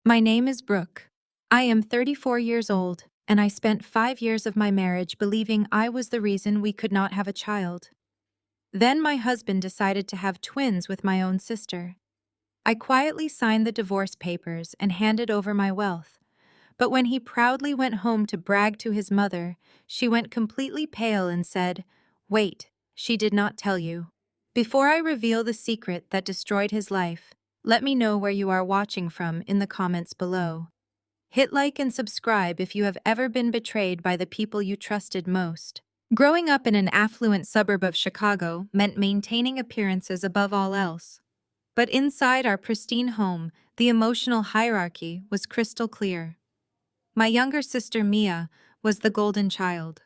My name is Brooke. I am 34 years old, and I spent 5 years of my marriage believing I was the reason we could not have a child. Then my husband decided to have twins with my own sister. I quietly signed the divorce papers and handed over my wealth. But when he proudly went home to brag to his mother, she went completely pale and said, "Wait, she did not tell you." Before I reveal the secret that destroyed his life, let me know where you are watching from in the comments below. Hit like and subscribe if you have ever been betrayed by the people you trusted most. Growing up in an affluent suburb of Chicago meant maintaining appearances above all else. But inside our pristine home, the emotional hierarchy was crystal clear. My younger sister Mia was the golden child.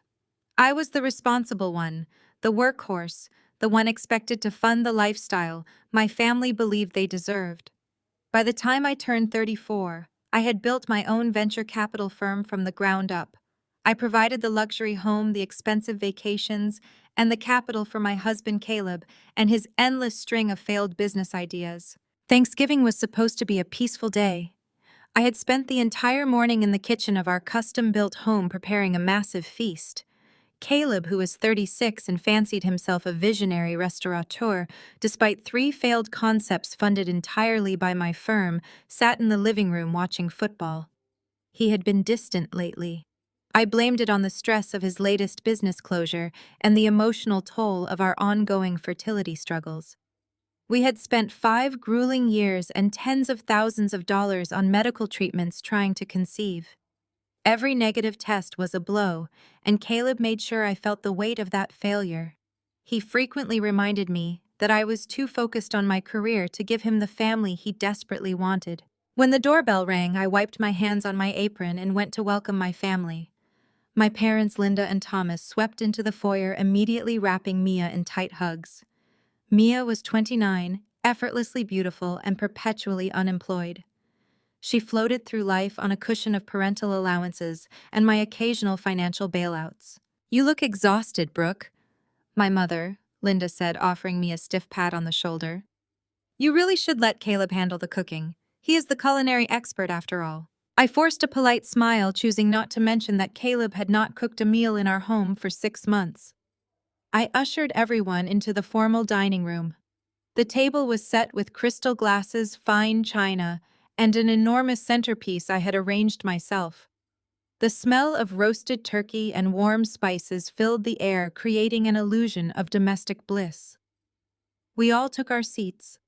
I was the responsible one, the workhorse, the one expected to fund the lifestyle my family believed they deserved. By the time I turned 34, I had built my own venture capital firm from the ground up. I provided the luxury home, the expensive vacations, and the capital for my husband Caleb and his endless string of failed business ideas. Thanksgiving was supposed to be a peaceful day. I had spent the entire morning in the kitchen of our custom-built home preparing a massive feast. Caleb, who was 36 and fancied himself a visionary restaurateur, despite 3 failed concepts funded entirely by my firm, sat in the living room watching football. He had been distant lately. I blamed it on the stress of his latest business closure and the emotional toll of our ongoing fertility struggles. We had spent 5 grueling years and tens of thousands of dollars on medical treatments trying to conceive. Every negative test was a blow, and Caleb made sure I felt the weight of that failure. He frequently reminded me that I was too focused on my career to give him the family he desperately wanted. When the doorbell rang, I wiped my hands on my apron and went to welcome my family. My parents, Linda and Thomas, swept into the foyer, immediately wrapping Mia in tight hugs. Mia was 29, effortlessly beautiful, and perpetually unemployed. She floated through life on a cushion of parental allowances and my occasional financial bailouts. "You look exhausted, Brooke," my mother, Linda said, offering me a stiff pat on the shoulder. "You really should let Caleb handle the cooking. He is the culinary expert after all." I forced a polite smile, choosing not to mention that Caleb had not cooked a meal in our home for 6 months. I ushered everyone into the formal dining room. The table was set with crystal glasses, fine china, and an enormous centerpiece I had arranged myself. The smell of roasted turkey and warm spices filled the air, creating an illusion of domestic bliss. We all took our seats.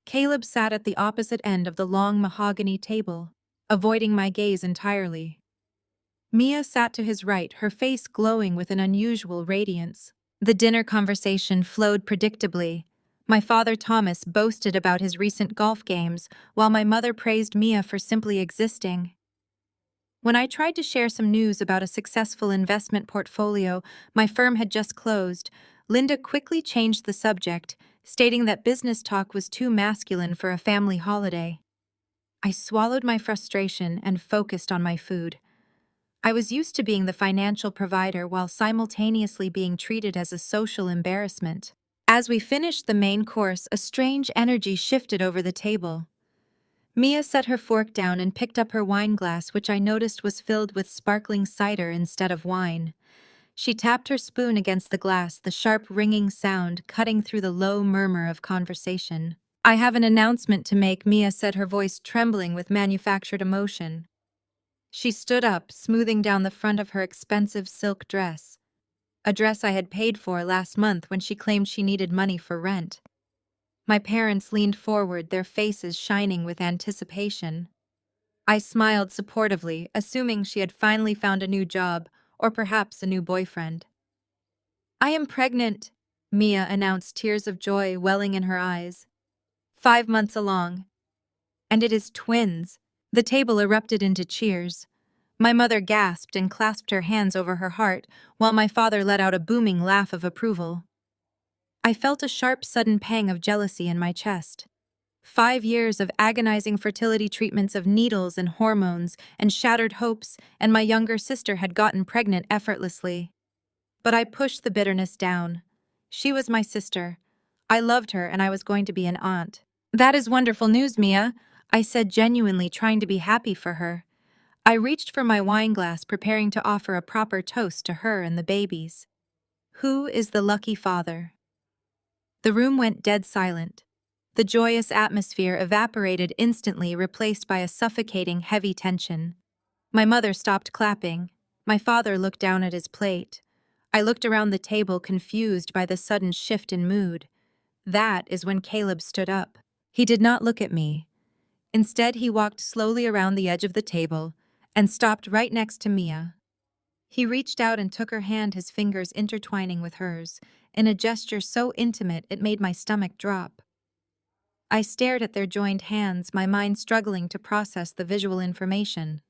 Caleb sat at the opposite end of the long mahogany table, avoiding my gaze entirely. Mia sat to his right, her face glowing with an unusual radiance. The dinner conversation flowed predictably. My father Thomas boasted about his recent golf games, while my mother praised Mia for simply existing. When I tried to share some news about a successful investment portfolio my firm had just closed, Linda quickly changed the subject, stating that business talk was too masculine for a family holiday. I swallowed my frustration and focused on my food. I was used to being the financial provider while simultaneously being treated as a social embarrassment. As we finished the main course, a strange energy shifted over the table. Mia set her fork down and picked up her wine glass, which I noticed was filled with sparkling cider instead of wine. She tapped her spoon against the glass, the sharp ringing sound cutting through the low murmur of conversation. "I have an announcement to make," Mia said, her voice trembling with manufactured emotion. She stood up, smoothing down the front of her expensive silk dress. A dress I had paid for last month when she claimed she needed money for rent. My parents leaned forward, their faces shining with anticipation. I smiled supportively, assuming she had finally found a new job, or perhaps a new boyfriend. "I am pregnant," Mia announced, tears of joy welling in her eyes. 5 months along. "And it is twins." The table erupted into cheers. My mother gasped and clasped her hands over her heart, while my father let out a booming laugh of approval. I felt a sharp, sudden pang of jealousy in my chest. 5 years of agonizing fertility treatments of needles and hormones and shattered hopes, and my younger sister had gotten pregnant effortlessly. But I pushed the bitterness down. She was my sister. I loved her, and I was going to be an aunt. "That is wonderful news, Mia. I said, genuinely trying to be happy for her. I reached for my wine glass, preparing to offer a proper toast to her and the babies. Who is the lucky father? The room went dead silent. The joyous atmosphere evaporated instantly, replaced by a suffocating, heavy tension. My mother stopped clapping. My father looked down at his plate. I looked around the table, confused by the sudden shift in mood. That is when Caleb stood up. He did not look at me. Instead, he walked slowly around the edge of the table and stopped right next to Mia. He reached out and took her hand, his fingers intertwining with hers, in a gesture so intimate it made my stomach drop. I stared at their joined hands, my mind struggling to process the visual information.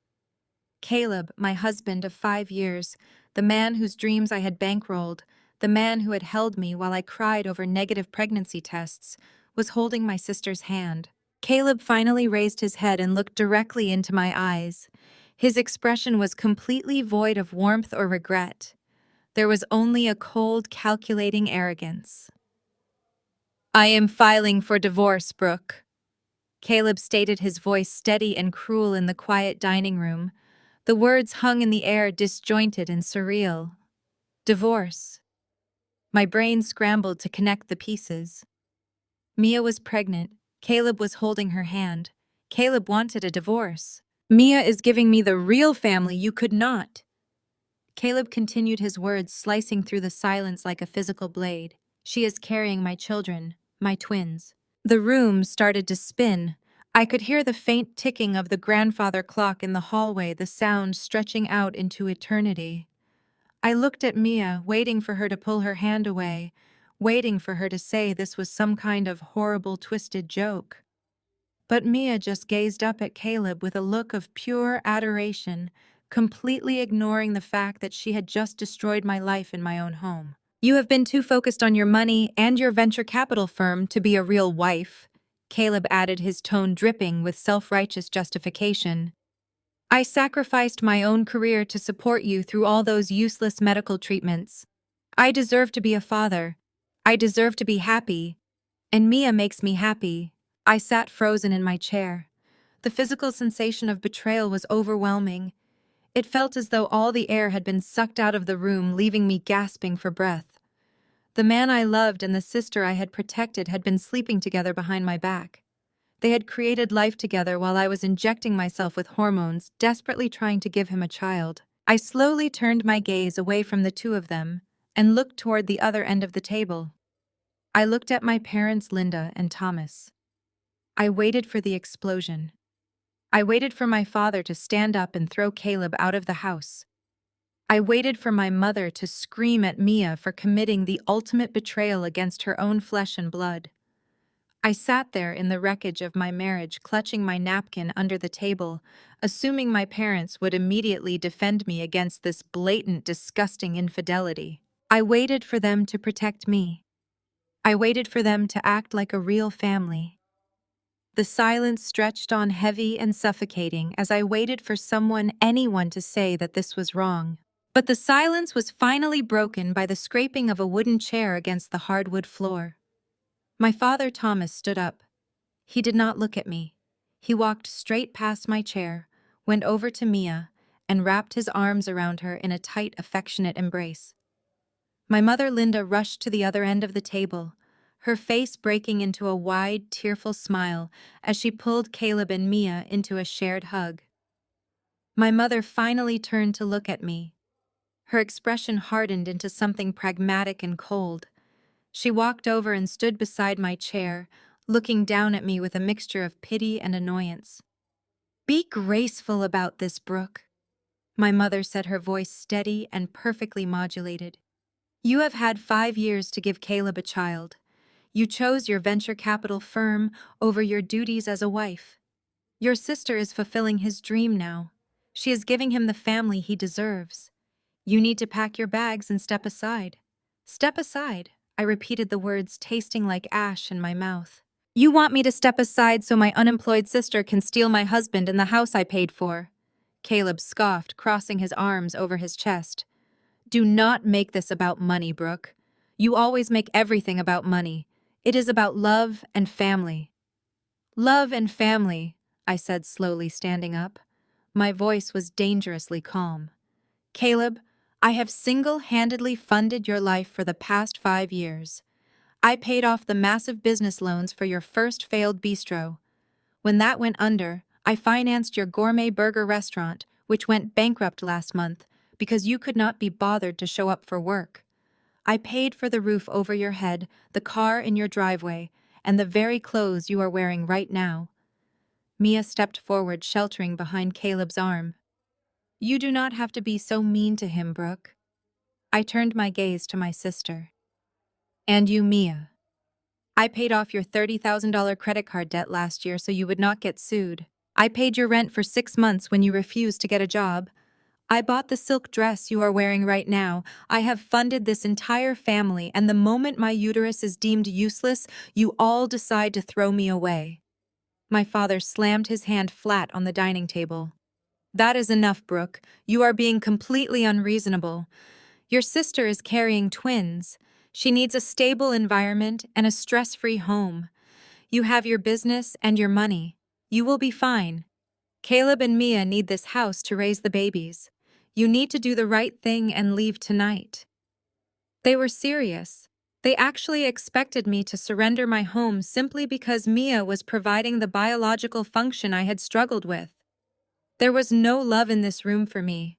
Caleb, my husband of 5 years, the man whose dreams I had bankrolled, the man who had held me while I cried over negative pregnancy tests, was holding my sister's hand. Caleb finally raised his head and looked directly into my eyes. His expression was completely void of warmth or regret. There was only a cold, calculating arrogance. "I am filing for divorce, Brooke." Caleb stated, his voice steady and cruel in the quiet dining room. The words hung in the air, disjointed and surreal. Divorce. My brain scrambled to connect the pieces. Mia was pregnant. Caleb was holding her hand. Caleb wanted a divorce. Mia is giving me the real family you could not. Caleb continued, his words slicing through the silence like a physical blade. She is carrying my children, my twins. The room started to spin. I could hear the faint ticking of the grandfather clock in the hallway, the sound stretching out into eternity. I looked at Mia, waiting for her to pull her hand away, waiting for her to say this was some kind of horrible, twisted joke. But Mia just gazed up at Caleb with a look of pure adoration, completely ignoring the fact that she had just destroyed my life in my own home. "You have been too focused on your money and your venture capital firm to be a real wife," Caleb added, his tone dripping with self-righteous justification. "I sacrificed my own career to support you through all those useless medical treatments. I deserve to be a father. I deserve to be happy. And Mia makes me happy." I sat frozen in my chair. The physical sensation of betrayal was overwhelming. It felt as though all the air had been sucked out of the room, leaving me gasping for breath. The man I loved and the sister I had protected had been sleeping together behind my back. They had created life together while I was injecting myself with hormones, desperately trying to give him a child. I slowly turned my gaze away from the two of them and looked toward the other end of the table. I looked at my parents, Linda and Thomas. I waited for the explosion. I waited for my father to stand up and throw Caleb out of the house. I waited for my mother to scream at Mia for committing the ultimate betrayal against her own flesh and blood. I sat there in the wreckage of my marriage, clutching my napkin under the table, assuming my parents would immediately defend me against this blatant, disgusting infidelity. I waited for them to protect me. I waited for them to act like a real family. The silence stretched on, heavy and suffocating, as I waited for anyone to say that this was wrong. But the silence was finally broken by the scraping of a wooden chair against the hardwood floor. My father, Thomas, stood up. He did not look at me. He walked straight past my chair, went over to Mia, and wrapped his arms around her in a tight, affectionate embrace. My mother, Linda, rushed to the other end of the table, her face breaking into a wide, tearful smile as she pulled Caleb and Mia into a shared hug. My mother finally turned to look at me. Her expression hardened into something pragmatic and cold. She walked over and stood beside my chair, looking down at me with a mixture of pity and annoyance. "Be graceful about this, Brooke," my mother said, her voice steady and perfectly modulated. "You have had 5 years to give Caleb a child. You chose your venture capital firm over your duties as a wife. Your sister is fulfilling his dream now. She is giving him the family he deserves. You need to pack your bags and step aside." "Step aside," I repeated, the words tasting like ash in my mouth. "You want me to step aside so my unemployed sister can steal my husband and the house I paid for?" Caleb scoffed, crossing his arms over his chest. "Do not make this about money, Brooke. You always make everything about money. It is about love and family." "Love and family," I said slowly, standing up. My voice was dangerously calm. Caleb, I have single-handedly funded your life for the past 5 years. I paid off the massive business loans for your first failed bistro. When that went under, I financed your gourmet burger restaurant, which went bankrupt last month because you could not be bothered to show up for work. I paid for the roof over your head, the car in your driveway, and the very clothes you are wearing right now. Mia stepped forward, sheltering behind Caleb's arm. You do not have to be so mean to him, Brooke. I turned my gaze to my sister. And you, Mia. I paid off your $30,000 credit card debt last year so you would not get sued. I paid your rent for 6 months when you refused to get a job. I bought the silk dress you are wearing right now. I have funded this entire family, and the moment my uterus is deemed useless, you all decide to throw me away. My father slammed his hand flat on the dining table. That is enough, Brooke. You are being completely unreasonable. Your sister is carrying twins. She needs a stable environment and a stress-free home. You have your business and your money. You will be fine. Caleb and Mia need this house to raise the babies. You need to do the right thing and leave tonight. They were serious. They actually expected me to surrender my home simply because Mia was providing the biological function I had struggled with. There was no love in this room for me.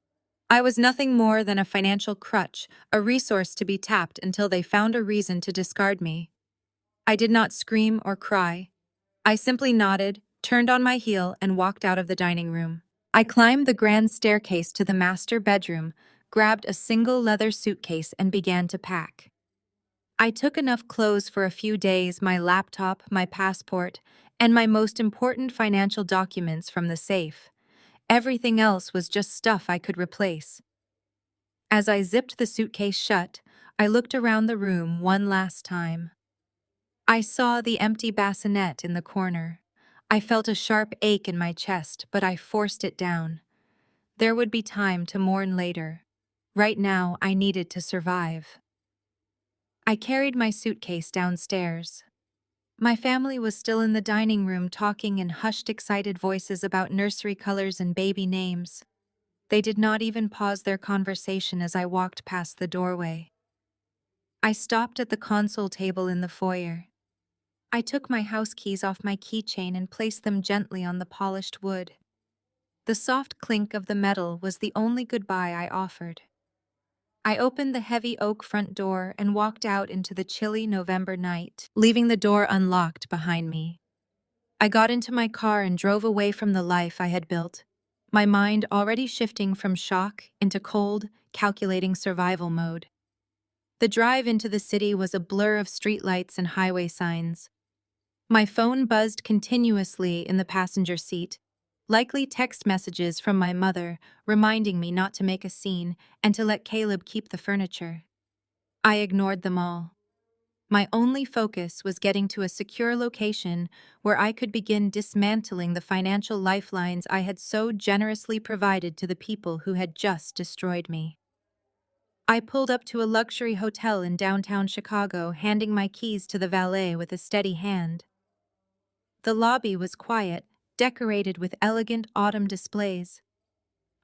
I was nothing more than a financial crutch, a resource to be tapped until they found a reason to discard me. I did not scream or cry. I simply nodded, turned on my heel, and walked out of the dining room. I climbed the grand staircase to the master bedroom, grabbed a single leather suitcase, and began to pack. I took enough clothes for a few days, my laptop, my passport, and my most important financial documents from the safe. Everything else was just stuff I could replace. As I zipped the suitcase shut, I looked around the room one last time. I saw the empty bassinet in the corner. I felt a sharp ache in my chest, but I forced it down. There would be time to mourn later. Right now, I needed to survive. I carried my suitcase downstairs. My family was still in the dining room talking in hushed, excited voices about nursery colors and baby names. They did not even pause their conversation as I walked past the doorway. I stopped at the console table in the foyer. I took my house keys off my keychain and placed them gently on the polished wood. The soft clink of the metal was the only goodbye I offered. I opened the heavy oak front door and walked out into the chilly November night, leaving the door unlocked behind me. I got into my car and drove away from the life I had built, my mind already shifting from shock into cold, calculating survival mode. The drive into the city was a blur of streetlights and highway signs. My phone buzzed continuously in the passenger seat, likely text messages from my mother reminding me not to make a scene and to let Caleb keep the furniture. I ignored them all. My only focus was getting to a secure location where I could begin dismantling the financial lifelines I had so generously provided to the people who had just destroyed me. I pulled up to a luxury hotel in downtown Chicago, handing my keys to the valet with a steady hand. The lobby was quiet, decorated with elegant autumn displays.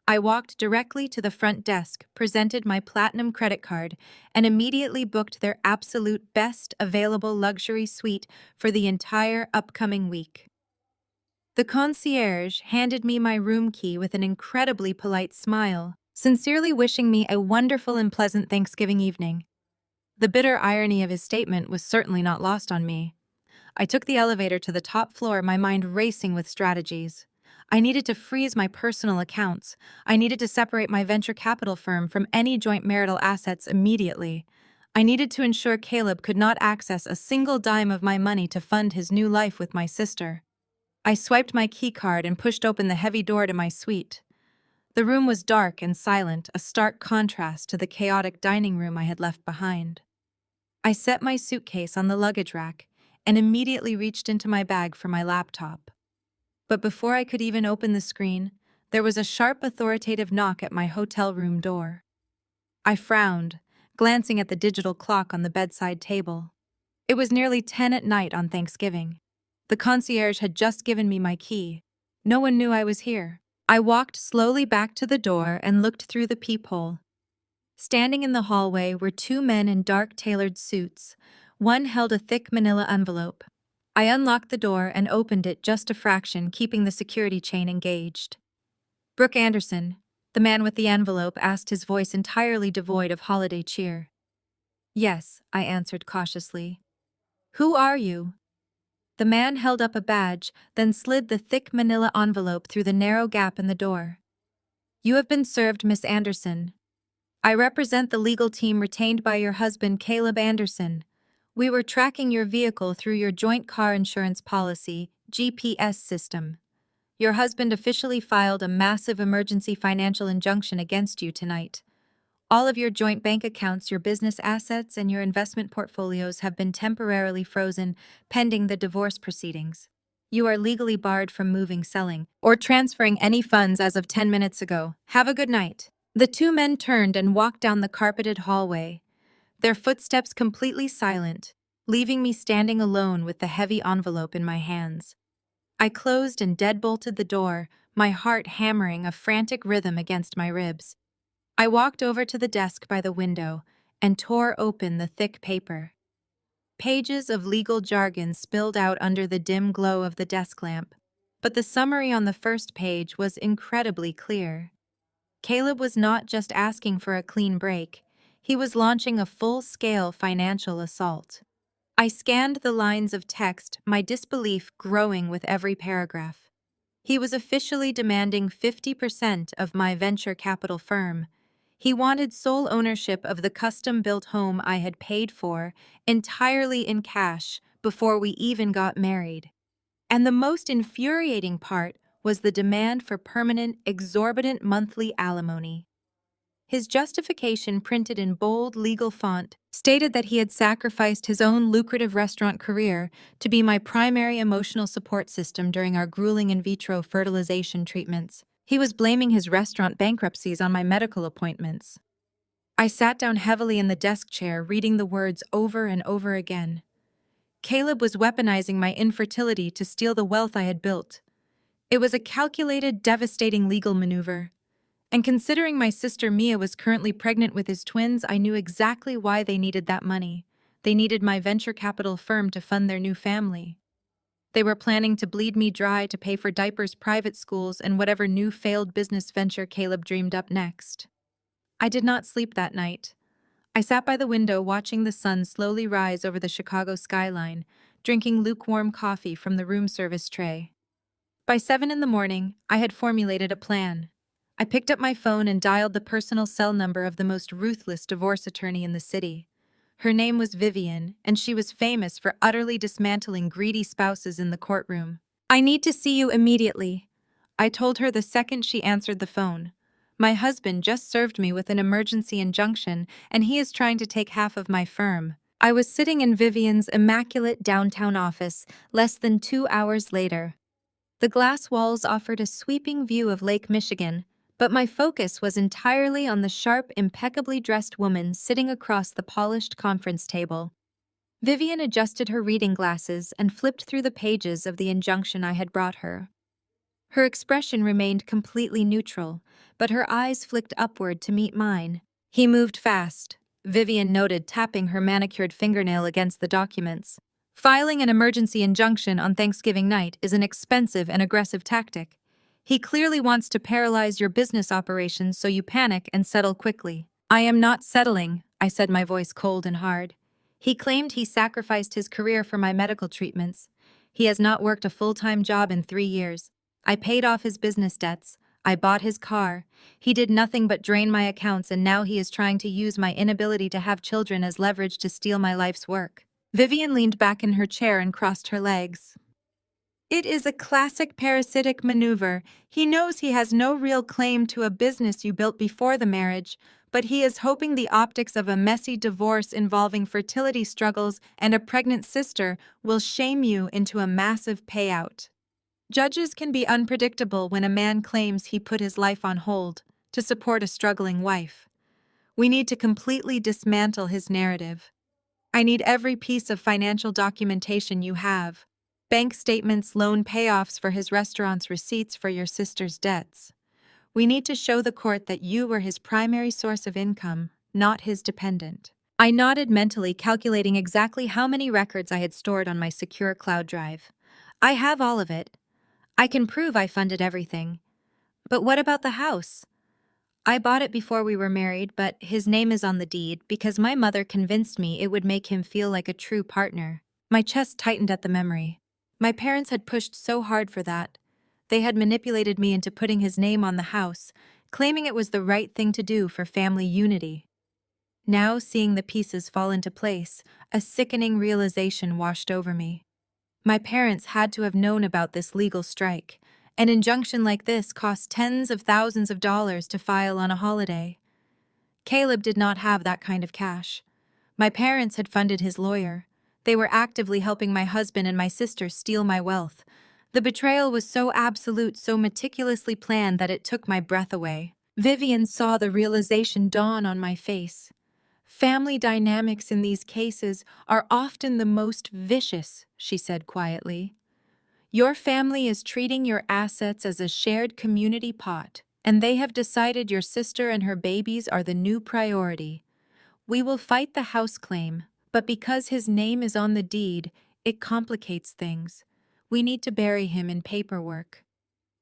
I walked directly to the front desk, presented my platinum credit card, and immediately booked their absolute best available luxury suite for the entire upcoming week. The concierge handed me my room key with an incredibly polite smile, sincerely wishing me a wonderful and pleasant Thanksgiving evening. The bitter irony of his statement was certainly not lost on me. I took the elevator to the top floor, my mind racing with strategies. I needed to freeze my personal accounts. I needed to separate my venture capital firm from any joint marital assets immediately. I needed to ensure Caleb could not access a single dime of my money to fund his new life with my sister. I swiped my keycard and pushed open the heavy door to my suite. The room was dark and silent, a stark contrast to the chaotic dining room I had left behind. I set my suitcase on the luggage rack and immediately reached into my bag for my laptop. But before I could even open the screen, there was a sharp, authoritative knock at my hotel room door. I frowned, glancing at the digital clock on the bedside table. It was nearly 10 at night on Thanksgiving. The concierge had just given me my key. No one knew I was here. I walked slowly back to the door and looked through the peephole. Standing in the hallway were two men in dark tailored suits. One held a thick manila envelope. I unlocked the door and opened it just a fraction, keeping the security chain engaged. Brooke Anderson, the man with the envelope, asked, his voice entirely devoid of holiday cheer. Yes, I answered cautiously. Who are you? The man held up a badge, then slid the thick manila envelope through the narrow gap in the door. You have been served, Miss Anderson. I represent the legal team retained by your husband, Caleb Anderson. We were tracking your vehicle through your joint car insurance policy, GPS system. Your husband officially filed a massive emergency financial injunction against you tonight. All of your joint bank accounts, your business assets, and your investment portfolios have been temporarily frozen pending the divorce proceedings. You are legally barred from moving, selling, or transferring any funds as of 10 minutes ago. Have a good night. The two men turned and walked down the carpeted hallway, their footsteps completely silent, leaving me standing alone with the heavy envelope in my hands. I closed and deadbolted the door, my heart hammering a frantic rhythm against my ribs. I walked over to the desk by the window and tore open the thick paper. Pages of legal jargon spilled out under the dim glow of the desk lamp, but the summary on the first page was incredibly clear. Caleb was not just asking for a clean break, he was launching a full-scale financial assault. I scanned the lines of text, my disbelief growing with every paragraph. He was officially demanding 50% of my venture capital firm. He wanted sole ownership of the custom-built home I had paid for, entirely in cash, before we even got married. And the most infuriating part was the demand for permanent, exorbitant monthly alimony. His justification, printed in bold legal font, stated that he had sacrificed his own lucrative restaurant career to be my primary emotional support system during our grueling in vitro fertilization treatments. He was blaming his restaurant bankruptcies on my medical appointments. I sat down heavily in the desk chair, reading the words over and over again. Caleb was weaponizing my infertility to steal the wealth I had built. It was a calculated, devastating legal maneuver. And considering my sister Mia was currently pregnant with his twins, I knew exactly why they needed that money. They needed my venture capital firm to fund their new family. They were planning to bleed me dry to pay for diapers, private schools, and whatever new failed business venture Caleb dreamed up next. I did not sleep that night. I sat by the window watching the sun slowly rise over the Chicago skyline, drinking lukewarm coffee from the room service tray. By 7 in the morning, I had formulated a plan. I picked up my phone and dialed the personal cell number of the most ruthless divorce attorney in the city. Her name was Vivian, and she was famous for utterly dismantling greedy spouses in the courtroom. I need to see you immediately, I told her the second she answered the phone. My husband just served me with an emergency injunction, and he is trying to take half of my firm. I was sitting in Vivian's immaculate downtown office less than 2 hours later. The glass walls offered a sweeping view of Lake Michigan, but my focus was entirely on the sharp, impeccably dressed woman sitting across the polished conference table. Vivian adjusted her reading glasses and flipped through the pages of the injunction I had brought her. Her expression remained completely neutral, but her eyes flicked upward to meet mine. He moved fast, Vivian noted, tapping her manicured fingernail against the documents. Filing an emergency injunction on Thanksgiving night is an expensive and aggressive tactic. He clearly wants to paralyze your business operations so you panic and settle quickly. I am not settling, I said, my voice cold and hard. He claimed he sacrificed his career for my medical treatments. He has not worked a full-time job in 3 years. I paid off his business debts. I bought his car. He did nothing but drain my accounts, and now he is trying to use my inability to have children as leverage to steal my life's work. Vivian leaned back in her chair and crossed her legs. It is a classic parasitic maneuver. He knows he has no real claim to a business you built before the marriage, but he is hoping the optics of a messy divorce involving fertility struggles and a pregnant sister will shame you into a massive payout. Judges can be unpredictable when a man claims he put his life on hold to support a struggling wife. We need to completely dismantle his narrative. I need every piece of financial documentation you have. Bank statements, loan payoffs for his restaurants, receipts for your sister's debts. We need to show the court that you were his primary source of income, not his dependent. I nodded mentally, calculating exactly how many records I had stored on my secure cloud drive. I have all of it. I can prove I funded everything. But what about the house? I bought it before we were married, but his name is on the deed because my mother convinced me it would make him feel like a true partner. My chest tightened at the memory. My parents had pushed so hard for that. They had manipulated me into putting his name on the house, claiming it was the right thing to do for family unity. Now, seeing the pieces fall into place, a sickening realization washed over me. My parents had to have known about this legal strike. An injunction like this costs tens of thousands of dollars to file on a holiday. Caleb did not have that kind of cash. My parents had funded his lawyer. They were actively helping my husband and my sister steal my wealth. The betrayal was so absolute, so meticulously planned that it took my breath away. Vivian saw the realization dawn on my face. Family dynamics in these cases are often the most vicious, she said quietly. Your family is treating your assets as a shared community pot, and they have decided your sister and her babies are the new priority. We will fight the house claim, but because his name is on the deed, it complicates things. We need to bury him in paperwork.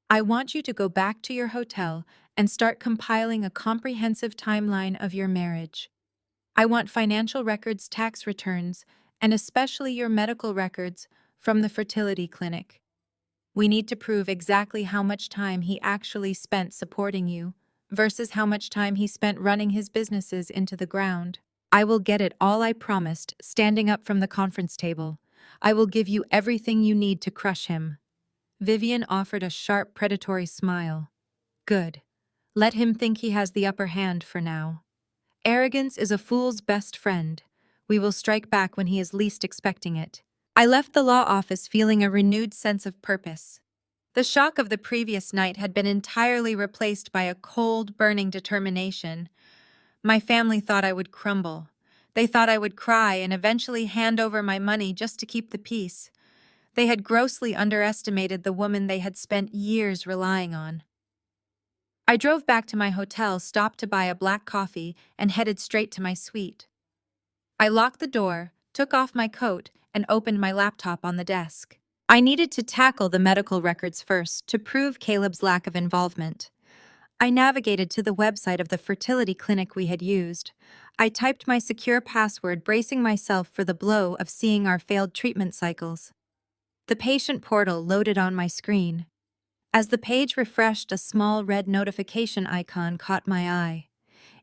I want you to go back to your hotel and start compiling a comprehensive timeline of your marriage. I want financial records, tax returns, and especially your medical records from the fertility clinic. We need to prove exactly how much time he actually spent supporting you versus how much time he spent running his businesses into the ground. I will get it all, I promised, standing up from the conference table. I will give you everything you need to crush him. Vivian offered a sharp, predatory smile. Good. Let him think he has the upper hand for now. Arrogance is a fool's best friend. We will strike back when he is least expecting it. I left the law office feeling a renewed sense of purpose. The shock of the previous night had been entirely replaced by a cold, burning determination. My family thought I would crumble. They thought I would cry and eventually hand over my money just to keep the peace. They had grossly underestimated the woman they had spent years relying on. I drove back to my hotel, stopped to buy a black coffee, and headed straight to my suite. I locked the door, took off my coat, and opened my laptop on the desk. I needed to tackle the medical records first to prove Caleb's lack of involvement. I navigated to the website of the fertility clinic we had used. I typed my secure password, bracing myself for the blow of seeing our failed treatment cycles. The patient portal loaded on my screen. As the page refreshed, a small red notification icon caught my eye.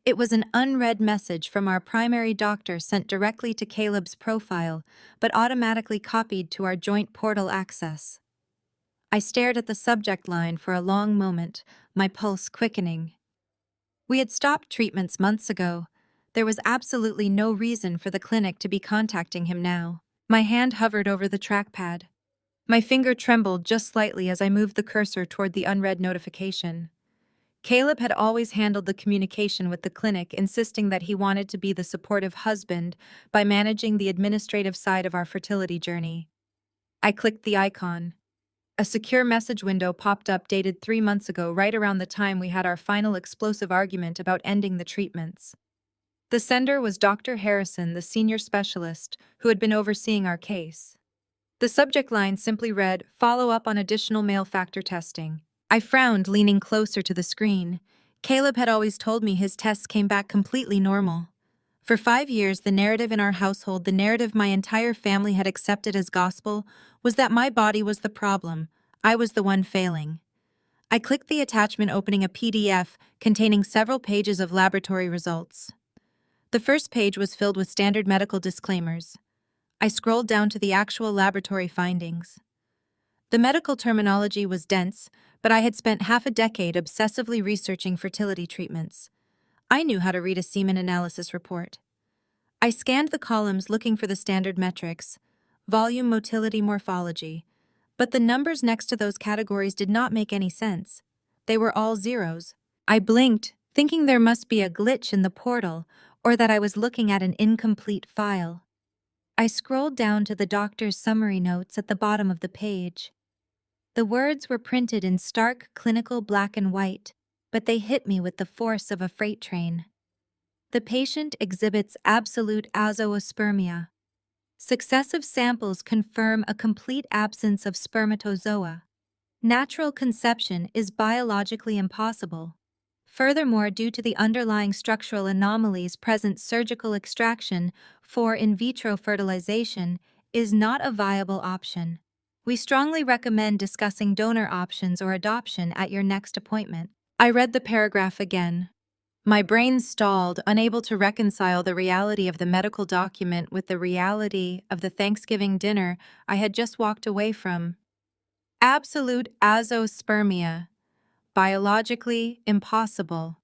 It was an unread message from our primary doctor sent directly to Caleb's profile, but automatically copied to our joint portal access. I stared at the subject line for a long moment, my pulse quickening. We had stopped treatments months ago. There was absolutely no reason for the clinic to be contacting him now. My hand hovered over the trackpad. My finger trembled just slightly as I moved the cursor toward the unread notification. Caleb had always handled the communication with the clinic, insisting that he wanted to be the supportive husband by managing the administrative side of our fertility journey. I clicked the icon. A secure message window popped up dated 3 months ago, right around the time we had our final explosive argument about ending the treatments. The sender was Dr. Harrison, the senior specialist, who had been overseeing our case. The subject line simply read, "Follow up on additional male factor testing." I frowned, leaning closer to the screen. Caleb had always told me his tests came back completely normal. For 5 years, the narrative in our household, the narrative my entire family had accepted as gospel, was that my body was the problem. I was the one failing. I clicked the attachment, opening a PDF containing several pages of laboratory results. The first page was filled with standard medical disclaimers. I scrolled down to the actual laboratory findings. The medical terminology was dense, but I had spent half a decade obsessively researching fertility treatments. I knew how to read a semen analysis report. I scanned the columns looking for the standard metrics, volume, motility, morphology, but the numbers next to those categories did not make any sense. They were all zeros. I blinked, thinking there must be a glitch in the portal or that I was looking at an incomplete file. I scrolled down to the doctor's summary notes at the bottom of the page. The words were printed in stark clinical black and white, but they hit me with the force of a freight train. The patient exhibits absolute azoospermia. Successive samples confirm a complete absence of spermatozoa. Natural conception is biologically impossible. Furthermore, due to the underlying structural anomalies present, surgical extraction for in vitro fertilization is not a viable option. We strongly recommend discussing donor options or adoption at your next appointment. I read the paragraph again. My brain stalled, unable to reconcile the reality of the medical document with the reality of the Thanksgiving dinner I had just walked away from. Absolute azoospermia. Biologically impossible.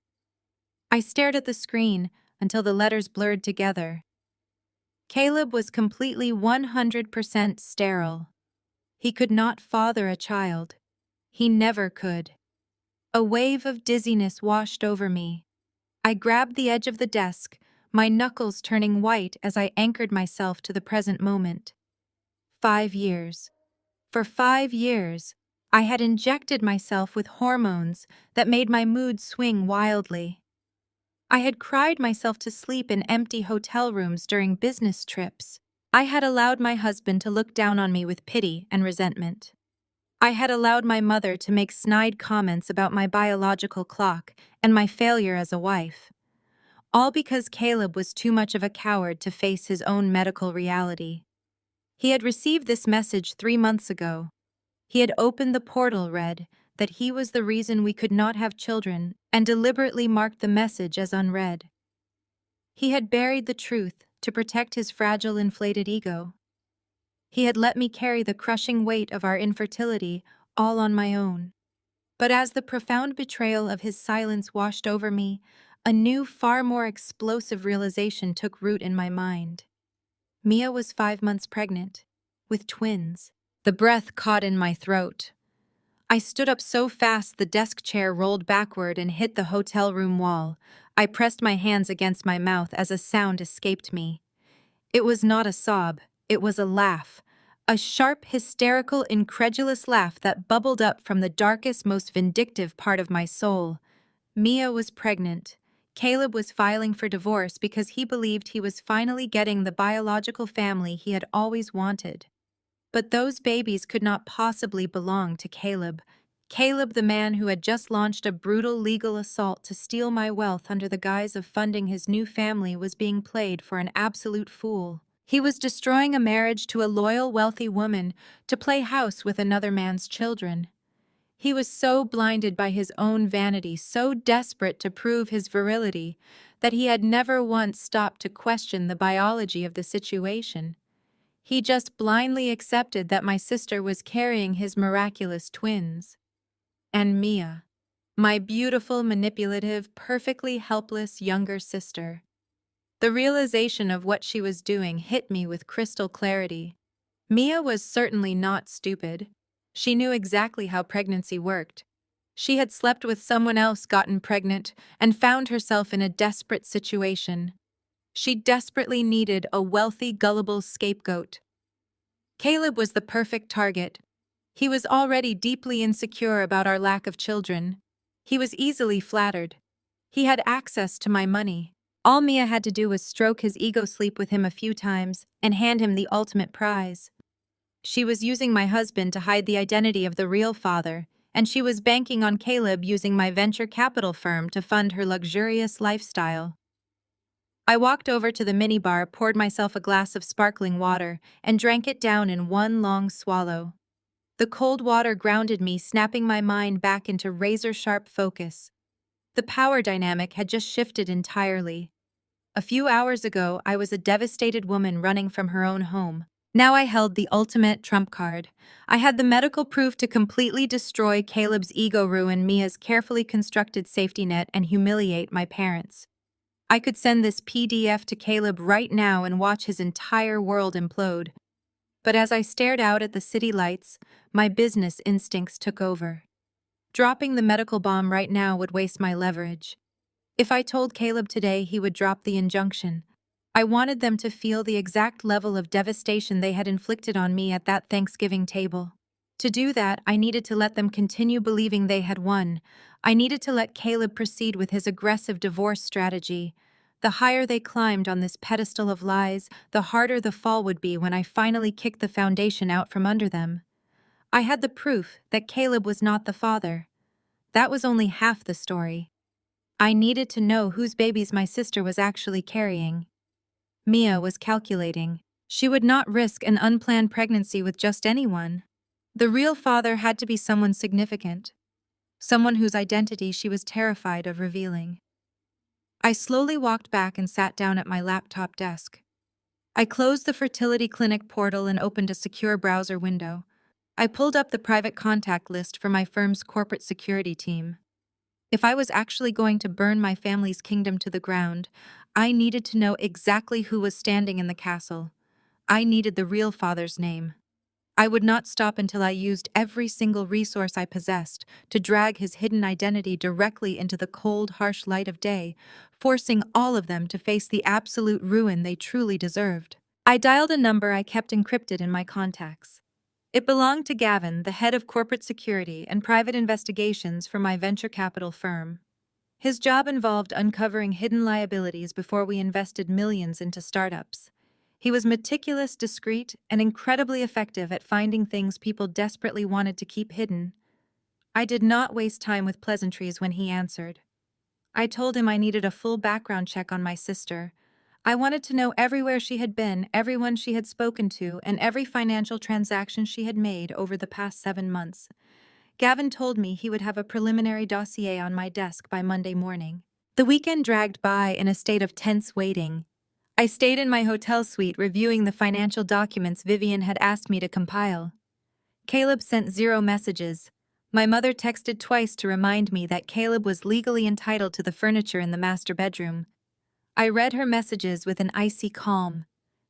I stared at the screen until the letters blurred together. Caleb was completely 100% sterile. He could not father a child. He never could. A wave of dizziness washed over me. I grabbed the edge of the desk, my knuckles turning white as I anchored myself to the present moment. 5 years. For 5 years, I had injected myself with hormones that made my mood swing wildly. I had cried myself to sleep in empty hotel rooms during business trips. I had allowed my husband to look down on me with pity and resentment. I had allowed my mother to make snide comments about my biological clock and my failure as a wife. All because Caleb was too much of a coward to face his own medical reality. He had received this message 3 months ago. He had opened the portal, read that he was the reason we could not have children, and deliberately marked the message as unread. He had buried the truth to protect his fragile, inflated ego. He had let me carry the crushing weight of our infertility all on my own. But as the profound betrayal of his silence washed over me, a new, far more explosive realization took root in my mind. Mia was 5 months pregnant, with twins. The breath caught in my throat. I stood up so fast the desk chair rolled backward and hit the hotel room wall. I pressed my hands against my mouth as a sound escaped me. It was not a sob, it was a laugh. A sharp, hysterical, incredulous laugh that bubbled up from the darkest, most vindictive part of my soul. Mia was pregnant. Caleb was filing for divorce because he believed he was finally getting the biological family he had always wanted. But those babies could not possibly belong to Caleb. Caleb, the man who had just launched a brutal legal assault to steal my wealth under the guise of funding his new family, was being played for an absolute fool. He was destroying a marriage to a loyal, wealthy woman to play house with another man's children. He was so blinded by his own vanity, so desperate to prove his virility, that he had never once stopped to question the biology of the situation. He just blindly accepted that my sister was carrying his miraculous twins. And Mia, my beautiful, manipulative, perfectly helpless younger sister. The realization of what she was doing hit me with crystal clarity. Mia was certainly not stupid. She knew exactly how pregnancy worked. She had slept with someone else, gotten pregnant, and found herself in a desperate situation. She desperately needed a wealthy, gullible scapegoat. Caleb was the perfect target. He was already deeply insecure about our lack of children. He was easily flattered. He had access to my money. All Mia had to do was stroke his ego, sleep with him a few times, and hand him the ultimate prize. She was using my husband to hide the identity of the real father, and she was banking on Caleb using my venture capital firm to fund her luxurious lifestyle. I walked over to the minibar, poured myself a glass of sparkling water, and drank it down in one long swallow. The cold water grounded me, snapping my mind back into razor-sharp focus. The power dynamic had just shifted entirely. A few hours ago, I was a devastated woman running from her own home. Now I held the ultimate trump card. I had the medical proof to completely destroy Caleb's ego, ruin Mia's carefully constructed safety net, and humiliate my parents. I could send this PDF to Caleb right now and watch his entire world implode. But as I stared out at the city lights, my business instincts took over. Dropping the medical bomb right now would waste my leverage. If I told Caleb today, he would drop the injunction. I wanted them to feel the exact level of devastation they had inflicted on me at that Thanksgiving table. To do that, I needed to let them continue believing they had won. I needed to let Caleb proceed with his aggressive divorce strategy. The higher they climbed on this pedestal of lies, the harder the fall would be when I finally kicked the foundation out from under them. I had the proof that Caleb was not the father. That was only half the story. I needed to know whose babies my sister was actually carrying. Mia was calculating. She would not risk an unplanned pregnancy with just anyone. The real father had to be someone significant, someone whose identity she was terrified of revealing. I slowly walked back and sat down at my laptop desk. I closed the fertility clinic portal and opened a secure browser window. I pulled up the private contact list for my firm's corporate security team. If I was actually going to burn my family's kingdom to the ground, I needed to know exactly who was standing in the castle. I needed the real father's name. I would not stop until I used every single resource I possessed to drag his hidden identity directly into the cold, harsh light of day, forcing all of them to face the absolute ruin they truly deserved. I dialed a number I kept encrypted in my contacts. It belonged to Gavin, the head of corporate security and private investigations for my venture capital firm. His job involved uncovering hidden liabilities before we invested millions into startups. He was meticulous, discreet, and incredibly effective at finding things people desperately wanted to keep hidden. I did not waste time with pleasantries when he answered. I told him I needed a full background check on my sister. I wanted to know everywhere she had been, everyone she had spoken to, and every financial transaction she had made over the past 7 months. Gavin told me he would have a preliminary dossier on my desk by Monday morning. The weekend dragged by in a state of tense waiting. I stayed in my hotel suite reviewing the financial documents Vivian had asked me to compile. Caleb sent 0 messages. My mother texted twice to remind me that Caleb was legally entitled to the furniture in the master bedroom. I read her messages with an icy calm.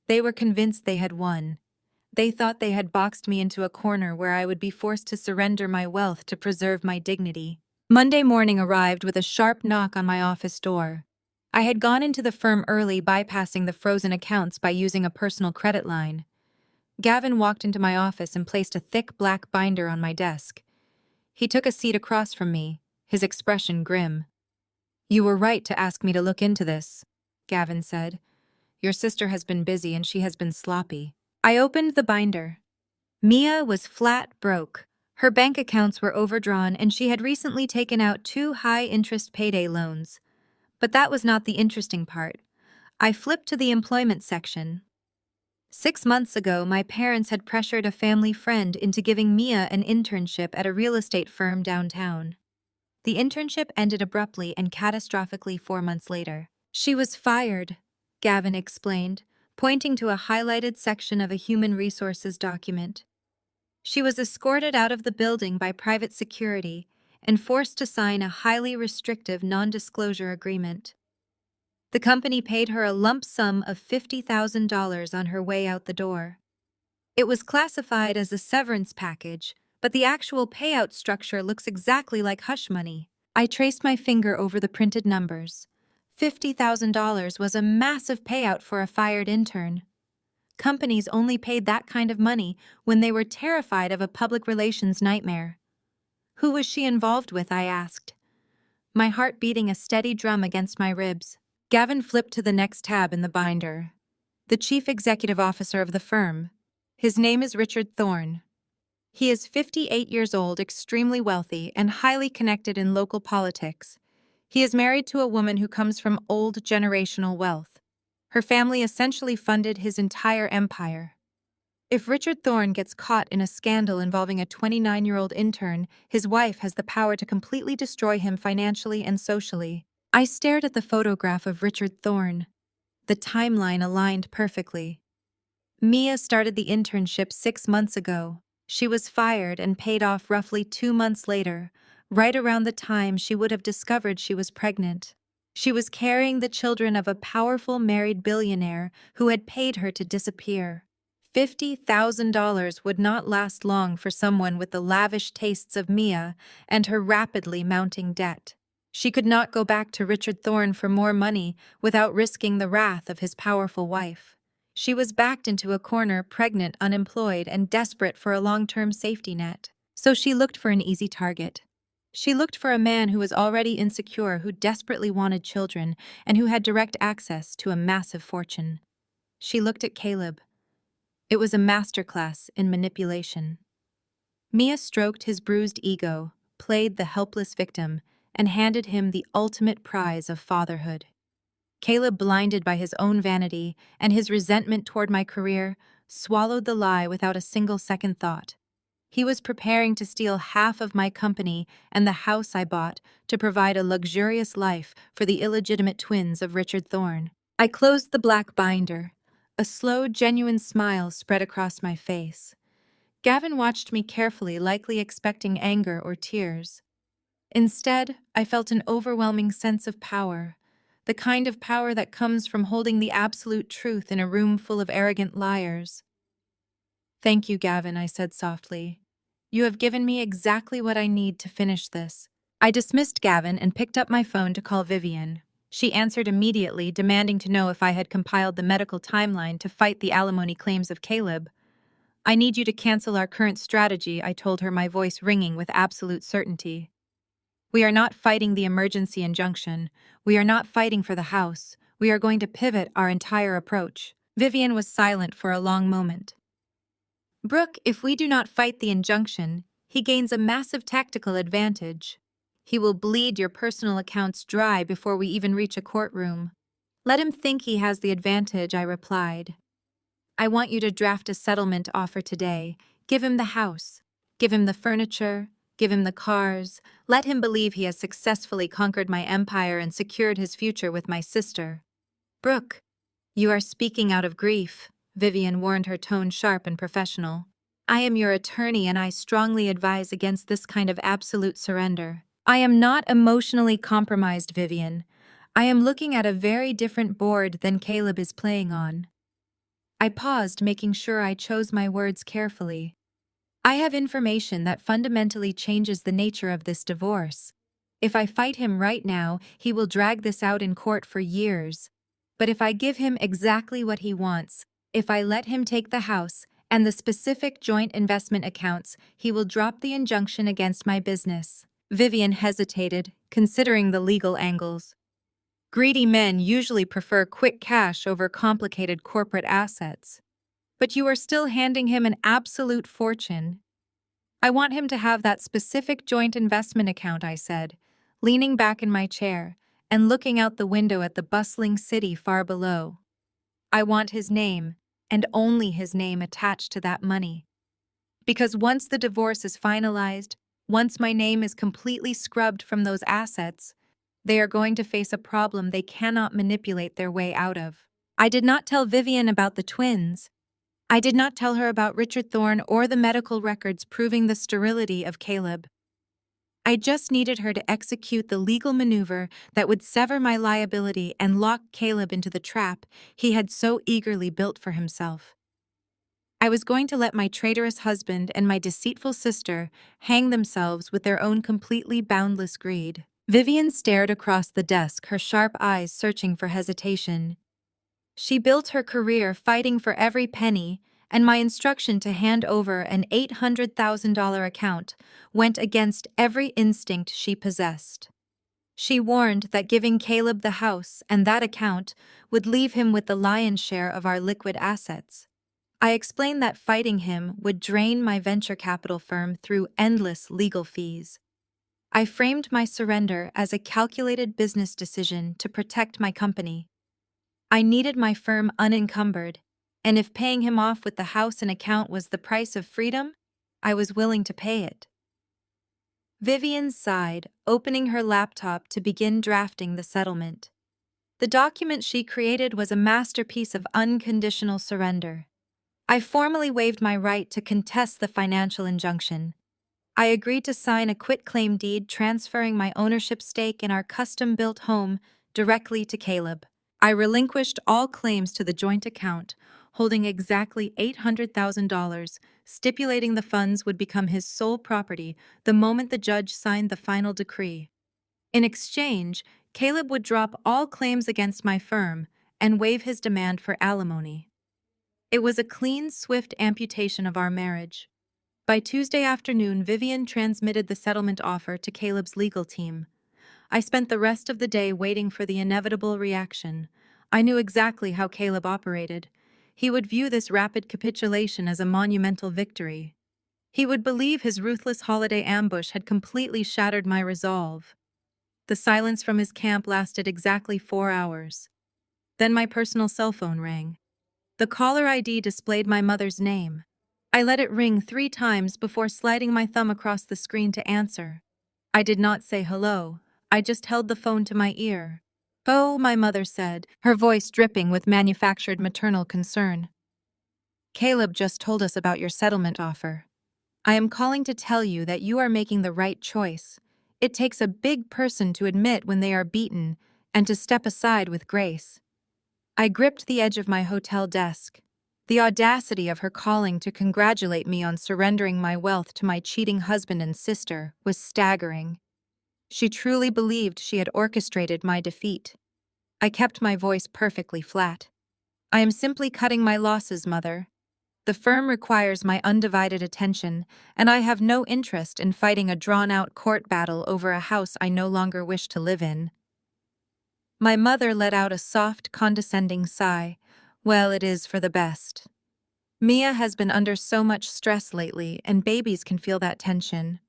They were convinced they had won. They thought they had boxed me into a corner where I would be forced to surrender my wealth to preserve my dignity. Monday morning arrived with a sharp knock on my office door. I had gone into the firm early, bypassing the frozen accounts by using a personal credit line. Gavin walked into my office and placed a thick black binder on my desk. He took a seat across from me, his expression grim. "You were right to ask me to look into this," Gavin said. "Your sister has been busy and she has been sloppy." I opened the binder. Mia was flat broke. Her bank accounts were overdrawn and she had recently taken out 2 high-interest payday loans. But that was not the interesting part. I flipped to the employment section. 6 months ago, my parents had pressured a family friend into giving Mia an internship at a real estate firm downtown. The internship ended abruptly and catastrophically 4 months later. She was fired, Gavin explained, pointing to a highlighted section of a human resources document. She was escorted out of the building by private security and forced to sign a highly restrictive non-disclosure agreement. The company paid her a lump sum of $50,000 on her way out the door. It was classified as a severance package, but the actual payout structure looks exactly like hush money. I traced my finger over the printed numbers. $50,000 was a massive payout for a fired intern. Companies only paid that kind of money when they were terrified of a public relations nightmare. Who was she involved with, I asked, my heart beating a steady drum against my ribs. Gavin flipped to the next tab in the binder. The chief executive officer of the firm. His name is Richard Thorne. He is 58 years old, extremely wealthy, and highly connected in local politics. He is married to a woman who comes from old generational wealth. Her family essentially funded his entire empire. If Richard Thorne gets caught in a scandal involving a 29-year-old intern, his wife has the power to completely destroy him financially and socially. I stared at the photograph of Richard Thorne. The timeline aligned perfectly. Mia started the internship 6 months ago. She was fired and paid off roughly 2 months later, right around the time she would have discovered she was pregnant. She was carrying the children of a powerful married billionaire who had paid her to disappear. $50,000 would not last long for someone with the lavish tastes of Mia and her rapidly mounting debt. She could not go back to Richard Thorne for more money without risking the wrath of his powerful wife. She was backed into a corner, pregnant, unemployed, and desperate for a long-term safety net. So she looked for an easy target. She looked for a man who was already insecure, who desperately wanted children, and who had direct access to a massive fortune. She looked at Caleb. It was a masterclass in manipulation. Mia stroked his bruised ego, played the helpless victim, and handed him the ultimate prize of fatherhood. Caleb, blinded by his own vanity and his resentment toward my career, swallowed the lie without a single second thought. He was preparing to steal half of my company and the house I bought to provide a luxurious life for the illegitimate twins of Richard Thorne. I closed the black binder. A slow, genuine smile spread across my face. Gavin watched me carefully, likely expecting anger or tears. Instead, I felt an overwhelming sense of power, the kind of power that comes from holding the absolute truth in a room full of arrogant liars. "Thank you, Gavin," I said softly. "You have given me exactly what I need to finish this." I dismissed Gavin and picked up my phone to call Vivian. She answered immediately, demanding to know if I had compiled the medical timeline to fight the alimony claims of Caleb. "I need you to cancel our current strategy," I told her, my voice ringing with absolute certainty. "We are not fighting the emergency injunction. We are not fighting for the house. We are going to pivot our entire approach." Vivian was silent for a long moment. "Brooke, if we do not fight the injunction, he gains a massive tactical advantage. He will bleed your personal accounts dry before we even reach a courtroom." "Let him think he has the advantage," I replied. "I want you to draft a settlement offer today. Give him the house. Give him the furniture. Give him the cars. Let him believe he has successfully conquered my empire and secured his future with my sister." "Brooke, you are speaking out of grief," Vivian warned, her tone sharp and professional. "I am your attorney and I strongly advise against this kind of absolute surrender." "I am not emotionally compromised, Vivian. I am looking at a very different board than Caleb is playing on." I paused, making sure I chose my words carefully. "I have information that fundamentally changes the nature of this divorce. If I fight him right now, he will drag this out in court for years. But if I give him exactly what he wants, if I let him take the house and the specific joint investment accounts, he will drop the injunction against my business." Vivian hesitated, considering the legal angles. "Greedy men usually prefer quick cash over complicated corporate assets. But you are still handing him an absolute fortune." "I want him to have that specific joint investment account," I said, leaning back in my chair and looking out the window at the bustling city far below. "I want his name, and only his name, attached to that money. Because once the divorce is finalized, once my name is completely scrubbed from those assets, they are going to face a problem they cannot manipulate their way out of." I did not tell Vivian about the twins. I did not tell her about Richard Thorne or the medical records proving the sterility of Caleb. I just needed her to execute the legal maneuver that would sever my liability and lock Caleb into the trap he had so eagerly built for himself. I was going to let my traitorous husband and my deceitful sister hang themselves with their own completely boundless greed. Vivian stared across the desk, her sharp eyes searching for hesitation. She built her career fighting for every penny, and my instruction to hand over an $800,000 account went against every instinct she possessed. She warned that giving Caleb the house and that account would leave him with the lion's share of our liquid assets. I explained that fighting him would drain my venture capital firm through endless legal fees. I framed my surrender as a calculated business decision to protect my company. I needed my firm unencumbered, and if paying him off with the house and account was the price of freedom, I was willing to pay it. Vivian sighed, opening her laptop to begin drafting the settlement. The document she created was a masterpiece of unconditional surrender. I formally waived my right to contest the financial injunction. I agreed to sign a quitclaim deed transferring my ownership stake in our custom-built home directly to Caleb. I relinquished all claims to the joint account, holding exactly $800,000, stipulating the funds would become his sole property the moment the judge signed the final decree. In exchange, Caleb would drop all claims against my firm and waive his demand for alimony. It was a clean, swift amputation of our marriage. By Tuesday afternoon, Vivian transmitted the settlement offer to Caleb's legal team. I spent the rest of the day waiting for the inevitable reaction. I knew exactly how Caleb operated. He would view this rapid capitulation as a monumental victory. He would believe his ruthless holiday ambush had completely shattered my resolve. The silence from his camp lasted exactly 4 hours. Then my personal cell phone rang. The caller ID displayed my mother's name. I let it ring 3 times before sliding my thumb across the screen to answer. I did not say hello. I just held the phone to my ear. "Oh," my mother said, her voice dripping with manufactured maternal concern. "Caleb just told us about your settlement offer. I am calling to tell you that you are making the right choice. It takes a big person to admit when they are beaten and to step aside with grace." I gripped the edge of my hotel desk. The audacity of her calling to congratulate me on surrendering my wealth to my cheating husband and sister was staggering. She truly believed she had orchestrated my defeat. I kept my voice perfectly flat. "I am simply cutting my losses, Mother. The firm requires my undivided attention, and I have no interest in fighting a drawn-out court battle over a house I no longer wish to live in." My mother let out a soft, condescending sigh. "Well, it is for the best. Mia has been under so much stress lately, and babies can feel that tension.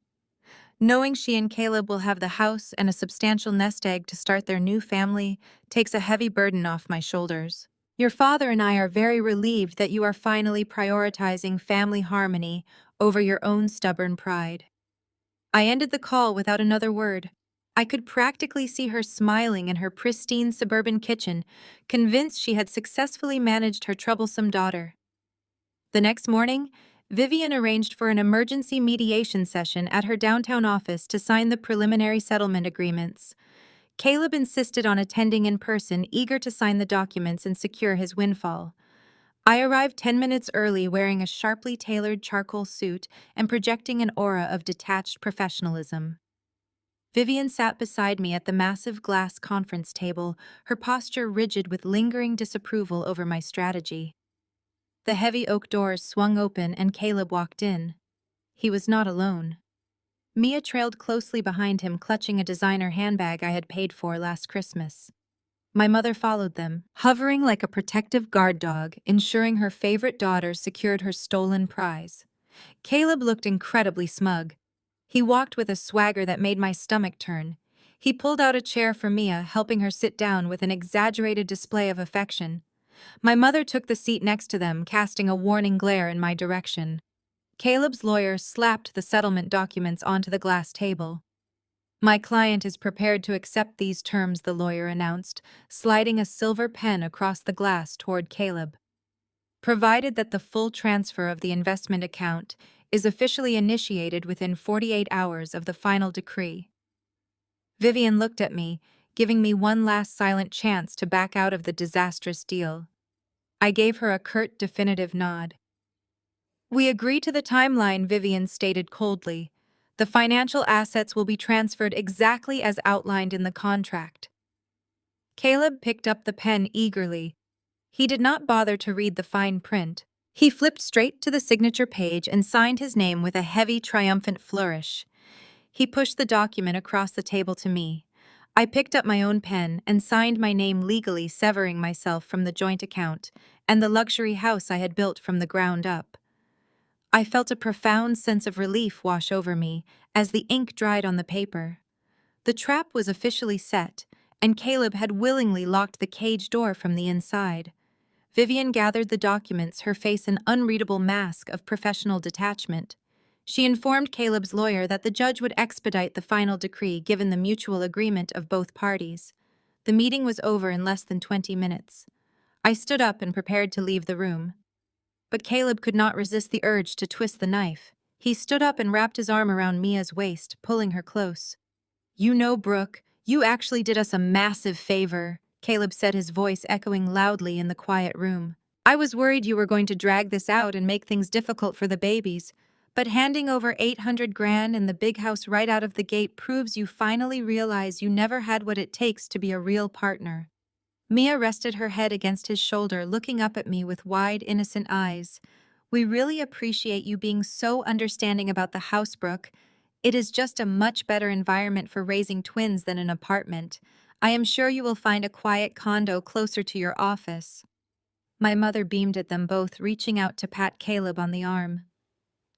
Knowing she and Caleb will have the house and a substantial nest egg to start their new family takes a heavy burden off my shoulders. Your father and I are very relieved that you are finally prioritizing family harmony over your own stubborn pride." I ended the call without another word. I could practically see her smiling in her pristine suburban kitchen, convinced she had successfully managed her troublesome daughter. The next morning, Vivian arranged for an emergency mediation session at her downtown office to sign the preliminary settlement agreements. Caleb insisted on attending in person, eager to sign the documents and secure his windfall. I arrived 10 minutes early wearing a sharply tailored charcoal suit and projecting an aura of detached professionalism. Vivian sat beside me at the massive glass conference table, her posture rigid with lingering disapproval over my strategy. The heavy oak doors swung open and Caleb walked in. He was not alone. Mia trailed closely behind him, clutching a designer handbag I had paid for last Christmas. My mother followed them, hovering like a protective guard dog, ensuring her favorite daughter secured her stolen prize. Caleb looked incredibly smug. He walked with a swagger that made my stomach turn. He pulled out a chair for Mia, helping her sit down with an exaggerated display of affection. My mother took the seat next to them, casting a warning glare in my direction. Caleb's lawyer slapped the settlement documents onto the glass table. "My client is prepared to accept these terms," the lawyer announced, sliding a silver pen across the glass toward Caleb. "Provided that the full transfer of the investment account is officially initiated within 48 hours of the final decree." Vivian looked at me, giving me one last silent chance to back out of the disastrous deal. I gave her a curt, definitive nod. "We agree to the timeline," Vivian stated coldly. "The financial assets will be transferred exactly as outlined in the contract." Caleb picked up the pen eagerly. He did not bother to read the fine print. He flipped straight to the signature page and signed his name with a heavy, triumphant flourish. He pushed the document across the table to me. I picked up my own pen and signed my name legally, severing myself from the joint account and the luxury house I had built from the ground up. I felt a profound sense of relief wash over me as the ink dried on the paper. The trap was officially set, and Caleb had willingly locked the cage door from the inside. Vivian gathered the documents, her face an unreadable mask of professional detachment. She informed Caleb's lawyer that the judge would expedite the final decree given the mutual agreement of both parties. The meeting was over in less than 20 minutes. I stood up and prepared to leave the room. But Caleb could not resist the urge to twist the knife. He stood up and wrapped his arm around Mia's waist, pulling her close. "You know, Brooke, you actually did us a massive favor," Caleb said, his voice echoing loudly in the quiet room. "I was worried you were going to drag this out and make things difficult for the babies, But handing over 800 grand and the big house right out of the gate proves you finally realize you never had what it takes to be a real partner. Mia rested her head against his shoulder, looking up at me with wide, innocent eyes. We really appreciate you being so understanding about the house, Brooke. It is just a much better environment for raising twins than an apartment. I am sure you will find a quiet condo closer to your office. My mother beamed at them both, reaching out to pat Caleb on the arm.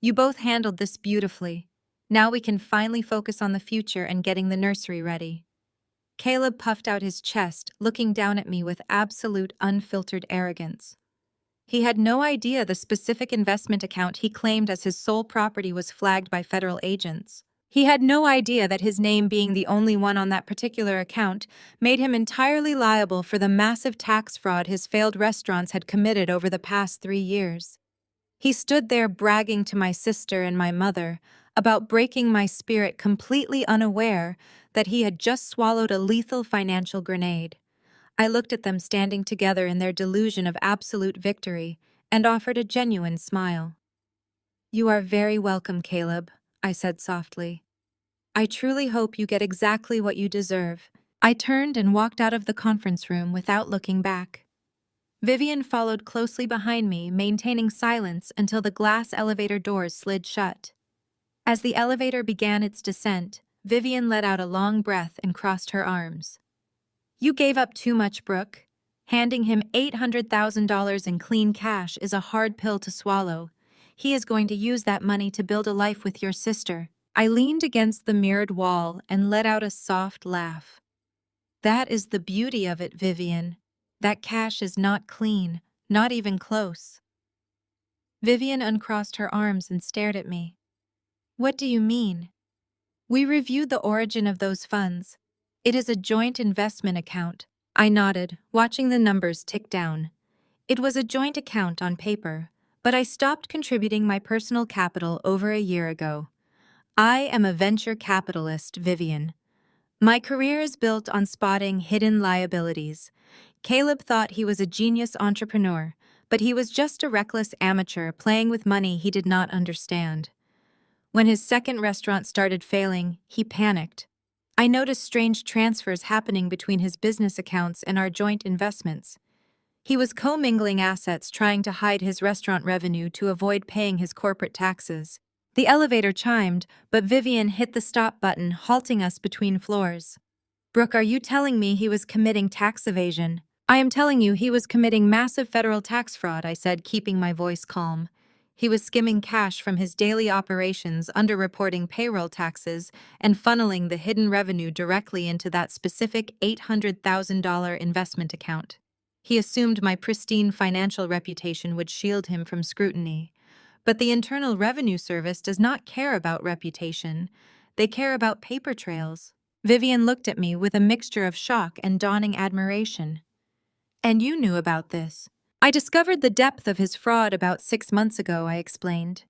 You both handled this beautifully. Now we can finally focus on the future and getting the nursery ready. Caleb puffed out his chest, looking down at me with absolute unfiltered arrogance. He had no idea the specific investment account he claimed as his sole property was flagged by federal agents. He had no idea that his name being the only one on that particular account made him entirely liable for the massive tax fraud his failed restaurants had committed over the past 3 years. He stood there bragging to my sister and my mother about breaking my spirit, completely unaware that he had just swallowed a lethal financial grenade. I looked at them standing together in their delusion of absolute victory and offered a genuine smile. "You are very welcome, Caleb," I said softly. "I truly hope you get exactly what you deserve." I turned and walked out of the conference room without looking back. Vivian followed closely behind me, maintaining silence until the glass elevator doors slid shut. As the elevator began its descent, Vivian let out a long breath and crossed her arms. "You gave up too much, Brooke. Handing him $800,000 in clean cash is a hard pill to swallow. He is going to use that money to build a life with your sister." I leaned against the mirrored wall and let out a soft laugh. "That is the beauty of it, Vivian. That cash is not clean, not even close." Vivian uncrossed her arms and stared at me. "What do you mean?" "We reviewed the origin of those funds. It is a joint investment account." I nodded, watching the numbers tick down. It was a joint account on paper, but I stopped contributing my personal capital over a year ago. I am a venture capitalist, Vivian. My career is built on spotting hidden liabilities. Caleb thought he was a genius entrepreneur, but he was just a reckless amateur playing with money he did not understand. When his second restaurant started failing, he panicked. I noticed strange transfers happening between his business accounts and our joint investments. He was commingling assets, trying to hide his restaurant revenue to avoid paying his corporate taxes. The elevator chimed, but Vivian hit the stop button, halting us between floors. "Brooke, are you telling me he was committing tax evasion?" "I am telling you he was committing massive federal tax fraud," I said, keeping my voice calm. He was skimming cash from his daily operations, underreporting payroll taxes, and funneling the hidden revenue directly into that specific $800,000 investment account. He assumed my pristine financial reputation would shield him from scrutiny. But the Internal Revenue Service does not care about reputation. They care about paper trails. Vivian looked at me with a mixture of shock and dawning admiration. "And you knew about this?" "I discovered the depth of his fraud about 6 months ago," I explained.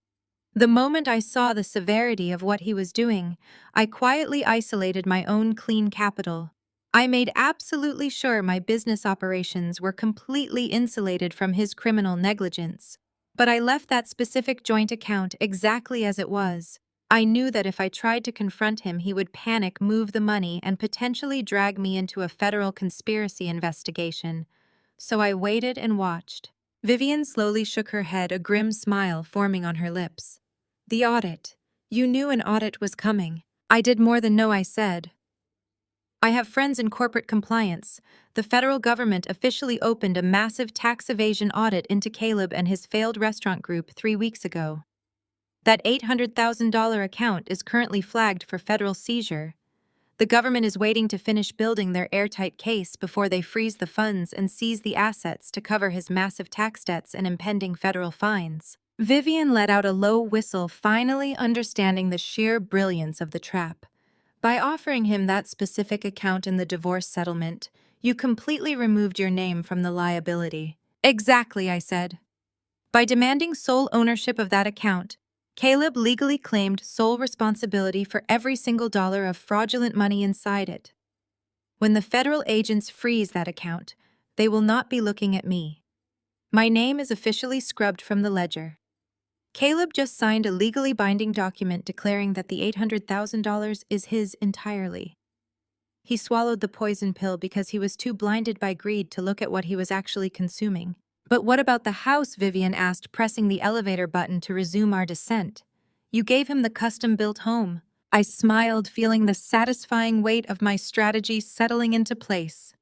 "The moment I saw the severity of what he was doing, I quietly isolated my own clean capital. I made absolutely sure my business operations were completely insulated from his criminal negligence. But I left that specific joint account exactly as it was. I knew that if I tried to confront him, he would panic, move the money, and potentially drag me into a federal conspiracy investigation. So I waited and watched." Vivian slowly shook her head, a grim smile forming on her lips. "The audit. You knew an audit was coming." "I did more than know," I said. "I have friends in corporate compliance. The federal government officially opened a massive tax evasion audit into Caleb and his failed restaurant group 3 weeks ago. That $800,000 account is currently flagged for federal seizure. The government is waiting to finish building their airtight case before they freeze the funds and seize the assets to cover his massive tax debts and impending federal fines." Vivian let out a low whistle, finally understanding the sheer brilliance of the trap. "By offering him that specific account in the divorce settlement, you completely removed your name from the liability." "Exactly," I said. "By demanding sole ownership of that account, Caleb legally claimed sole responsibility for every single dollar of fraudulent money inside it. When the federal agents freeze that account, they will not be looking at me. My name is officially scrubbed from the ledger." Caleb just signed a legally binding document declaring that the $800,000 is his entirely. He swallowed the poison pill because he was too blinded by greed to look at what he was actually consuming. But what about the house? Vivian asked, pressing the elevator button to resume our descent. You gave him the custom-built home. I smiled, feeling the satisfying weight of my strategy settling into place.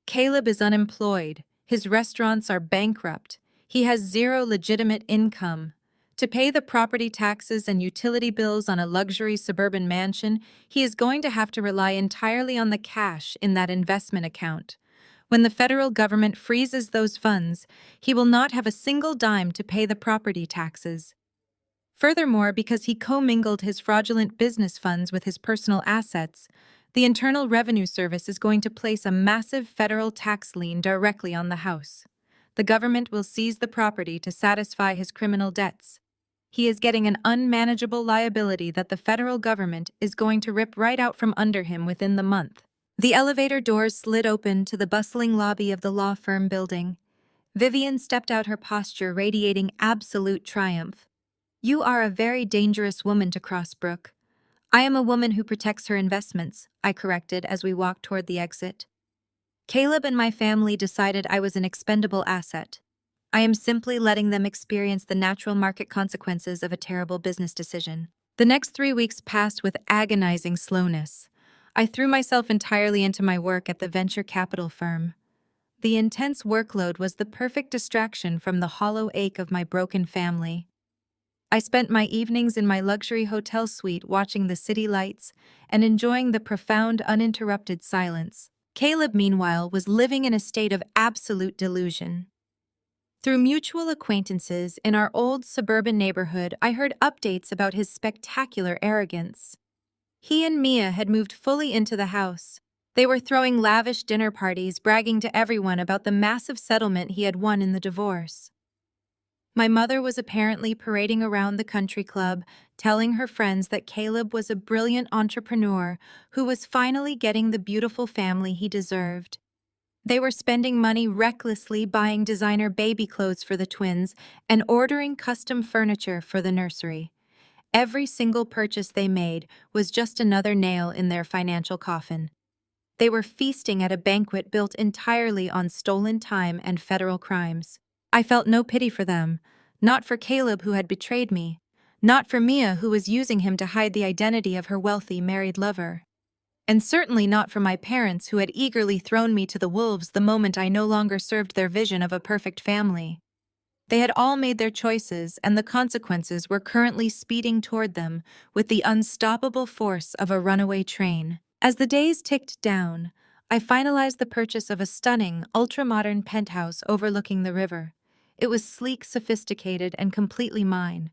Caleb is unemployed. His restaurants are bankrupt. He has zero legitimate income. To pay the property taxes and utility bills on a luxury suburban mansion, he is going to have to rely entirely on the cash in that investment account. When the federal government freezes those funds, he will not have a single dime to pay the property taxes. Furthermore, because he commingled his fraudulent business funds with his personal assets, the Internal Revenue Service is going to place a massive federal tax lien directly on the house. The government will seize the property to satisfy his criminal debts. He is getting an unmanageable liability that the federal government is going to rip right out from under him within the month. The elevator doors slid open to the bustling lobby of the law firm building. Vivian stepped out, her posture radiating absolute triumph. You are a very dangerous woman to cross, Brooke. I am a woman who protects her investments, I corrected as we walked toward the exit. Caleb and my family decided I was an expendable asset. I am simply letting them experience the natural market consequences of a terrible business decision. The next 3 weeks passed with agonizing slowness. I threw myself entirely into my work at the venture capital firm. The intense workload was the perfect distraction from the hollow ache of my broken family. I spent my evenings in my luxury hotel suite watching the city lights and enjoying the profound, uninterrupted silence. Caleb, meanwhile, was living in a state of absolute delusion. Through mutual acquaintances in our old suburban neighborhood, I heard updates about his spectacular arrogance. He and Mia had moved fully into the house. They were throwing lavish dinner parties, bragging to everyone about the massive settlement he had won in the divorce. My mother was apparently parading around the country club, telling her friends that Caleb was a brilliant entrepreneur who was finally getting the beautiful family he deserved. They were spending money recklessly, buying designer baby clothes for the twins and ordering custom furniture for the nursery. Every single purchase they made was just another nail in their financial coffin. They were feasting at a banquet built entirely on stolen time and federal crimes. I felt no pity for them, not for Caleb, who had betrayed me, not for Mia, who was using him to hide the identity of her wealthy married lover, and certainly not for my parents, who had eagerly thrown me to the wolves the moment I no longer served their vision of a perfect family. They had all made their choices, and the consequences were currently speeding toward them with the unstoppable force of a runaway train. As the days ticked down, I finalized the purchase of a stunning, ultra-modern penthouse overlooking the river. It was sleek, sophisticated, and completely mine.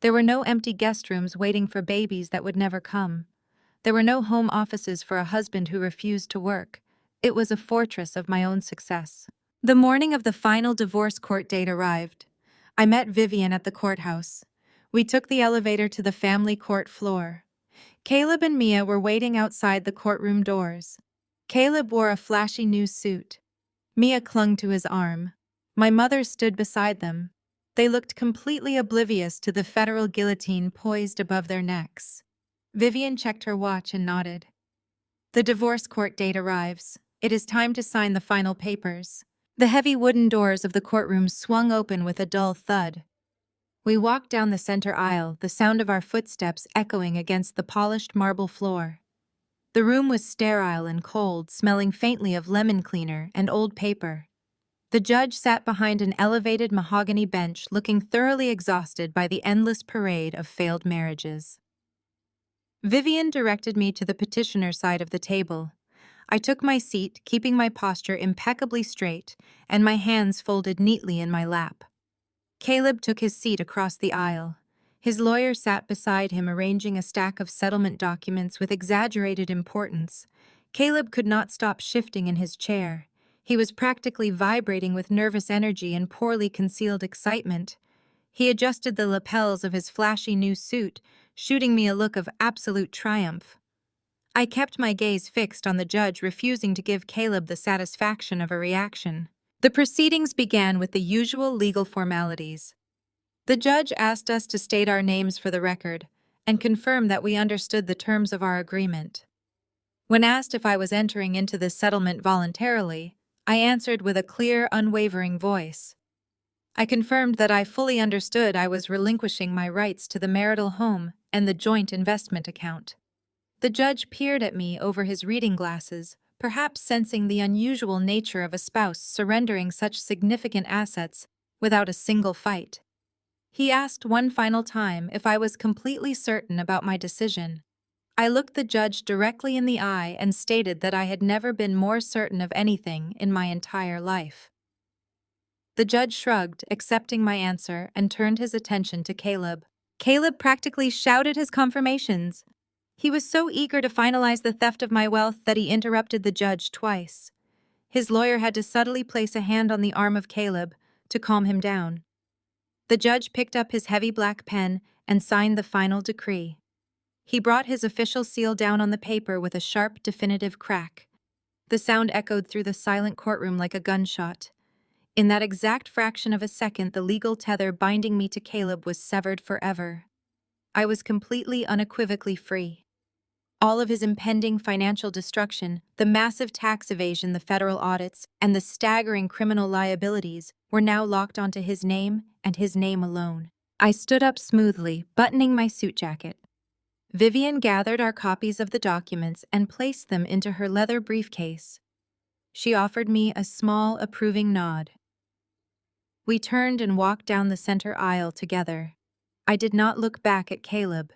There were no empty guest rooms waiting for babies that would never come. There were no home offices for a husband who refused to work. It was a fortress of my own success. The morning of the final divorce court date arrived. I met Vivian at the courthouse. We took the elevator to the family court floor. Caleb and Mia were waiting outside the courtroom doors. Caleb wore a flashy new suit. Mia clung to his arm. My mother stood beside them. They looked completely oblivious to the federal guillotine poised above their necks. Vivian checked her watch and nodded. The divorce court date arrives. It is time to sign the final papers. The heavy wooden doors of the courtroom swung open with a dull thud. We walked down the center aisle, the sound of our footsteps echoing against the polished marble floor. The room was sterile and cold, smelling faintly of lemon cleaner and old paper. The judge sat behind an elevated mahogany bench, looking thoroughly exhausted by the endless parade of failed marriages. Vivian directed me to the petitioner side of the table. I took my seat, keeping my posture impeccably straight and my hands folded neatly in my lap. Caleb took his seat across the aisle. His lawyer sat beside him, arranging a stack of settlement documents with exaggerated importance. Caleb could not stop shifting in his chair. He was practically vibrating with nervous energy and poorly concealed excitement. He adjusted the lapels of his flashy new suit, shooting me a look of absolute triumph. I kept my gaze fixed on the judge, refusing to give Caleb the satisfaction of a reaction. The proceedings began with the usual legal formalities. The judge asked us to state our names for the record and confirm that we understood the terms of our agreement. When asked if I was entering into this settlement voluntarily, I answered with a clear, unwavering voice. I confirmed that I fully understood I was relinquishing my rights to the marital home and the joint investment account. The judge peered at me over his reading glasses, perhaps sensing the unusual nature of a spouse surrendering such significant assets without a single fight. He asked one final time if I was completely certain about my decision. I looked the judge directly in the eye and stated that I had never been more certain of anything in my entire life. The judge shrugged, accepting my answer, and turned his attention to Caleb. Caleb practically shouted his confirmations. He was so eager to finalize the theft of my wealth that he interrupted the judge twice. His lawyer had to subtly place a hand on the arm of Caleb to calm him down. The judge picked up his heavy black pen and signed the final decree. He brought his official seal down on the paper with a sharp, definitive crack. The sound echoed through the silent courtroom like a gunshot. In that exact fraction of a second, the legal tether binding me to Caleb was severed forever. I was completely, unequivocally free. All of his impending financial destruction, the massive tax evasion, the federal audits, and the staggering criminal liabilities were now locked onto his name and his name alone. I stood up smoothly, buttoning my suit jacket. Vivian gathered our copies of the documents and placed them into her leather briefcase. She offered me a small, approving nod. We turned and walked down the center aisle together. I did not look back at Caleb.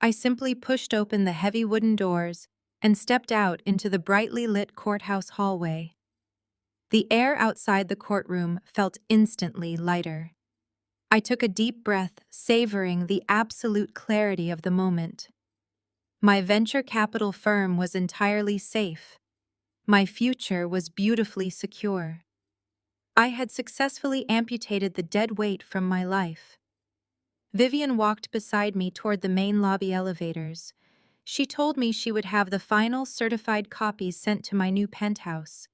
I simply pushed open the heavy wooden doors and stepped out into the brightly lit courthouse hallway. The air outside the courtroom felt instantly lighter. I took a deep breath, savoring the absolute clarity of the moment. My venture capital firm was entirely safe. My future was beautifully secure. I had successfully amputated the dead weight from my life. Vivian walked beside me toward the main lobby elevators. She told me she would have the final certified copies sent to my new penthouse.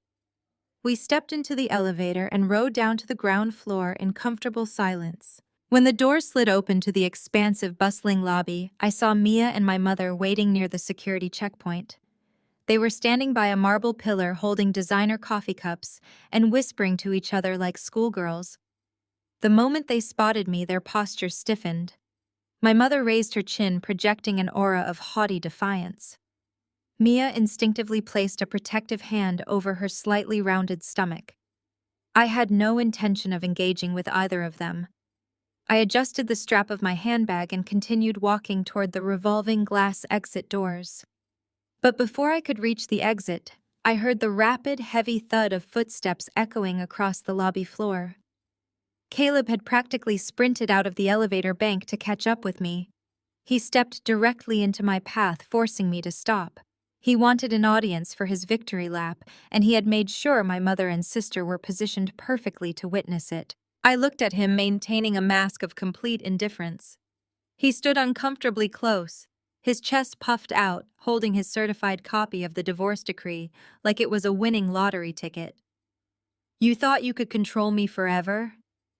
We stepped into the elevator and rode down to the ground floor in comfortable silence. When the door slid open to the expansive, bustling lobby, I saw Mia and my mother waiting near the security checkpoint. They were standing by a marble pillar holding designer coffee cups and whispering to each other like schoolgirls. The moment they spotted me, their posture stiffened. My mother raised her chin, projecting an aura of haughty defiance. Mia instinctively placed a protective hand over her slightly rounded stomach. I had no intention of engaging with either of them. I adjusted the strap of my handbag and continued walking toward the revolving glass exit doors. But before I could reach the exit, I heard the rapid, heavy thud of footsteps echoing across the lobby floor. Caleb had practically sprinted out of the elevator bank to catch up with me. He stepped directly into my path, forcing me to stop. He wanted an audience for his victory lap, and he had made sure my mother and sister were positioned perfectly to witness it. I looked at him, maintaining a mask of complete indifference. He stood uncomfortably close, his chest puffed out, holding his certified copy of the divorce decree like it was a winning lottery ticket. "You thought you could control me forever?"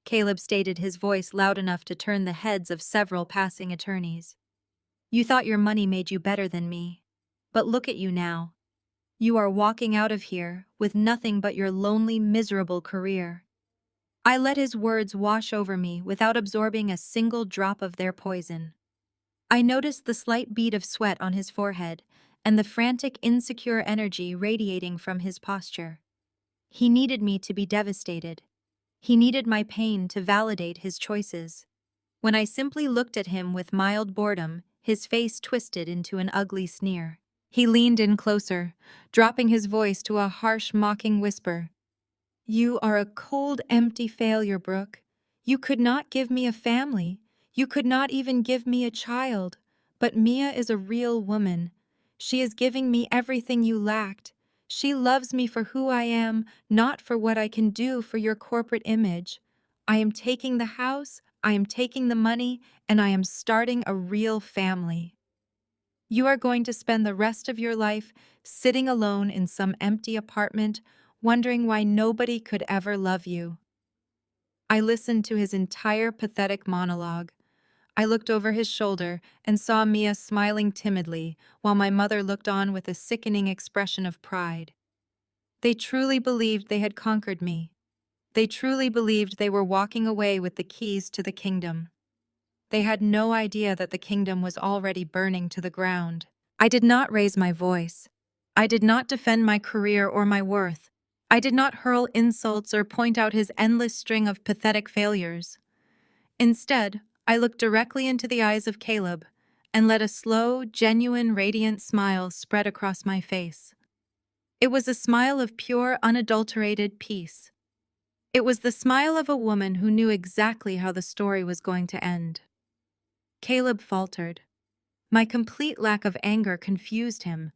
Caleb stated, his voice loud enough to turn the heads of several passing attorneys. "You thought your money made you better than me. But look at you now. You are walking out of here with nothing but your lonely, miserable career." I let his words wash over me without absorbing a single drop of their poison. I noticed the slight bead of sweat on his forehead and the frantic, insecure energy radiating from his posture. He needed me to be devastated. He needed my pain to validate his choices. When I simply looked at him with mild boredom, his face twisted into an ugly sneer. He leaned in closer, dropping his voice to a harsh, mocking whisper. "You are a cold, empty failure, Brooke. You could not give me a family. You could not even give me a child. But Mia is a real woman. She is giving me everything you lacked. She loves me for who I am, not for what I can do for your corporate image. I am taking the house, I am taking the money, and I am starting a real family. You are going to spend the rest of your life sitting alone in some empty apartment, wondering why nobody could ever love you." I listened to his entire pathetic monologue. I looked over his shoulder and saw Mia smiling timidly, while my mother looked on with a sickening expression of pride. They truly believed they had conquered me. They truly believed they were walking away with the keys to the kingdom. They had no idea that the kingdom was already burning to the ground. I did not raise my voice. I did not defend my career or my worth. I did not hurl insults or point out his endless string of pathetic failures. Instead, I looked directly into the eyes of Caleb and let a slow, genuine, radiant smile spread across my face. It was a smile of pure, unadulterated peace. It was the smile of a woman who knew exactly how the story was going to end. Caleb faltered. My complete lack of anger confused him.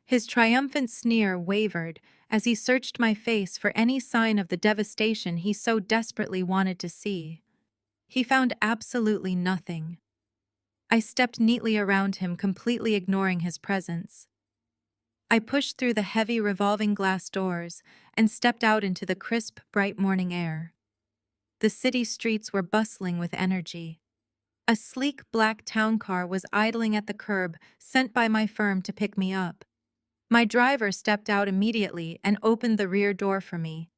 His triumphant sneer wavered as he searched my face for any sign of the devastation he so desperately wanted to see. He found absolutely nothing. I stepped neatly around him, completely ignoring his presence. I pushed through the heavy revolving glass doors and stepped out into the crisp, bright morning air. The city streets were bustling with energy. A sleek black town car was idling at the curb, sent by my firm to pick me up. My driver stepped out immediately and opened the rear door for me.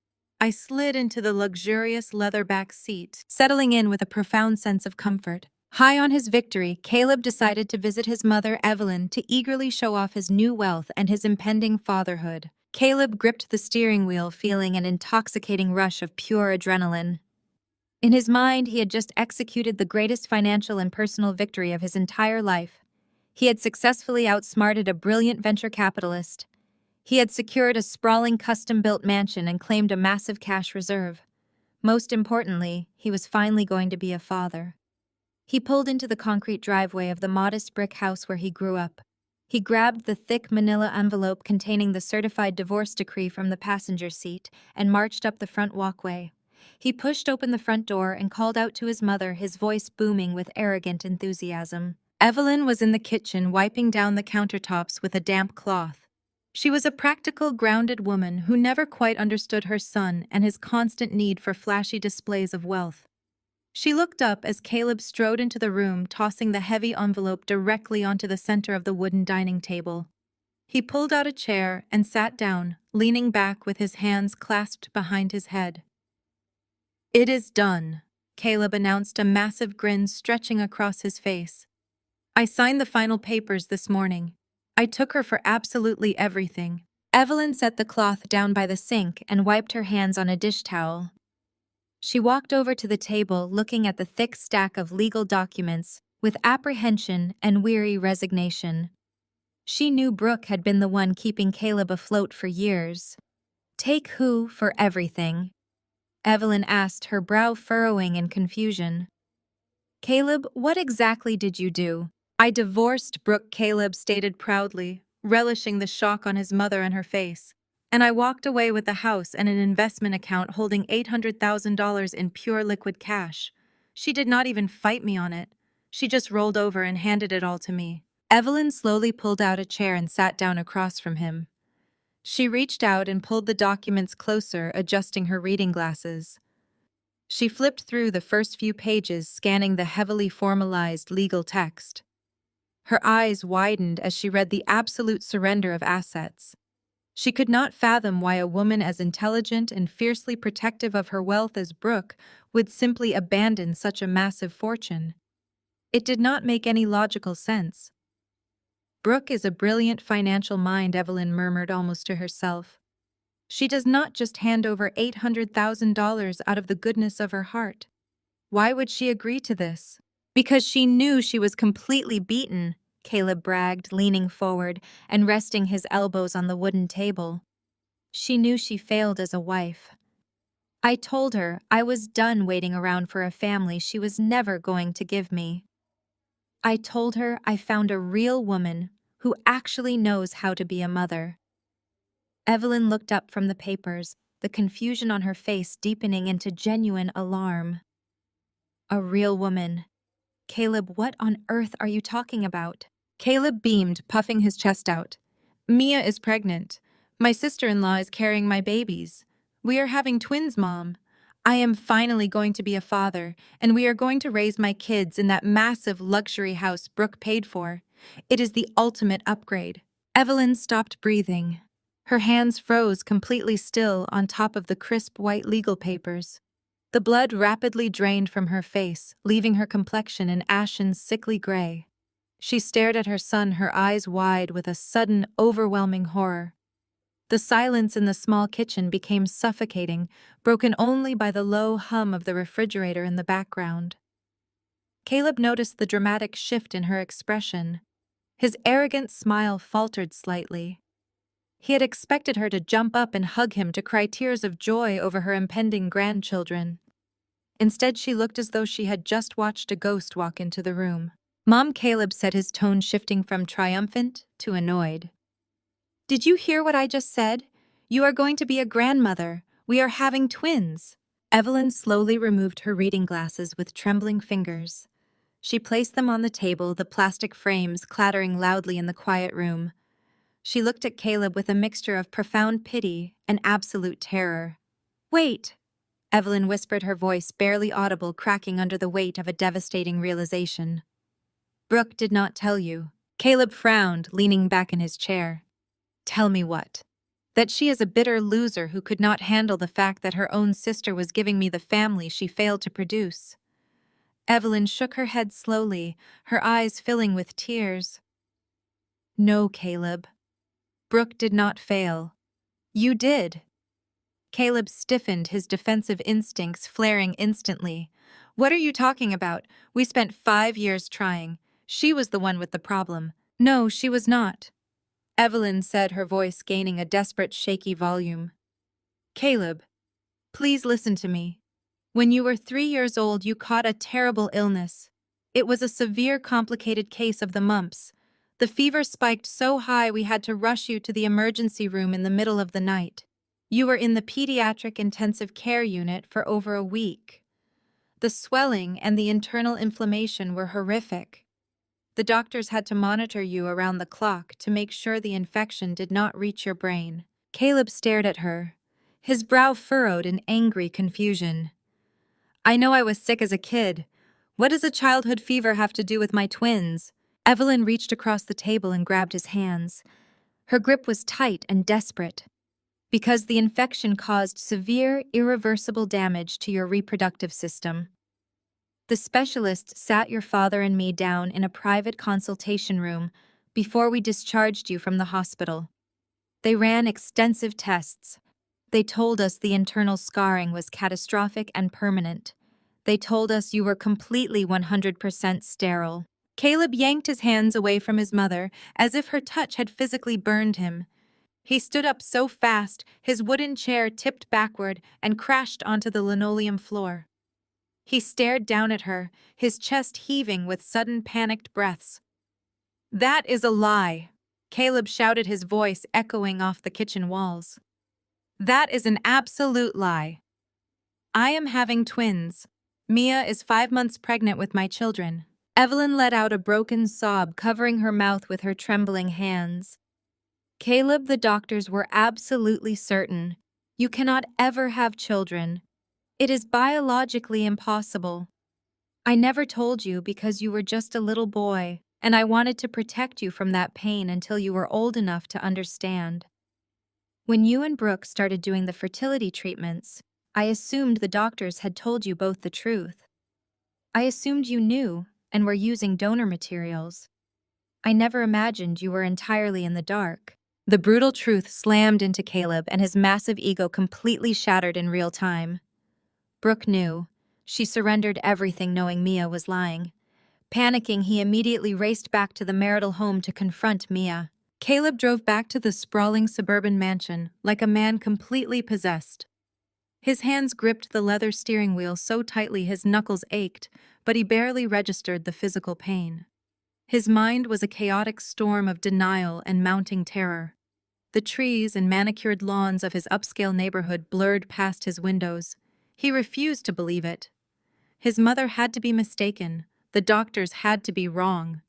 I slid into the luxurious leather-back seat, settling in with a profound sense of comfort. High on his victory, Caleb decided to visit his mother, Evelyn, to eagerly show off his new wealth and his impending fatherhood. Caleb gripped the steering wheel, feeling an intoxicating rush of pure adrenaline. In his mind, he had just executed the greatest financial and personal victory of his entire life. He had successfully outsmarted a brilliant venture capitalist. He had secured a sprawling custom-built mansion and claimed a massive cash reserve. Most importantly, he was finally going to be a father. He pulled into the concrete driveway of the modest brick house where he grew up. He grabbed the thick manila envelope containing the certified divorce decree from the passenger seat and marched up the front walkway. He pushed open the front door and called out to his mother, his voice booming with arrogant enthusiasm. Evelyn was in the kitchen, wiping down the countertops with a damp cloth. She was a practical, grounded woman who never quite understood her son and his constant need for flashy displays of wealth. She looked up as Caleb strode into the room, tossing the heavy envelope directly onto the center of the wooden dining table. He pulled out a chair and sat down, leaning back with his hands clasped behind his head. "It is done," Caleb announced, a massive grin stretching across his face. "I signed the final papers this morning. I took her for absolutely everything." Evelyn set the cloth down by the sink and wiped her hands on a dish towel. She walked over to the table, looking at the thick stack of legal documents with apprehension and weary resignation. She knew Brooke had been the one keeping Caleb afloat for years. "Take who for everything?" Evelyn asked, her brow furrowing in confusion. "Caleb, what exactly did you do?" "I divorced Brooke," Caleb stated proudly, relishing the shock on his mother and her face. "And I walked away with the house and an investment account holding $800,000 in pure liquid cash. She did not even fight me on it. She just rolled over and handed it all to me." Evelyn slowly pulled out a chair and sat down across from him. She reached out and pulled the documents closer, adjusting her reading glasses. She flipped through the first few pages, scanning the heavily formalized legal text. Her eyes widened as she read the absolute surrender of assets. She could not fathom why a woman as intelligent and fiercely protective of her wealth as Brooke would simply abandon such a massive fortune. It did not make any logical sense. "Brooke is a brilliant financial mind," Evelyn murmured almost to herself. "She does not just hand over $800,000 out of the goodness of her heart. Why would she agree to this?" "Because she knew she was completely beaten," Caleb bragged, leaning forward and resting his elbows on the wooden table. "She knew she failed as a wife. I told her I was done waiting around for a family she was never going to give me. I told her I found a real woman who actually knows how to be a mother." Evelyn looked up from the papers, the confusion on her face deepening into genuine alarm. "A real woman. Caleb, what on earth are you talking about?" Caleb beamed, puffing his chest out. "Mia is pregnant. My sister-in-law is carrying my babies. We are having twins, Mom. I am finally going to be a father, and we are going to raise my kids in that massive luxury house Brooke paid for. It is the ultimate upgrade. Evelyn stopped breathing. Her hands froze completely still on top of the crisp white legal papers. The blood rapidly drained from her face, leaving her complexion an ashen, sickly gray. She stared at her son, her eyes wide with a sudden, overwhelming horror. The silence in the small kitchen became suffocating, broken only by the low hum of the refrigerator in the background. Caleb noticed the dramatic shift in her expression. His arrogant smile faltered slightly. He had expected her to jump up and hug him, to cry tears of joy over her impending grandchildren. Instead, she looked as though she had just watched a ghost walk into the room. Mom, Caleb said, his tone shifting from triumphant to annoyed. Did you hear what I just said? You are going to be a grandmother. We are having twins. Evelyn slowly removed her reading glasses with trembling fingers. She placed them on the table, the plastic frames clattering loudly in the quiet room. She looked at Caleb with a mixture of profound pity and absolute terror. Wait, Evelyn whispered, her voice barely audible, cracking under the weight of a devastating realization. Brooke did not tell you. Caleb frowned, leaning back in his chair. Tell me what? That she is a bitter loser who could not handle the fact that her own sister was giving me the family she failed to produce. Evelyn shook her head slowly, her eyes filling with tears. No, Caleb. Brooke did not fail. You did. Caleb stiffened, his defensive instincts flaring instantly. What are you talking about? We spent 5 years trying. She was the one with the problem. No, she was not. Evelyn said, her voice gaining a desperate, shaky volume. Caleb, please listen to me. When you were 3 years old, you caught a terrible illness. It was a severe, complicated case of the mumps. The fever spiked so high we had to rush you to the emergency room in the middle of the night. You were in the pediatric intensive care unit for over a week. The swelling and the internal inflammation were horrific. The doctors had to monitor you around the clock to make sure the infection did not reach your brain. Caleb stared at her, his brow furrowed in angry confusion. I know I was sick as a kid. What does a childhood fever have to do with my twins? Evelyn reached across the table and grabbed his hands. Her grip was tight and desperate. Because the infection caused severe, irreversible damage to your reproductive system. The specialist sat your father and me down in a private consultation room before we discharged you from the hospital. They ran extensive tests. They told us the internal scarring was catastrophic and permanent. They told us you were completely 100% sterile. Caleb yanked his hands away from his mother as if her touch had physically burned him. He stood up so fast, his wooden chair tipped backward and crashed onto the linoleum floor. He stared down at her, his chest heaving with sudden panicked breaths. That is a lie, Caleb shouted, his voice echoing off the kitchen walls. That is an absolute lie. I am having twins. Mia is 5 months pregnant with my children. Evelyn let out a broken sob, covering her mouth with her trembling hands. Caleb, the doctors were absolutely certain. You cannot ever have children. It is biologically impossible. I never told you because you were just a little boy, and I wanted to protect you from that pain until you were old enough to understand. When you and Brooke started doing the fertility treatments, I assumed the doctors had told you both the truth. I assumed you knew and were using donor materials. I never imagined you were entirely in the dark. The brutal truth slammed into Caleb, and his massive ego completely shattered in real time. Brooke knew. She surrendered everything knowing Mia was lying. Panicking, he immediately raced back to the marital home to confront Mia. Caleb drove back to the sprawling suburban mansion like a man completely possessed. His hands gripped the leather steering wheel so tightly his knuckles ached, but he barely registered the physical pain. His mind was a chaotic storm of denial and mounting terror. The trees and manicured lawns of his upscale neighborhood blurred past his windows. He refused to believe it. His mother had to be mistaken. The doctors had to be wrong.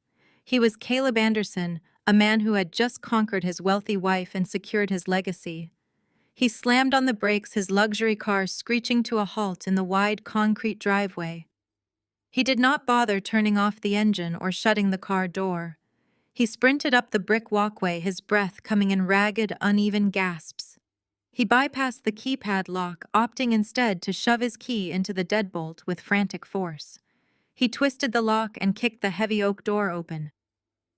He was Caleb Anderson, a man who had just conquered his wealthy wife and secured his legacy. He slammed on the brakes, his luxury car screeching to a halt in the wide concrete driveway. He did not bother turning off the engine or shutting the car door. He sprinted up the brick walkway, his breath coming in ragged, uneven gasps. He bypassed the keypad lock, opting instead to shove his key into the deadbolt with frantic force. He twisted the lock and kicked the heavy oak door open.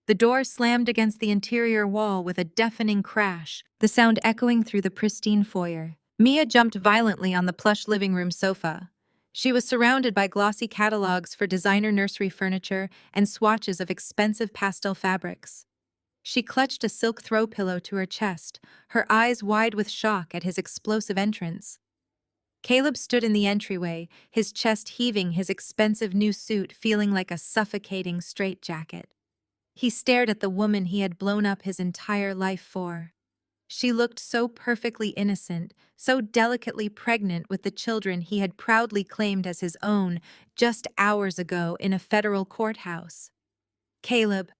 The door slammed against the interior wall with a deafening crash, the sound echoing through the pristine foyer. Mia jumped violently on the plush living room sofa. She was surrounded by glossy catalogs for designer nursery furniture and swatches of expensive pastel fabrics. She clutched a silk throw pillow to her chest, her eyes wide with shock at his explosive entrance. Caleb stood in the entryway, his chest heaving, his expensive new suit feeling like a suffocating straitjacket. He stared at the woman he had blown up his entire life for. She looked so perfectly innocent, so delicately pregnant with the children he had proudly claimed as his own just hours ago in a federal courthouse. "Caleb,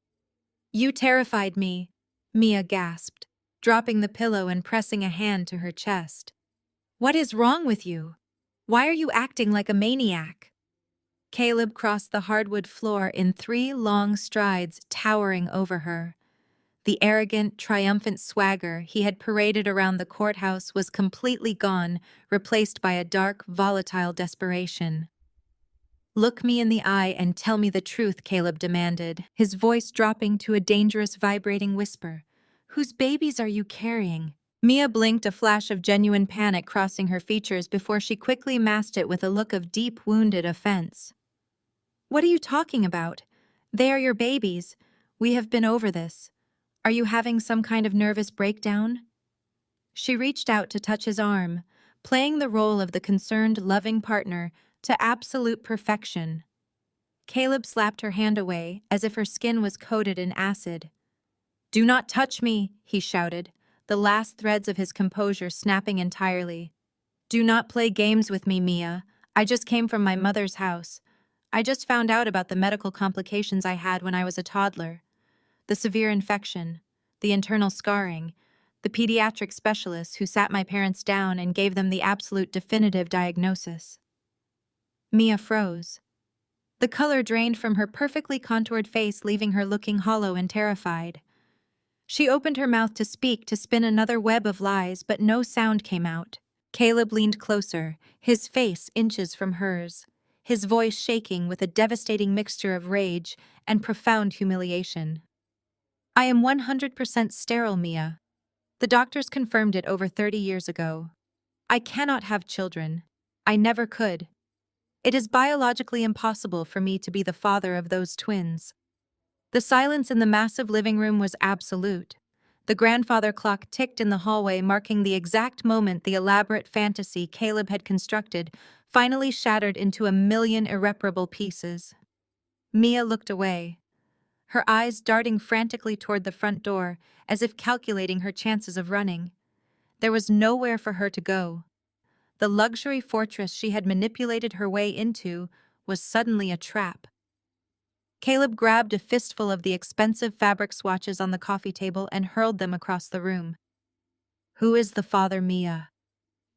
you terrified me," Mia gasped, dropping the pillow and pressing a hand to her chest. "What is wrong with you? Why are you acting like a maniac?" Caleb crossed the hardwood floor in 3 long strides, towering over her. The arrogant, triumphant swagger he had paraded around the courthouse was completely gone, replaced by a dark, volatile desperation. "Look me in the eye and tell me the truth," Caleb demanded, his voice dropping to a dangerous, vibrating whisper. "Whose babies are you carrying?" Mia blinked, a flash of genuine panic crossing her features before she quickly masked it with a look of deep, wounded offense. "What are you talking about? They are your babies. We have been over this. Are you having some kind of nervous breakdown?" She reached out to touch his arm, playing the role of the concerned, loving partner to absolute perfection. Caleb slapped her hand away as if her skin was coated in acid. "Do not touch me," he shouted, the last threads of his composure snapping entirely. "Do not play games with me, Mia. I just came from my mother's house. I just found out about the medical complications I had when I was a toddler. The severe infection, the internal scarring, the pediatric specialist who sat my parents down and gave them the absolute definitive diagnosis." Mia froze. The color drained from her perfectly contoured face, leaving her looking hollow and terrified. She opened her mouth to speak, to spin another web of lies, but no sound came out. Caleb leaned closer, his face inches from hers, his voice shaking with a devastating mixture of rage and profound humiliation. "I am 100% sterile, Mia. The doctors confirmed it over 30 years ago. I cannot have children. I never could. It is biologically impossible for me to be the father of those twins." The silence in the massive living room was absolute. The grandfather clock ticked in the hallway, marking the exact moment the elaborate fantasy Caleb had constructed finally shattered into a million irreparable pieces. Mia looked away, her eyes darting frantically toward the front door, as if calculating her chances of running. There was nowhere for her to go. The luxury fortress she had manipulated her way into was suddenly a trap. Caleb grabbed a fistful of the expensive fabric swatches on the coffee table and hurled them across the room. "Who is the father, Mia?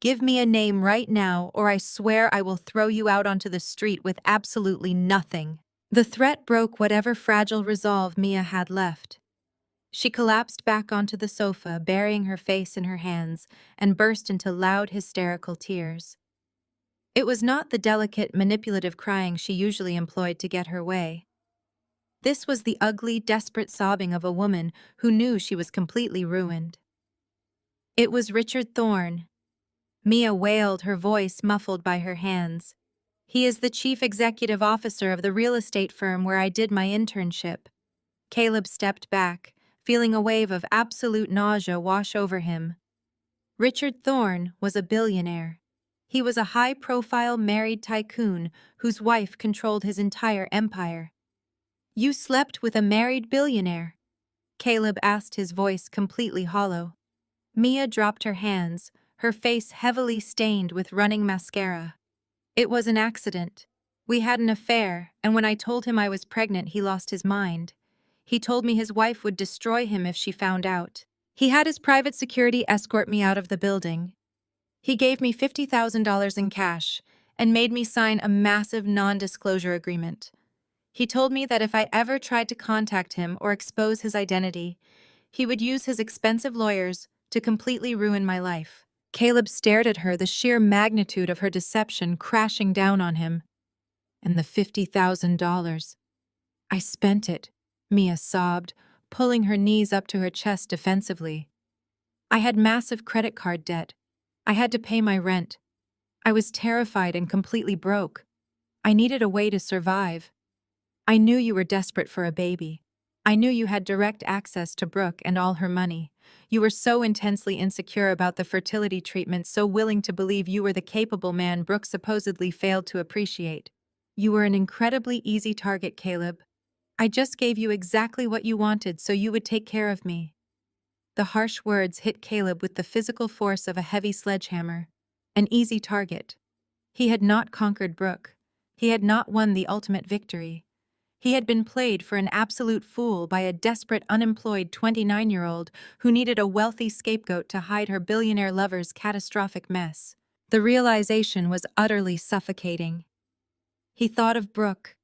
Give me a name right now, or I swear I will throw you out onto the street with absolutely nothing." The threat broke whatever fragile resolve Mia had left. She collapsed back onto the sofa, burying her face in her hands, and burst into loud, hysterical tears. It was not the delicate, manipulative crying she usually employed to get her way. This was the ugly, desperate sobbing of a woman who knew she was completely ruined. "It was Richard Thorne," Mia wailed, her voice muffled by her hands. "He is the chief executive officer of the real estate firm where I did my internship." Caleb stepped back, feeling a wave of absolute nausea wash over him. Richard Thorne was a billionaire. He was a high-profile married tycoon whose wife controlled his entire empire. "You slept with a married billionaire?" Caleb asked, his voice completely hollow. Mia dropped her hands, her face heavily stained with running mascara. "It was an accident. We had an affair, and when I told him I was pregnant, he lost his mind. He told me his wife would destroy him if she found out." He had his private security escort me out of the building. He gave me $50,000 in cash and made me sign a massive non-disclosure agreement. He told me that if I ever tried to contact him or expose his identity, he would use his expensive lawyers to completely ruin my life. Caleb stared at her, the sheer magnitude of her deception crashing down on him. And the $50,000. I spent it, Mia sobbed, pulling her knees up to her chest defensively. I had massive credit card debt. I had to pay my rent. I was terrified and completely broke. I needed a way to survive. I knew you were desperate for a baby. I knew you had direct access to Brooke and all her money. You were so intensely insecure about the fertility treatment, so willing to believe you were the capable man Brooke supposedly failed to appreciate. You were an incredibly easy target, Caleb. I just gave you exactly what you wanted so you would take care of me. The harsh words hit Caleb with the physical force of a heavy sledgehammer. An easy target. He had not conquered Brooke. He had not won the ultimate victory. He had been played for an absolute fool by a desperate, unemployed 29-year-old who needed a wealthy scapegoat to hide her billionaire lover's catastrophic mess. The realization was utterly suffocating. He thought of Brooke.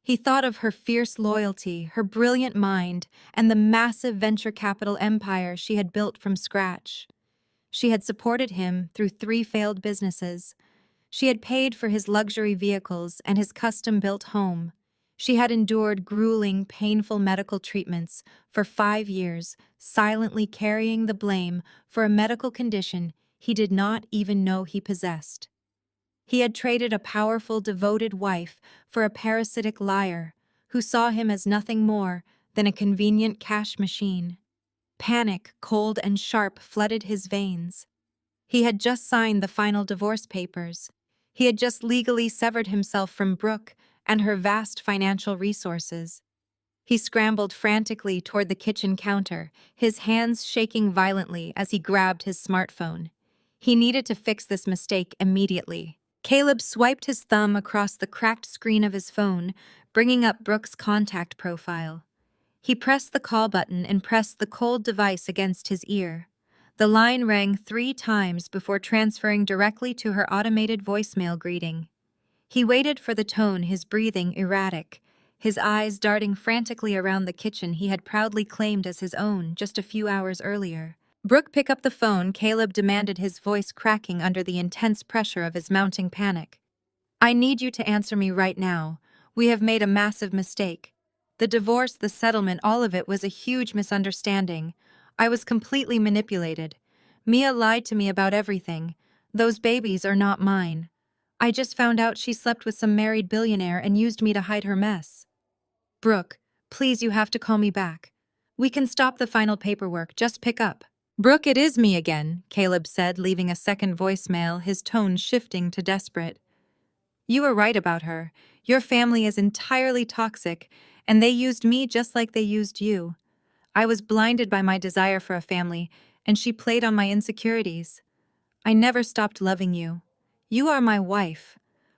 He thought of her fierce loyalty, her brilliant mind, and the massive venture capital empire she had built from scratch. She had supported him through 3 failed businesses. She had paid for his luxury vehicles and his custom-built home. She had endured grueling, painful medical treatments for 5 years, silently carrying the blame for a medical condition he did not even know he possessed. He had traded a powerful, devoted wife for a parasitic liar who saw him as nothing more than a convenient cash machine. Panic, cold and sharp, flooded his veins. He had just signed the final divorce papers. He had just legally severed himself from Brooke and her vast financial resources. He scrambled frantically toward the kitchen counter, his hands shaking violently as he grabbed his smartphone. He needed to fix this mistake immediately. Caleb swiped his thumb across the cracked screen of his phone, bringing up Brooke's contact profile. He pressed the call button and pressed the cold device against his ear. The line rang 3 times before transferring directly to her automated voicemail greeting. He waited for the tone, his breathing erratic, his eyes darting frantically around the kitchen he had proudly claimed as his own just a few hours earlier. "Brooke, pick up the phone," Caleb demanded, his voice cracking under the intense pressure of his mounting panic. "I need you to answer me right now. We have made a massive mistake. The divorce, the settlement, all of it was a huge misunderstanding. I was completely manipulated. Mia lied to me about everything. Those babies are not mine. I just found out she slept with some married billionaire and used me to hide her mess. Brooke, please, you have to call me back. We can stop the final paperwork, just pick up." "Brooke, it is me again," Caleb said, leaving a second voicemail, his tone shifting to desperate. "You were right about her. Your family is entirely toxic, and they used me just like they used you. I was blinded by my desire for a family, and she played on my insecurities. I never stopped loving you. You are my wife.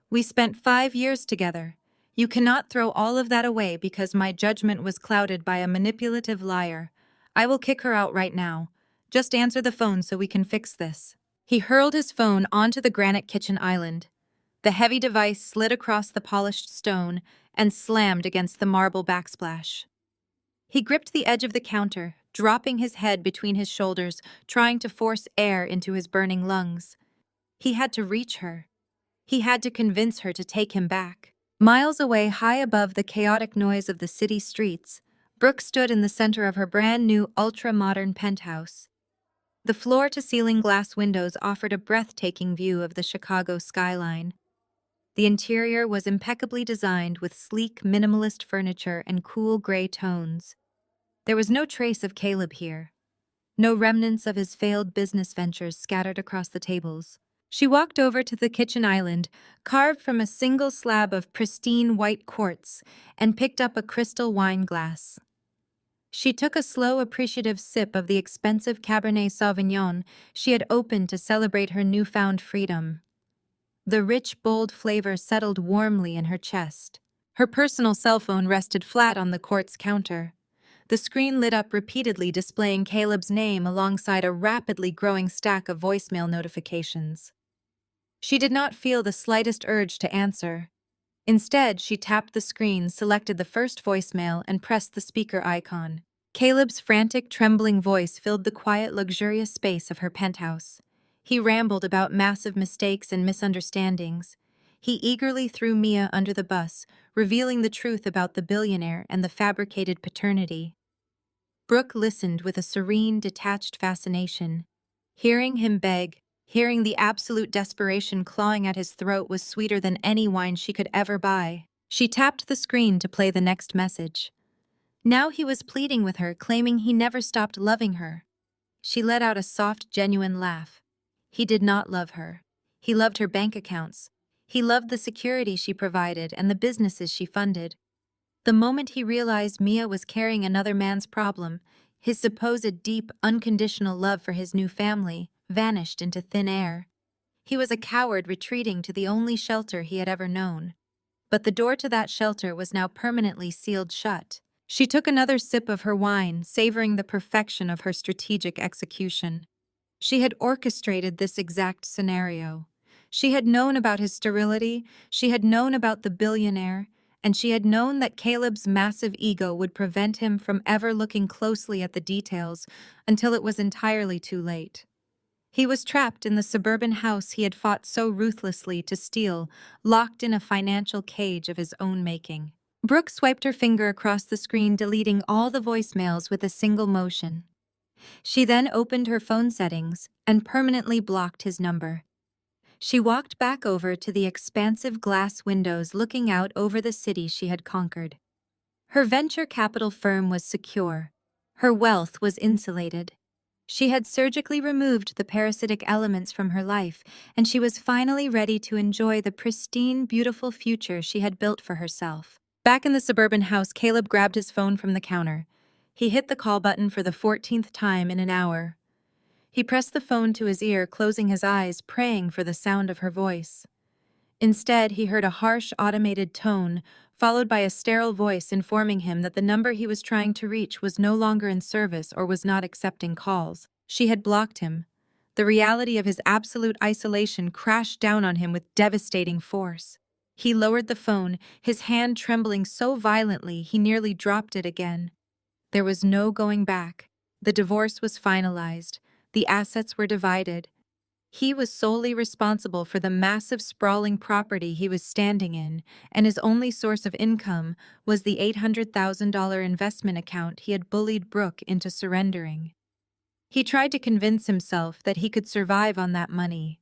We spent 5 years together. You cannot throw all of that away because my judgment was clouded by a manipulative liar. I will kick her out right now. Just answer the phone so we can fix this." He hurled his phone onto the granite kitchen island. The heavy device slid across the polished stone and slammed against the marble backsplash. He gripped the edge of the counter, dropping his head between his shoulders, trying to force air into his burning lungs. He had to reach her. He had to convince her to take him back. Miles away, high above the chaotic noise of the city streets, Brooke stood in the center of her brand-new, ultra-modern penthouse. The floor-to-ceiling glass windows offered a breathtaking view of the Chicago skyline. The interior was impeccably designed with sleek, minimalist furniture and cool gray tones. There was no trace of Caleb here. No remnants of his failed business ventures scattered across the tables. She walked over to the kitchen island, carved from a single slab of pristine white quartz, and picked up a crystal wine glass. She took a slow, appreciative sip of the expensive Cabernet Sauvignon she had opened to celebrate her newfound freedom. The rich, bold flavor settled warmly in her chest. Her personal cell phone rested flat on the quartz counter. The screen lit up repeatedly, displaying Caleb's name alongside a rapidly growing stack of voicemail notifications. She did not feel the slightest urge to answer. Instead, she tapped the screen, selected the first voicemail, and pressed the speaker icon. Caleb's frantic, trembling voice filled the quiet, luxurious space of her penthouse. He rambled about massive mistakes and misunderstandings. He eagerly threw Mia under the bus, revealing the truth about the billionaire and the fabricated paternity. Brooke listened with a serene, detached fascination. Hearing him beg, hearing the absolute desperation clawing at his throat was sweeter than any wine she could ever buy. She tapped the screen to play the next message. Now he was pleading with her, claiming he never stopped loving her. She let out a soft, genuine laugh. He did not love her. He loved her bank accounts. He loved the security she provided and the businesses she funded. The moment he realized Mia was carrying another man's problem, his supposed deep, unconditional love for his new family vanished into thin air. He was a coward retreating to the only shelter he had ever known. But the door to that shelter was now permanently sealed shut. She took another sip of her wine, savoring the perfection of her strategic execution. She had orchestrated this exact scenario. She had known about his sterility, she had known about the billionaire, and she had known that Caleb's massive ego would prevent him from ever looking closely at the details until it was entirely too late. He was trapped in the suburban house he had fought so ruthlessly to steal, locked in a financial cage of his own making. Brooke swiped her finger across the screen, deleting all the voicemails with a single motion. She then opened her phone settings and permanently blocked his number. She walked back over to the expansive glass windows looking out over the city she had conquered. Her venture capital firm was secure. Her wealth was insulated. She had surgically removed the parasitic elements from her life, and she was finally ready to enjoy the pristine, beautiful future she had built for herself. Back in the suburban house, Caleb grabbed his phone from the counter. He hit the call button for the 14th time in an hour. He pressed the phone to his ear, closing his eyes, praying for the sound of her voice. Instead, he heard a harsh, automated tone, followed by a sterile voice informing him that the number he was trying to reach was no longer in service or was not accepting calls. She had blocked him. The reality of his absolute isolation crashed down on him with devastating force. He lowered the phone, his hand trembling so violently he nearly dropped it again. There was no going back. The divorce was finalized. The assets were divided. He was solely responsible for the massive, sprawling property he was standing in, and his only source of income was the $800,000 investment account he had bullied Brooke into surrendering. He tried to convince himself that he could survive on that money.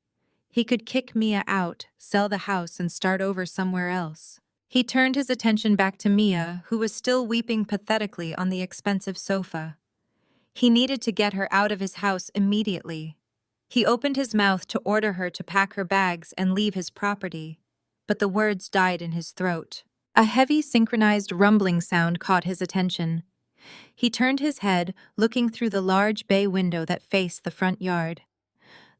He could kick Mia out, sell the house, and start over somewhere else. He turned his attention back to Mia, who was still weeping pathetically on the expensive sofa. He needed to get her out of his house immediately. He opened his mouth to order her to pack her bags and leave his property, but the words died in his throat. A heavy, synchronized rumbling sound caught his attention. He turned his head, looking through the large bay window that faced the front yard.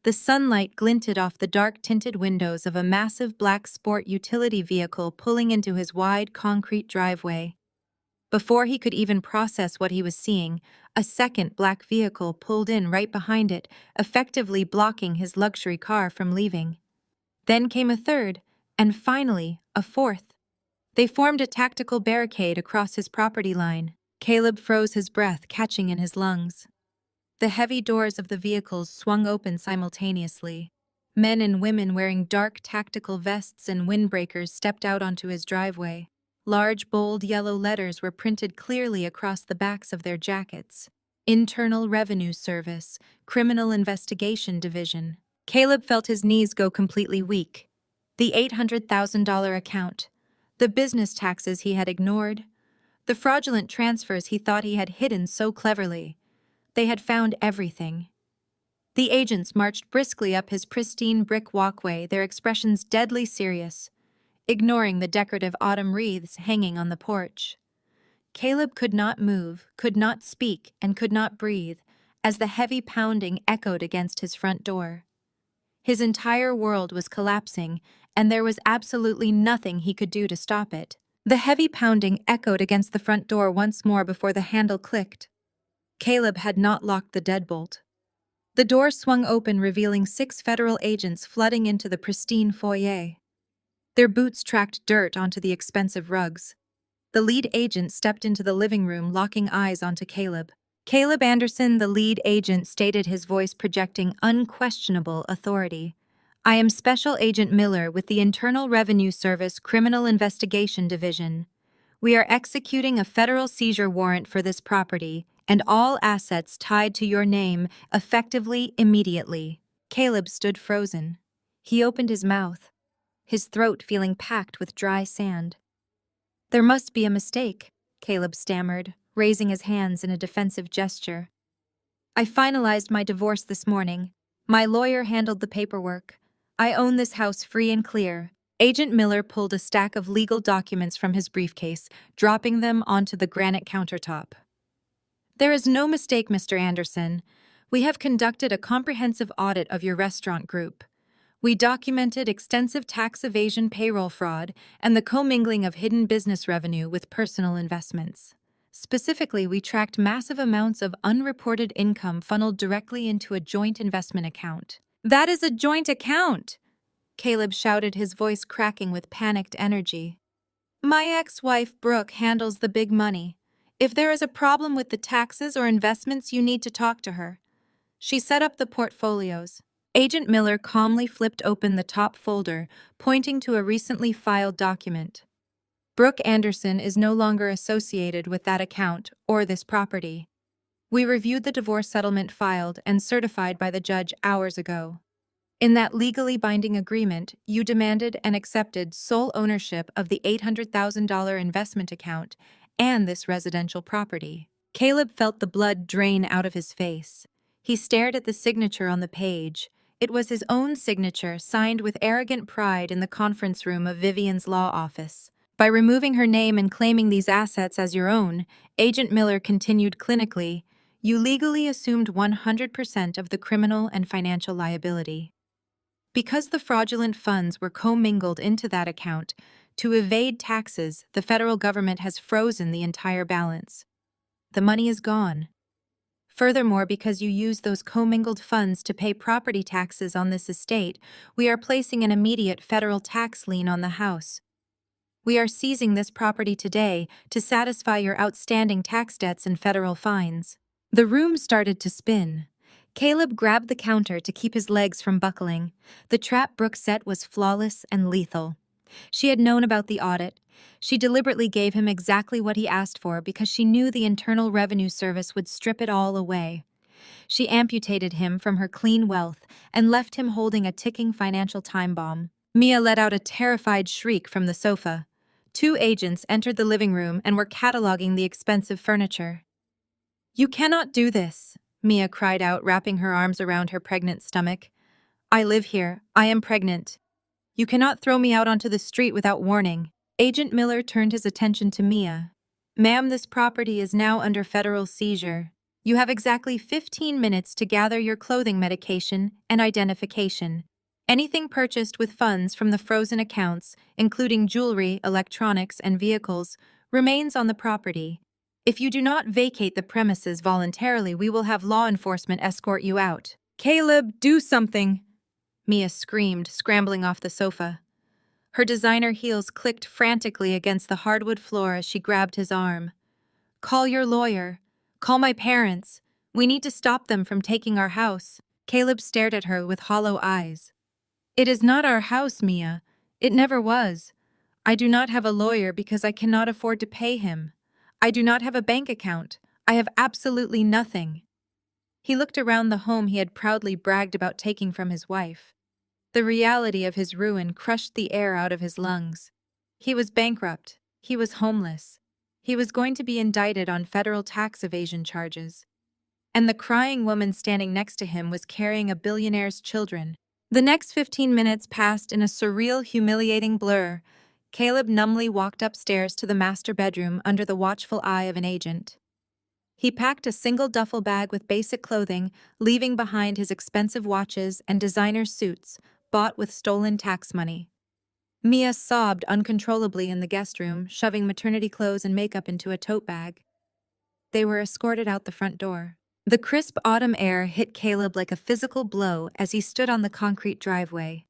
The sunlight glinted off the dark-tinted windows of a massive black sport utility vehicle pulling into his wide concrete driveway. Before he could even process what he was seeing, a second black vehicle pulled in right behind it, effectively blocking his luxury car from leaving. Then came a third, and finally, a fourth. They formed a tactical barricade across his property line. Caleb froze his breath, catching in his lungs. The heavy doors of the vehicles swung open simultaneously. Men and women wearing dark tactical vests and windbreakers stepped out onto his driveway. Large, bold yellow letters were printed clearly across the backs of their jackets. Internal Revenue Service, Criminal Investigation Division. Caleb felt his knees go completely weak. The $800,000 account. The business taxes he had ignored. The fraudulent transfers he thought he had hidden so cleverly. They had found everything. The agents marched briskly up his pristine brick walkway, their expressions deadly serious, ignoring the decorative autumn wreaths hanging on the porch. Caleb could not move, could not speak, and could not breathe as the heavy pounding echoed against his front door. His entire world was collapsing, and there was absolutely nothing he could do to stop it. The heavy pounding echoed against the front door once more before the handle clicked. Caleb had not locked the deadbolt. The door swung open, revealing 6 federal agents flooding into the pristine foyer. Their boots tracked dirt onto the expensive rugs. The lead agent stepped into the living room, locking eyes onto Caleb. Caleb Anderson, the lead agent, stated, his voice projecting unquestionable authority. "I am Special Agent Miller with the Internal Revenue Service Criminal Investigation Division. We are executing a federal seizure warrant for this property and all assets tied to your name, effectively immediately." Caleb stood frozen. He opened his mouth, his throat feeling packed with dry sand. "There must be a mistake," Caleb stammered, raising his hands in a defensive gesture. "I finalized my divorce this morning. My lawyer handled the paperwork. I own this house free and clear." Agent Miller pulled a stack of legal documents from his briefcase, dropping them onto the granite countertop. "There is no mistake, Mr. Anderson. We have conducted a comprehensive audit of your restaurant group. We documented extensive tax evasion, payroll fraud, and the commingling of hidden business revenue with personal investments. Specifically, we tracked massive amounts of unreported income funneled directly into a joint investment account." "That is a joint account!" Caleb shouted, his voice cracking with panicked energy. "My ex-wife, Brooke, handles the big money. If there is a problem with the taxes or investments, you need to talk to her. She set up the portfolios." Agent Miller calmly flipped open the top folder, pointing to a recently filed document. "Brooke Anderson is no longer associated with that account or this property. We reviewed the divorce settlement filed and certified by the judge hours ago. In that legally binding agreement, you demanded and accepted sole ownership of the $800,000 investment account and this residential property." Caleb felt the blood drain out of his face. He stared at the signature on the page. It was his own signature, signed with arrogant pride in the conference room of Vivian's law office. "By removing her name and claiming these assets as your own," Agent Miller continued clinically, "you legally assumed 100% of the criminal and financial liability. Because the fraudulent funds were commingled into that account, to evade taxes, the federal government has frozen the entire balance. The money is gone. Furthermore, because you used those commingled funds to pay property taxes on this estate, we are placing an immediate federal tax lien on the house. We are seizing this property today to satisfy your outstanding tax debts and federal fines." The room started to spin. Caleb grabbed the counter to keep his legs from buckling. The trap Brooke set was flawless and lethal. She had known about the audit. She deliberately gave him exactly what he asked for because she knew the Internal Revenue Service would strip it all away. She amputated him from her clean wealth and left him holding a ticking financial time bomb. Mia let out a terrified shriek from the sofa. 2 agents entered the living room and were cataloging the expensive furniture. "You cannot do this," Mia cried out, wrapping her arms around her pregnant stomach. "I live here. I am pregnant. You cannot throw me out onto the street without warning." Agent Miller turned his attention to Mia. "Ma'am, this property is now under federal seizure. You have exactly 15 minutes to gather your clothing medication and identification. Anything purchased with funds from the frozen accounts, including jewelry, electronics, and vehicles, remains on the property. If you do not vacate the premises voluntarily, we will have law enforcement escort you out." "Caleb, do something!" Mia screamed, scrambling off the sofa. Her designer heels clicked frantically against the hardwood floor as she grabbed his arm. "Call your lawyer. Call my parents. We need to stop them from taking our house." Caleb stared at her with hollow eyes. "It is not our house, Mia. It never was. I do not have a lawyer because I cannot afford to pay him. I do not have a bank account. I have absolutely nothing." He looked around the home he had proudly bragged about taking from his wife. The reality of his ruin crushed the air out of his lungs. He was bankrupt. He was homeless. He was going to be indicted on federal tax evasion charges. And the crying woman standing next to him was carrying a billionaire's children. The next 15 minutes passed in a surreal, humiliating blur. Caleb numbly walked upstairs to the master bedroom under the watchful eye of an agent. He packed a single duffel bag with basic clothing, leaving behind his expensive watches and designer suits bought with stolen tax money. Mia sobbed uncontrollably in the guest room, shoving maternity clothes and makeup into a tote bag. They were escorted out the front door. The crisp autumn air hit Caleb like a physical blow as he stood on the concrete driveway.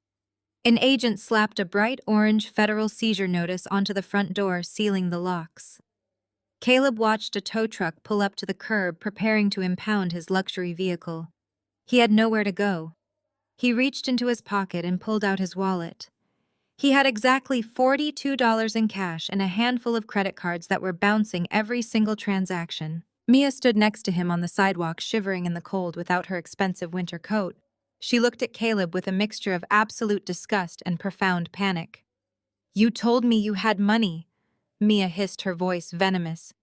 An agent slapped a bright orange federal seizure notice onto the front door, sealing the locks. Caleb watched a tow truck pull up to the curb, preparing to impound his luxury vehicle. He had nowhere to go. He reached into his pocket and pulled out his wallet. He had exactly $42 in cash and a handful of credit cards that were bouncing every single transaction. Mia stood next to him on the sidewalk, shivering in the cold without her expensive winter coat. She looked at Caleb with a mixture of absolute disgust and profound panic. "You told me you had money," Mia hissed, her voice venomous.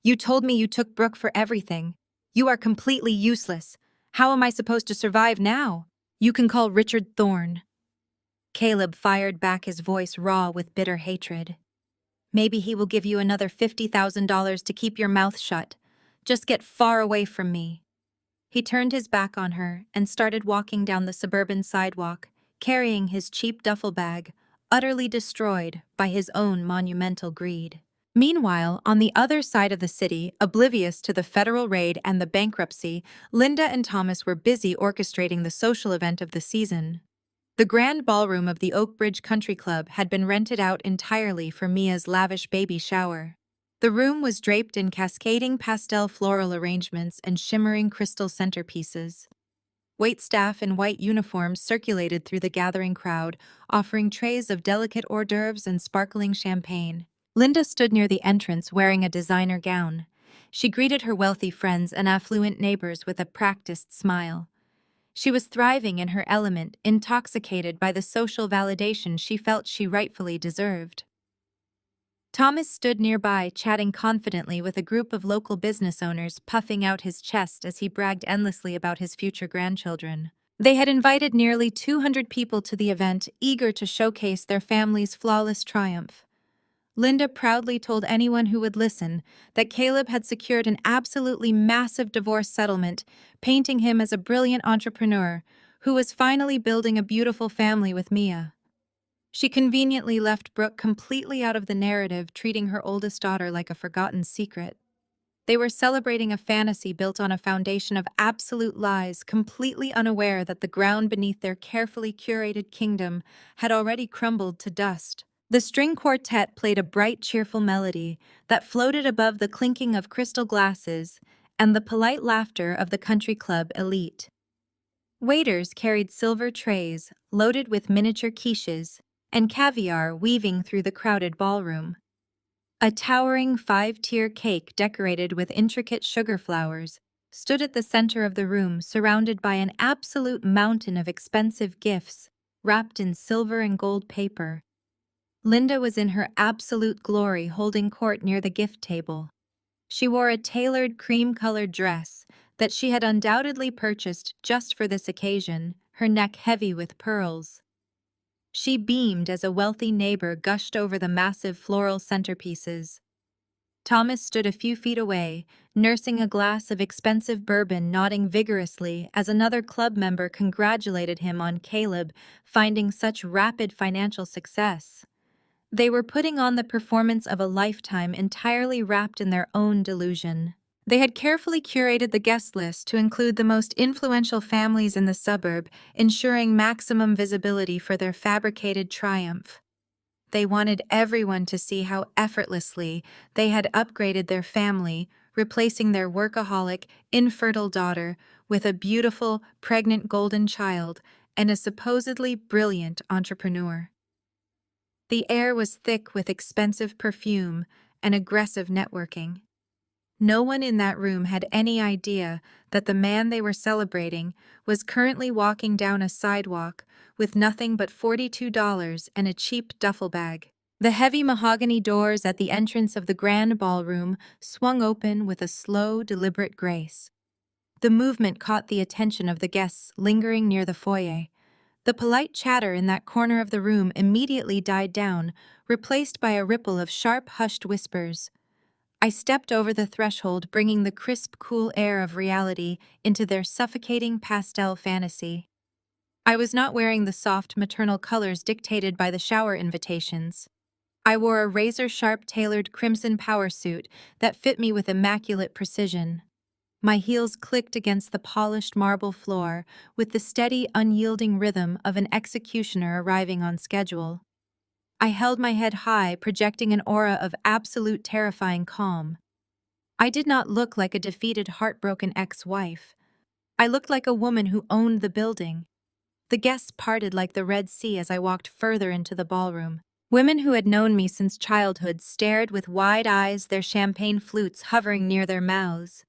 "You told me you took Brooke for everything. You are completely useless. How am I supposed to survive now? You can call Richard Thorne." Caleb fired back, his voice raw with bitter hatred. "Maybe he will give you another $50,000 to keep your mouth shut. Just get far away from me." He turned his back on her and started walking down the suburban sidewalk, carrying his cheap duffel bag, utterly destroyed by his own monumental greed. Meanwhile, on the other side of the city, oblivious to the federal raid and the bankruptcy, Linda and Thomas were busy orchestrating the social event of the season. The grand ballroom of the Oak Ridge Country Club had been rented out entirely for Mia's lavish baby shower. The room was draped in cascading pastel floral arrangements and shimmering crystal centerpieces. Waitstaff in white uniforms circulated through the gathering crowd, offering trays of delicate hors d'oeuvres and sparkling champagne. Linda stood near the entrance wearing a designer gown. She greeted her wealthy friends and affluent neighbors with a practiced smile. She was thriving in her element, intoxicated by the social validation she felt she rightfully deserved. Thomas stood nearby, chatting confidently with a group of local business owners, puffing out his chest as he bragged endlessly about his future grandchildren. They had invited nearly 200 people to the event, eager to showcase their family's flawless triumph. Linda proudly told anyone who would listen that Caleb had secured an absolutely massive divorce settlement, painting him as a brilliant entrepreneur who was finally building a beautiful family with Mia. She conveniently left Brooke completely out of the narrative, treating her oldest daughter like a forgotten secret. They were celebrating a fantasy built on a foundation of absolute lies, completely unaware that the ground beneath their carefully curated kingdom had already crumbled to dust. The string quartet played a bright, cheerful melody that floated above the clinking of crystal glasses and the polite laughter of the country club elite. Waiters carried silver trays loaded with miniature quiches and caviar weaving through the crowded ballroom. A towering 5-tier cake decorated with intricate sugar flowers stood at the center of the room, surrounded by an absolute mountain of expensive gifts wrapped in silver and gold paper. Linda was in her absolute glory, holding court near the gift table. She wore a tailored cream-colored dress that she had undoubtedly purchased just for this occasion, her neck heavy with pearls. She beamed as a wealthy neighbor gushed over the massive floral centerpieces. Thomas stood a few feet away, nursing a glass of expensive bourbon, nodding vigorously as another club member congratulated him on Caleb finding such rapid financial success. They were putting on the performance of a lifetime, entirely wrapped in their own delusion. They had carefully curated the guest list to include the most influential families in the suburb, ensuring maximum visibility for their fabricated triumph. They wanted everyone to see how effortlessly they had upgraded their family, replacing their workaholic, infertile daughter with a beautiful, pregnant golden child and a supposedly brilliant entrepreneur. The air was thick with expensive perfume and aggressive networking. No one in that room had any idea that the man they were celebrating was currently walking down a sidewalk with nothing but $42 and a cheap duffel bag. The heavy mahogany doors at the entrance of the grand ballroom swung open with a slow, deliberate grace. The movement caught the attention of the guests lingering near the foyer. The polite chatter in that corner of the room immediately died down, replaced by a ripple of sharp, hushed whispers. I stepped over the threshold, bringing the crisp, cool air of reality into their suffocating pastel fantasy. I was not wearing the soft maternal colors dictated by the shower invitations. I wore a razor-sharp tailored crimson power suit that fit me with immaculate precision. My heels clicked against the polished marble floor with the steady, unyielding rhythm of an executioner arriving on schedule. I held my head high, projecting an aura of absolute terrifying calm. I did not look like a defeated, heartbroken ex-wife. I looked like a woman who owned the building. The guests parted like the Red Sea as I walked further into the ballroom. Women who had known me since childhood stared with wide eyes, their champagne flutes hovering near their mouths.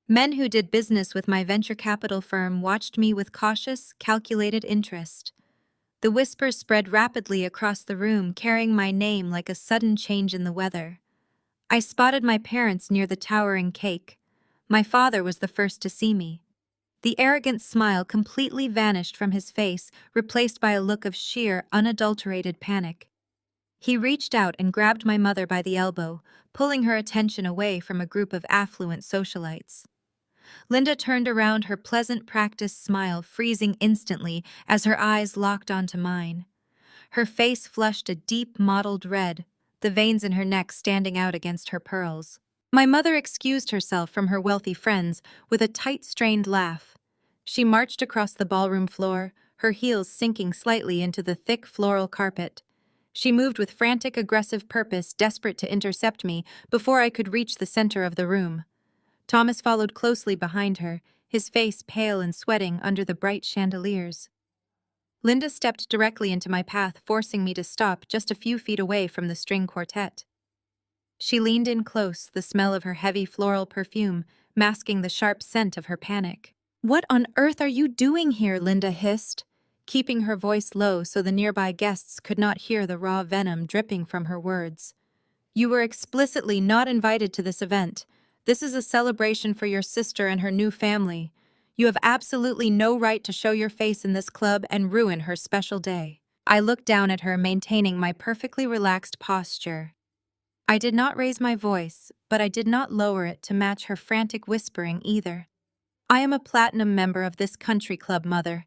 Men who did business with my venture capital firm watched me with cautious, calculated interest. The whispers spread rapidly across the room, carrying my name like a sudden change in the weather. I spotted my parents near the towering cake. My father was the first to see me. The arrogant smile completely vanished from his face, replaced by a look of sheer, unadulterated panic. He reached out and grabbed my mother by the elbow, pulling her attention away from a group of affluent socialites. Linda turned around, her pleasant practiced smile freezing instantly as her eyes locked onto mine. Her face flushed a deep mottled red, the veins in her neck standing out against her pearls. My mother excused herself from her wealthy friends with a tight, strained laugh. She marched across the ballroom floor, her heels sinking slightly into the thick floral carpet. She moved with frantic, aggressive purpose, desperate to intercept me before I could reach the center of the room. Thomas followed closely behind her, his face pale and sweating under the bright chandeliers. Linda stepped directly into my path, forcing me to stop just a few feet away from the string quartet. She leaned in close, the smell of her heavy floral perfume masking the sharp scent of her panic. "What on earth are you doing here?" Linda hissed, keeping her voice low so the nearby guests could not hear the raw venom dripping from her words. "You were explicitly not invited to this event. This is a celebration for your sister and her new family. You have absolutely no right to show your face in this club and ruin her special day." I looked down at her, maintaining my perfectly relaxed posture. I did not raise my voice, but I did not lower it to match her frantic whispering either. "I am a platinum member of this country club, Mother.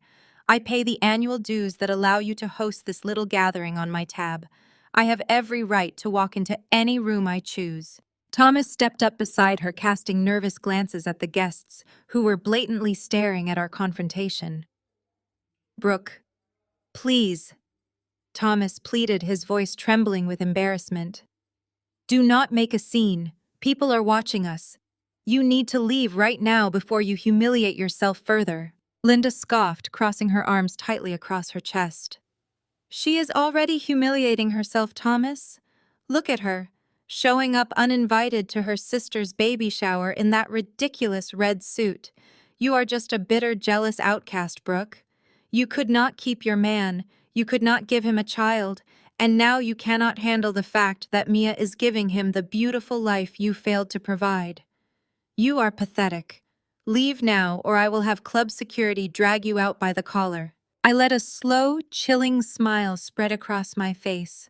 I pay the annual dues that allow you to host this little gathering on my tab. I have every right to walk into any room I choose." Thomas stepped up beside her, casting nervous glances at the guests, who were blatantly staring at our confrontation. "Brooke, please," Thomas pleaded, his voice trembling with embarrassment. "Do not make a scene. People are watching us. You need to leave right now before you humiliate yourself further." Linda scoffed, crossing her arms tightly across her chest. "She is already humiliating herself, Thomas. Look at her, showing up uninvited to her sister's baby shower in that ridiculous red suit. You are just a bitter, jealous outcast, Brooke. You could not keep your man, you could not give him a child, and now you cannot handle the fact that Mia is giving him the beautiful life you failed to provide. You are pathetic. Leave now, or I will have club security drag you out by the collar." I let a slow, chilling smile spread across my face.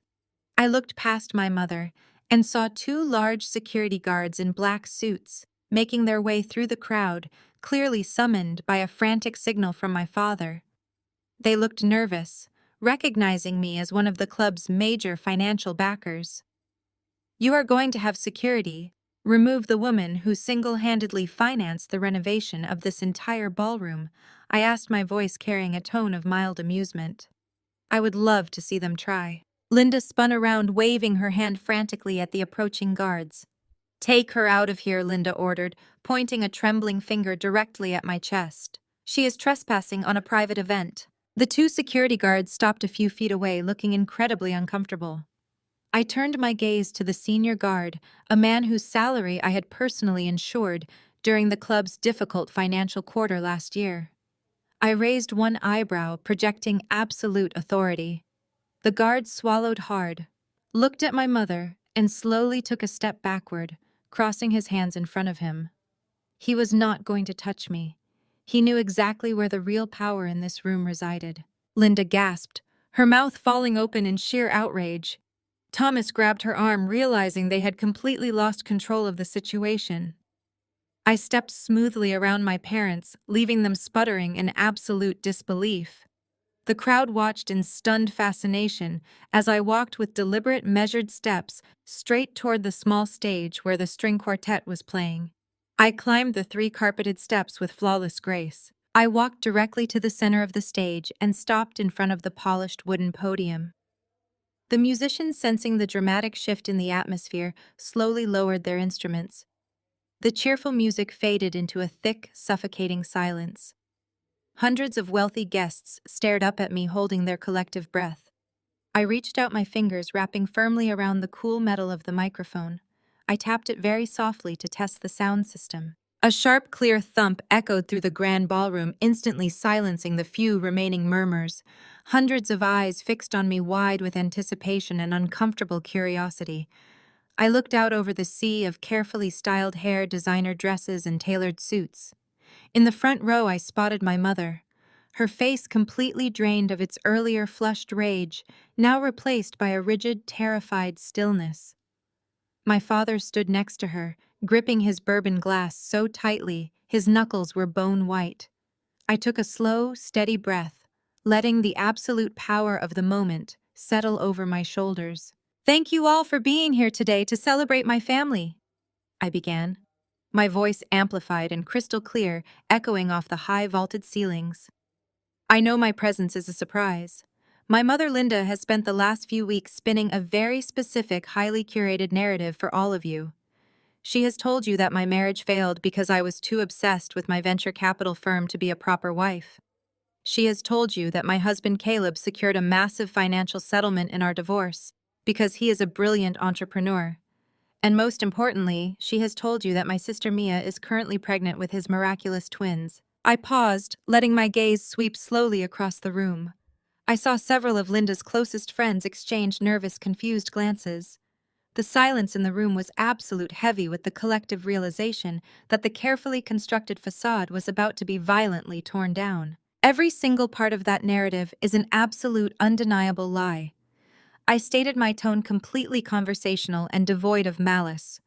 I looked past my mother and saw two large security guards in black suits making their way through the crowd, clearly summoned by a frantic signal from my father. They looked nervous, recognizing me as one of the club's major financial backers. "You are going to have security. Remove the woman who single-handedly financed the renovation of this entire ballroom," I asked, my voice carrying a tone of mild amusement. "I would love to see them try." Linda spun around, waving her hand frantically at the approaching guards. "Take her out of here," Linda ordered, pointing a trembling finger directly at my chest. "She is trespassing on a private event." The two security guards stopped a few feet away, looking incredibly uncomfortable. I turned my gaze to the senior guard, a man whose salary I had personally insured during the club's difficult financial quarter last year. I raised one eyebrow, projecting absolute authority. The guard swallowed hard, looked at my mother, and slowly took a step backward, crossing his hands in front of him. He was not going to touch me. He knew exactly where the real power in this room resided. Linda gasped, her mouth falling open in sheer outrage. Thomas grabbed her arm, realizing they had completely lost control of the situation. I stepped smoothly around my parents, leaving them sputtering in absolute disbelief. The crowd watched in stunned fascination as I walked with deliberate, measured steps straight toward the small stage where the string quartet was playing. I climbed the 3 carpeted steps with flawless grace. I walked directly to the center of the stage and stopped in front of the polished wooden podium. The musicians, sensing the dramatic shift in the atmosphere, slowly lowered their instruments. The cheerful music faded into a thick, suffocating silence. Hundreds of wealthy guests stared up at me, holding their collective breath. I reached out my fingers, wrapping firmly around the cool metal of the microphone. I tapped it very softly to test the sound system. A sharp, clear thump echoed through the grand ballroom, instantly silencing the few remaining murmurs. Hundreds of eyes fixed on me, wide with anticipation and uncomfortable curiosity. I looked out over the sea of carefully styled hair, designer dresses, and tailored suits. In the front row, I spotted my mother, her face completely drained of its earlier flushed rage, now replaced by a rigid, terrified stillness. My father stood next to her, gripping his bourbon glass so tightly his knuckles were bone white. I took a slow, steady breath, letting the absolute power of the moment settle over my shoulders. "Thank you all for being here today to celebrate my family," I began, my voice amplified and crystal clear, echoing off the high vaulted ceilings. "I know my presence is a surprise. My mother Linda has spent the last few weeks spinning a very specific, highly curated narrative for all of you. She has told you that my marriage failed because I was too obsessed with my venture capital firm to be a proper wife. She has told you that my husband Caleb secured a massive financial settlement in our divorce because he is a brilliant entrepreneur. And most importantly, she has told you that my sister Mia is currently pregnant with his miraculous twins." I paused, letting my gaze sweep slowly across the room. I saw several of Linda's closest friends exchange nervous, confused glances. The silence in the room was absolute, heavy with the collective realization that the carefully constructed facade was about to be violently torn down. Every single part of that narrative is an absolute, undeniable lie. I stated, my tone completely conversational and devoid of malice.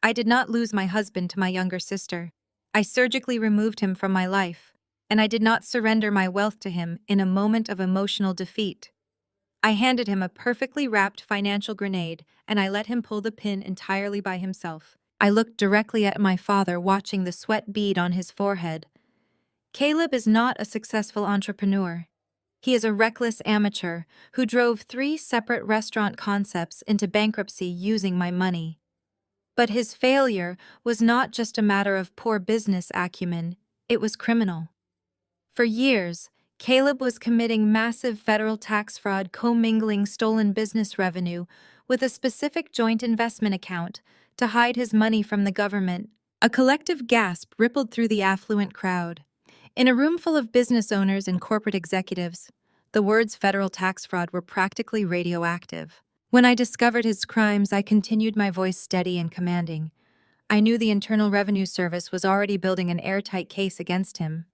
I did not lose my husband to my younger sister. I surgically removed him from my life, and I did not surrender my wealth to him in a moment of emotional defeat. I handed him a perfectly wrapped financial grenade, and I let him pull the pin entirely by himself. I looked directly at my father, watching the sweat bead on his forehead. Caleb is not a successful entrepreneur. He is a reckless amateur who drove 3 separate restaurant concepts into bankruptcy using my money. But his failure was not just a matter of poor business acumen, it was criminal. For years, Caleb was committing massive federal tax fraud, commingling stolen business revenue with a specific joint investment account to hide his money from the government. A collective gasp rippled through the affluent crowd. In a room full of business owners and corporate executives, the words federal tax fraud were practically radioactive. When I discovered his crimes, I continued, my voice steady and commanding. I knew the Internal Revenue Service was already building an airtight case against him.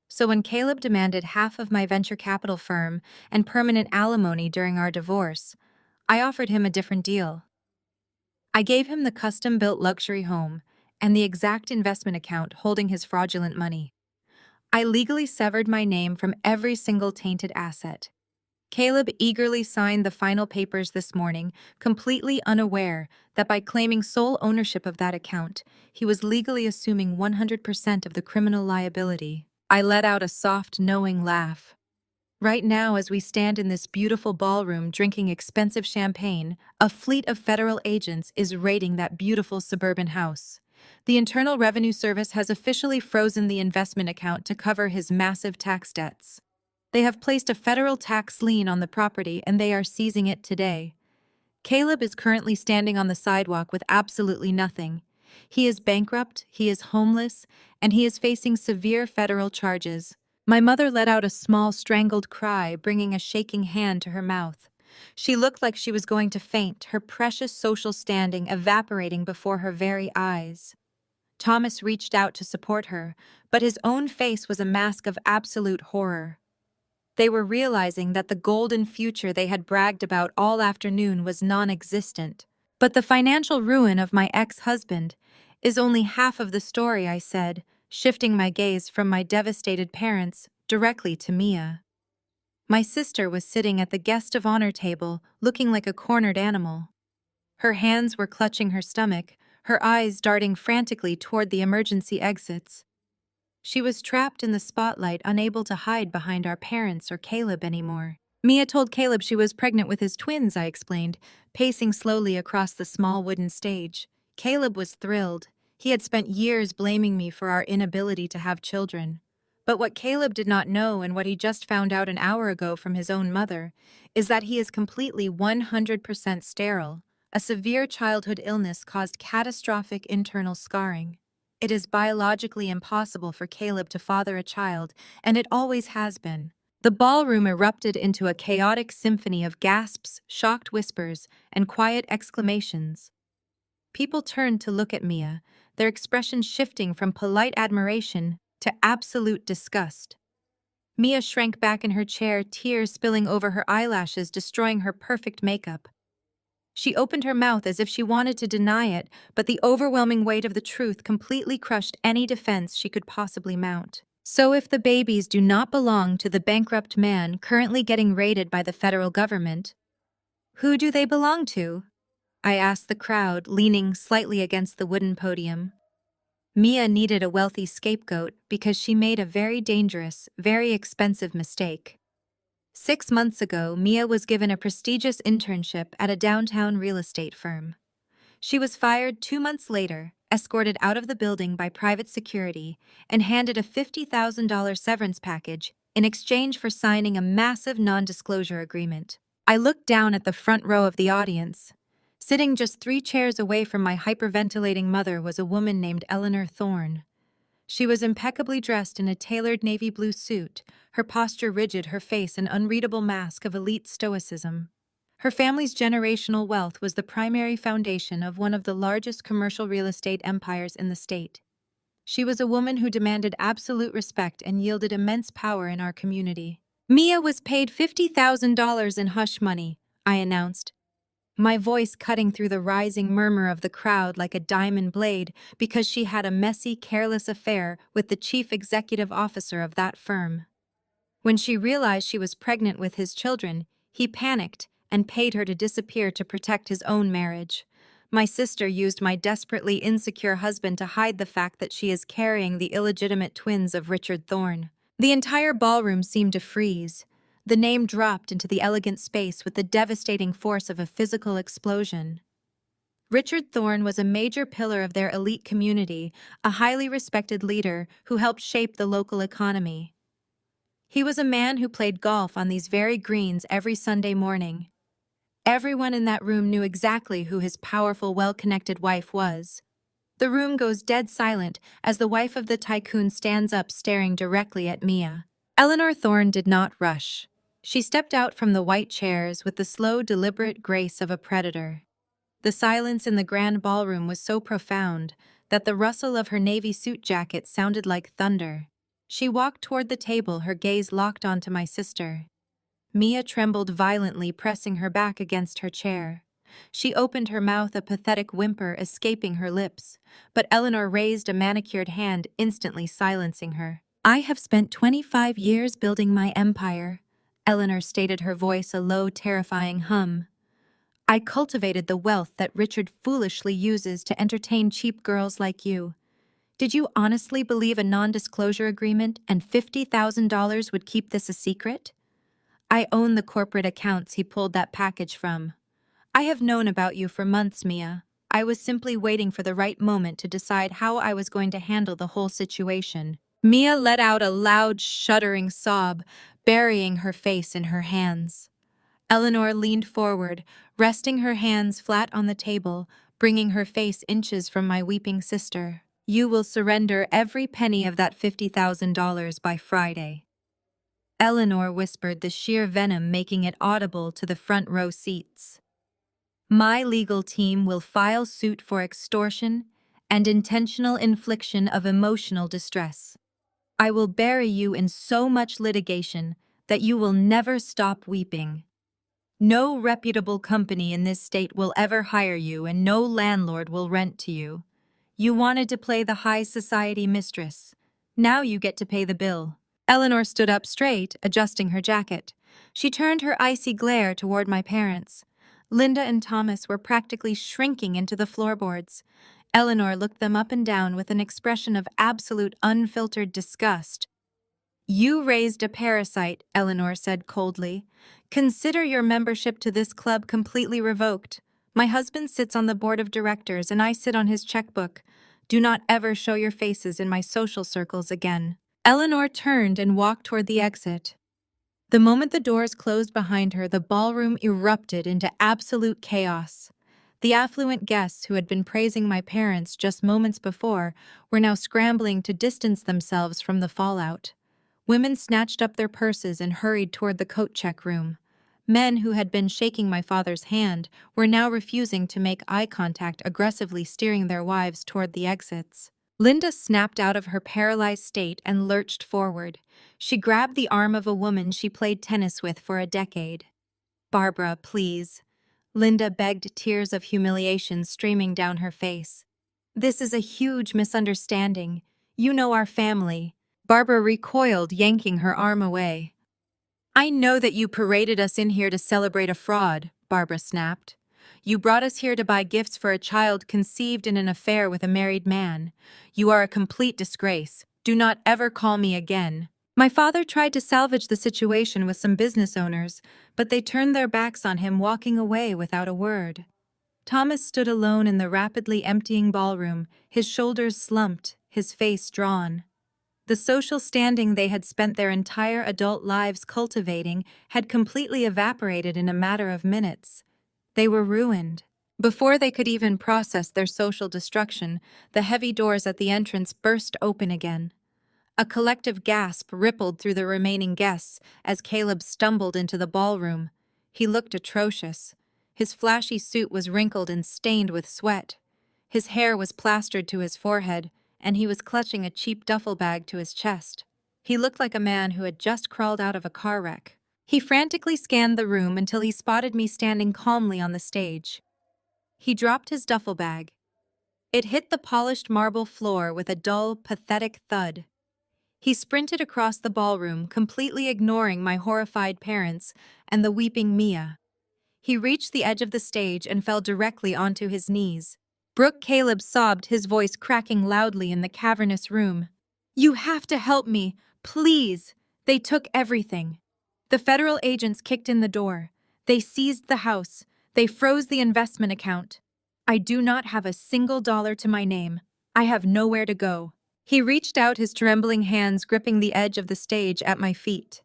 So when Caleb demanded half of my venture capital firm and permanent alimony during our divorce, I offered him a different deal. I gave him the custom-built luxury home and the exact investment account holding his fraudulent money. I legally severed my name from every single tainted asset. Caleb eagerly signed the final papers this morning, completely unaware that by claiming sole ownership of that account, he was legally assuming 100% of the criminal liability. I let out a soft, knowing laugh. Right now, as we stand in this beautiful ballroom drinking expensive champagne, a fleet of federal agents is raiding that beautiful suburban house. The Internal Revenue Service has officially frozen the investment account to cover his massive tax debts. They have placed a federal tax lien on the property and they are seizing it today. Caleb is currently standing on the sidewalk with absolutely nothing. He is bankrupt, he is homeless, and he is facing severe federal charges. My mother let out a small, strangled cry, bringing a shaking hand to her mouth. She looked like she was going to faint, her precious social standing evaporating before her very eyes. Thomas reached out to support her, but his own face was a mask of absolute horror. They were realizing that the golden future they had bragged about all afternoon was non-existent. "But the financial ruin of my ex-husband is only half of the story," I said, shifting my gaze from my devastated parents directly to Mia. My sister was sitting at the guest of honor table, looking like a cornered animal. Her hands were clutching her stomach, her eyes darting frantically toward the emergency exits. She was trapped in the spotlight, unable to hide behind our parents or Caleb anymore. Mia told Caleb she was pregnant with his twins, I explained, pacing slowly across the small wooden stage. Caleb was thrilled. He had spent years blaming me for our inability to have children. But what Caleb did not know, and what he just found out an hour ago from his own mother, is that he is completely 100% sterile. A severe childhood illness caused catastrophic internal scarring. It is biologically impossible for Caleb to father a child, and it always has been. The ballroom erupted into a chaotic symphony of gasps, shocked whispers, and quiet exclamations. People turned to look at Mia, their expressions shifting from polite admiration to absolute disgust. Mia shrank back in her chair, tears spilling over her eyelashes, destroying her perfect makeup. She opened her mouth as if she wanted to deny it, but the overwhelming weight of the truth completely crushed any defense she could possibly mount. So if the babies do not belong to the bankrupt man currently getting raided by the federal government, who do they belong to? I asked the crowd, leaning slightly against the wooden podium. Mia needed a wealthy scapegoat because she made a very dangerous, very expensive mistake. 6 months ago, Mia was given a prestigious internship at a downtown real estate firm. She was fired 2 months later, escorted out of the building by private security, and handed a $50,000 severance package in exchange for signing a massive non-disclosure agreement. I looked down at the front row of the audience. Sitting just 3 chairs away from my hyperventilating mother was a woman named Eleanor Thorne. She was impeccably dressed in a tailored navy blue suit, her posture rigid, her face an unreadable mask of elite stoicism. Her family's generational wealth was the primary foundation of one of the largest commercial real estate empires in the state. She was a woman who demanded absolute respect and yielded immense power in our community. Mia was paid $50,000 in hush money, I announced, my voice cutting through the rising murmur of the crowd like a diamond blade, because she had a messy, careless affair with the chief executive officer of that firm. When she realized she was pregnant with his children, he panicked and paid her to disappear to protect his own marriage. My sister used my desperately insecure husband to hide the fact that she is carrying the illegitimate twins of Richard Thorne. The entire ballroom seemed to freeze. The name dropped into the elegant space with the devastating force of a physical explosion. Richard Thorne was a major pillar of their elite community, a highly respected leader who helped shape the local economy. He was a man who played golf on these very greens every Sunday morning. Everyone in that room knew exactly who his powerful, well-connected wife was. The room goes dead silent as the wife of the tycoon stands up, staring directly at Mia. Eleanor Thorne did not rush. She stepped out from the white chairs with the slow, deliberate grace of a predator. The silence in the grand ballroom was so profound that the rustle of her navy suit jacket sounded like thunder. She walked toward the table, her gaze locked onto my sister. Mia trembled violently, pressing her back against her chair. She opened her mouth, a pathetic whimper escaping her lips, but Eleanor raised a manicured hand, instantly silencing her. I have spent 25 years building my empire, Eleanor stated, her voice a low, terrifying hum. I cultivated the wealth that Richard foolishly uses to entertain cheap girls like you. Did you honestly believe a non-disclosure agreement and $50,000 would keep this a secret? I own the corporate accounts he pulled that package from. I have known about you for months, Mia. I was simply waiting for the right moment to decide how I was going to handle the whole situation. Mia let out a loud, shuddering sob, burying her face in her hands. Eleanor leaned forward, resting her hands flat on the table, bringing her face inches from my weeping sister. You will surrender every penny of that $50,000 by Friday. Eleanor whispered, the sheer venom making it audible to the front row seats. My legal team will file suit for extortion and intentional infliction of emotional distress. I will bury you in so much litigation that you will never stop weeping. No reputable company in this state will ever hire you, and no landlord will rent to you. You wanted to play the high society mistress. Now you get to pay the bill. Eleanor stood up straight, adjusting her jacket. She turned her icy glare toward my parents. Linda and Thomas were practically shrinking into the floorboards. Eleanor looked them up and down with an expression of absolute unfiltered disgust. "You raised a parasite," Eleanor said coldly. "Consider your membership to this club completely revoked. My husband sits on the board of directors and I sit on his checkbook. Do not ever show your faces in my social circles again." Eleanor turned and walked toward the exit. The moment the doors closed behind her, the ballroom erupted into absolute chaos. The affluent guests who had been praising my parents just moments before were now scrambling to distance themselves from the fallout. Women snatched up their purses and hurried toward the coat check room. Men who had been shaking my father's hand were now refusing to make eye contact, aggressively steering their wives toward the exits. Linda snapped out of her paralyzed state and lurched forward. She grabbed the arm of a woman she played tennis with for a decade. "Barbara, please." Linda begged, tears of humiliation streaming down her face. "This is a huge misunderstanding. You know our family." Barbara recoiled, yanking her arm away. "I know that you paraded us in here to celebrate a fraud," Barbara snapped. "You brought us here to buy gifts for a child conceived in an affair with a married man. You are a complete disgrace. Do not ever call me again." My father tried to salvage the situation with some business owners, but they turned their backs on him, walking away without a word. Thomas stood alone in the rapidly emptying ballroom, his shoulders slumped, his face drawn. The social standing they had spent their entire adult lives cultivating had completely evaporated in a matter of minutes. They were ruined. Before they could even process their social destruction, the heavy doors at the entrance burst open again. A collective gasp rippled through the remaining guests as Caleb stumbled into the ballroom. He looked atrocious. His flashy suit was wrinkled and stained with sweat. His hair was plastered to his forehead, and he was clutching a cheap duffel bag to his chest. He looked like a man who had just crawled out of a car wreck. He frantically scanned the room until he spotted me standing calmly on the stage. He dropped his duffel bag. It hit the polished marble floor with a dull, pathetic thud. He sprinted across the ballroom, completely ignoring my horrified parents and the weeping Mia. He reached the edge of the stage and fell directly onto his knees. Brooke Caleb sobbed, his voice cracking loudly in the cavernous room. "You have to help me, please! They took everything." The federal agents kicked in the door. They seized the house. They froze the investment account. I do not have a single dollar to my name. I have nowhere to go. He reached out, his trembling hands gripping the edge of the stage at my feet.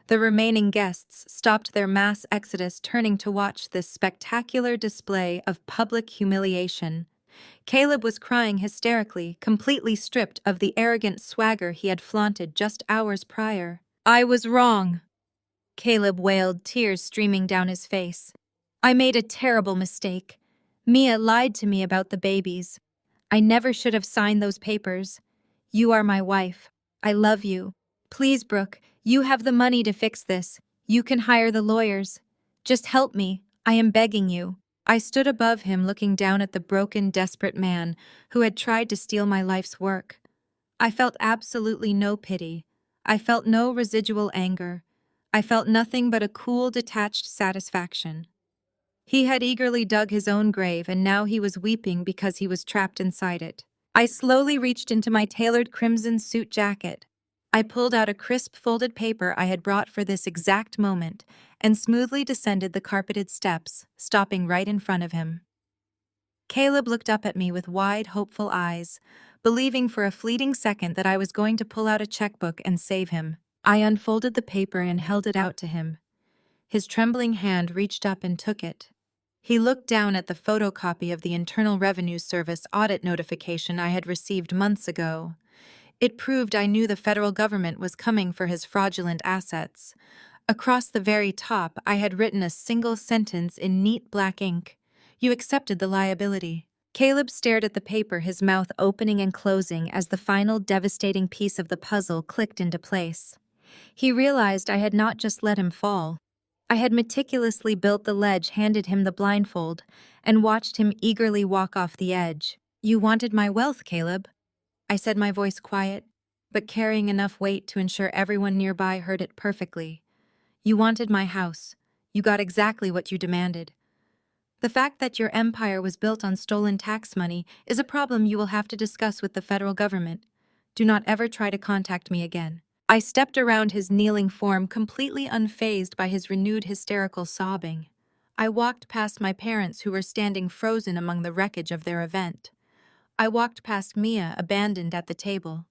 The remaining guests stopped their mass exodus, turning to watch this spectacular display of public humiliation. Caleb was crying hysterically, completely stripped of the arrogant swagger he had flaunted just hours prior. "I was wrong," Caleb wailed, tears streaming down his face. "I made a terrible mistake. Mia lied to me about the babies. I never should have signed those papers. You are my wife. I love you. Please, Brooke, you have the money to fix this. You can hire the lawyers. Just help me. I am begging you." I stood above him, looking down at the broken, desperate man who had tried to steal my life's work. I felt absolutely no pity. I felt no residual anger. I felt nothing but a cool, detached satisfaction. He had eagerly dug his own grave, and now he was weeping because he was trapped inside it. I slowly reached into my tailored crimson suit jacket. I pulled out a crisp folded paper I had brought for this exact moment and smoothly descended the carpeted steps, stopping right in front of him. Caleb looked up at me with wide, hopeful eyes, believing for a fleeting second that I was going to pull out a checkbook and save him. I unfolded the paper and held it out to him. His trembling hand reached up and took it. He looked down at the photocopy of the Internal Revenue Service audit notification I had received months ago. It proved I knew the federal government was coming for his fraudulent assets. Across the very top, I had written a single sentence in neat black ink. "You accepted the liability." Caleb stared at the paper, his mouth opening and closing as the final devastating piece of the puzzle clicked into place. He realized I had not just let him fall. I had meticulously built the ledge, handed him the blindfold, and watched him eagerly walk off the edge. "You wanted my wealth, Caleb," I said, my voice quiet, but carrying enough weight to ensure everyone nearby heard it perfectly. You wanted my house. You got exactly what you demanded. The fact that your empire was built on stolen tax money is a problem you will have to discuss with the federal government. Do not ever try to contact me again." I stepped around his kneeling form, completely unfazed by his renewed hysterical sobbing. I walked past my parents, who were standing frozen among the wreckage of their event. I walked past Mia, abandoned at the table.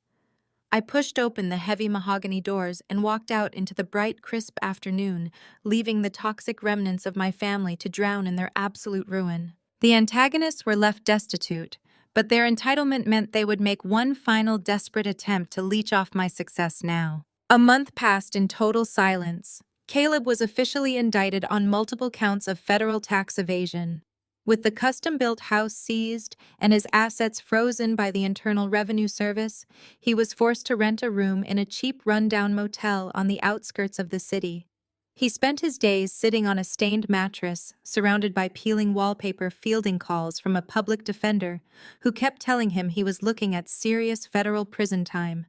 I pushed open the heavy mahogany doors and walked out into the bright, crisp afternoon, leaving the toxic remnants of my family to drown in their absolute ruin. The antagonists were left destitute, but their entitlement meant they would make one final desperate attempt to leech off my success now. A month passed in total silence. Caleb was officially indicted on multiple counts of federal tax evasion. With the custom-built house seized and his assets frozen by the Internal Revenue Service, he was forced to rent a room in a cheap rundown motel on the outskirts of the city. He spent his days sitting on a stained mattress, surrounded by peeling wallpaper, fielding calls from a public defender who kept telling him he was looking at serious federal prison time.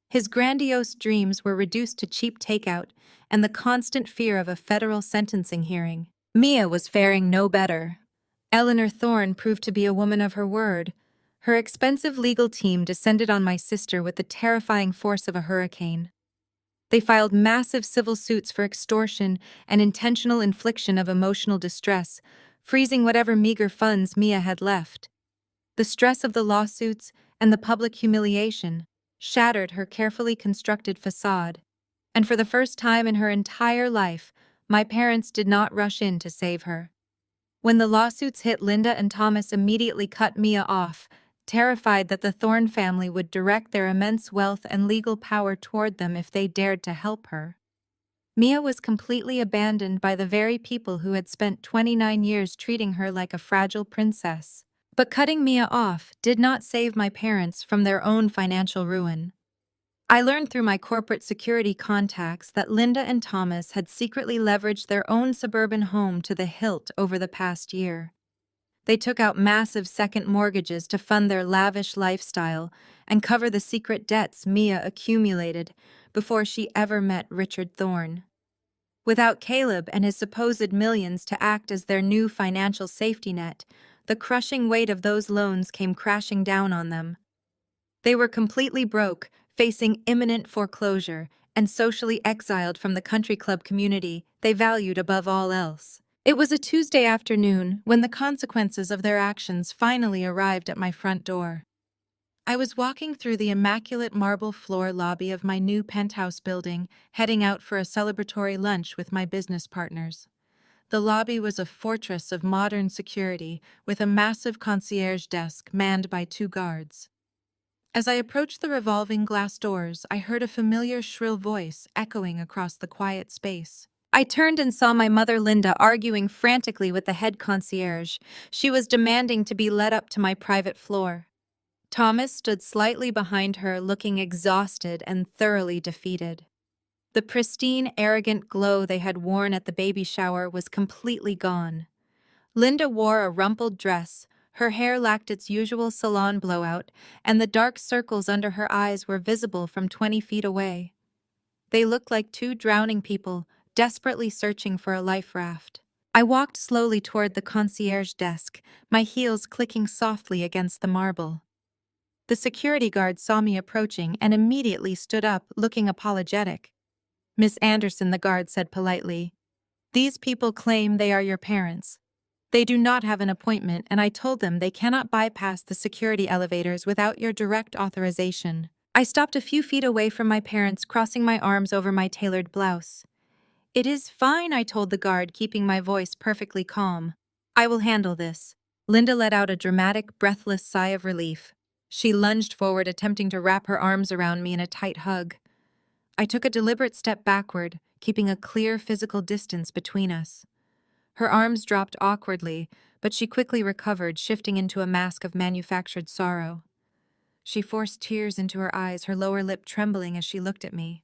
His grandiose dreams were reduced to cheap takeout and the constant fear of a federal sentencing hearing. Mia was faring no better. Eleanor Thorne proved to be a woman of her word. Her expensive legal team descended on my sister with the terrifying force of a hurricane. They filed massive civil suits for extortion and intentional infliction of emotional distress, freezing whatever meager funds Mia had left. The stress of the lawsuits and the public humiliation shattered her carefully constructed facade, and for the first time in her entire life, my parents did not rush in to save her. When the lawsuits hit, Linda and Thomas immediately cut Mia off, terrified that the Thorne family would direct their immense wealth and legal power toward them if they dared to help her. Mia was completely abandoned by the very people who had spent 29 years treating her like a fragile princess. But cutting Mia off did not save my parents from their own financial ruin. I learned through my corporate security contacts that Linda and Thomas had secretly leveraged their own suburban home to the hilt over the past year. They took out massive second mortgages to fund their lavish lifestyle and cover the secret debts Mia accumulated before she ever met Richard Thorne. Without Caleb and his supposed millions to act as their new financial safety net, the crushing weight of those loans came crashing down on them. They were completely broke, facing imminent foreclosure, and socially exiled from the country club community they valued above all else. It was a Tuesday afternoon when the consequences of their actions finally arrived at my front door. I was walking through the immaculate marble floor lobby of my new penthouse building, heading out for a celebratory lunch with my business partners. The lobby was a fortress of modern security, with a massive concierge desk manned by 2 guards. As I approached the revolving glass doors, I heard a familiar shrill voice echoing across the quiet space. I turned and saw my mother Linda arguing frantically with the head concierge. She was demanding to be led up to my private floor. Thomas stood slightly behind her, looking exhausted and thoroughly defeated. The pristine, arrogant glow they had worn at the baby shower was completely gone. Linda wore a rumpled dress, her hair lacked its usual salon blowout, and the dark circles under her eyes were visible from 20 feet away. They looked like 2 drowning people, desperately searching for a life raft. I walked slowly toward the concierge desk, my heels clicking softly against the marble. The security guard saw me approaching and immediately stood up, looking apologetic. "Miss Anderson," the guard said politely, "these people claim they are your parents. They do not have an appointment, and I told them they cannot bypass the security elevators without your direct authorization." I stopped a few feet away from my parents, crossing my arms over my tailored blouse. "It is fine," I told the guard, keeping my voice perfectly calm. "I will handle this." Linda let out a dramatic, breathless sigh of relief. She lunged forward, attempting to wrap her arms around me in a tight hug. I took a deliberate step backward, keeping a clear physical distance between us. Her arms dropped awkwardly, but she quickly recovered, shifting into a mask of manufactured sorrow. She forced tears into her eyes, her lower lip trembling as she looked at me.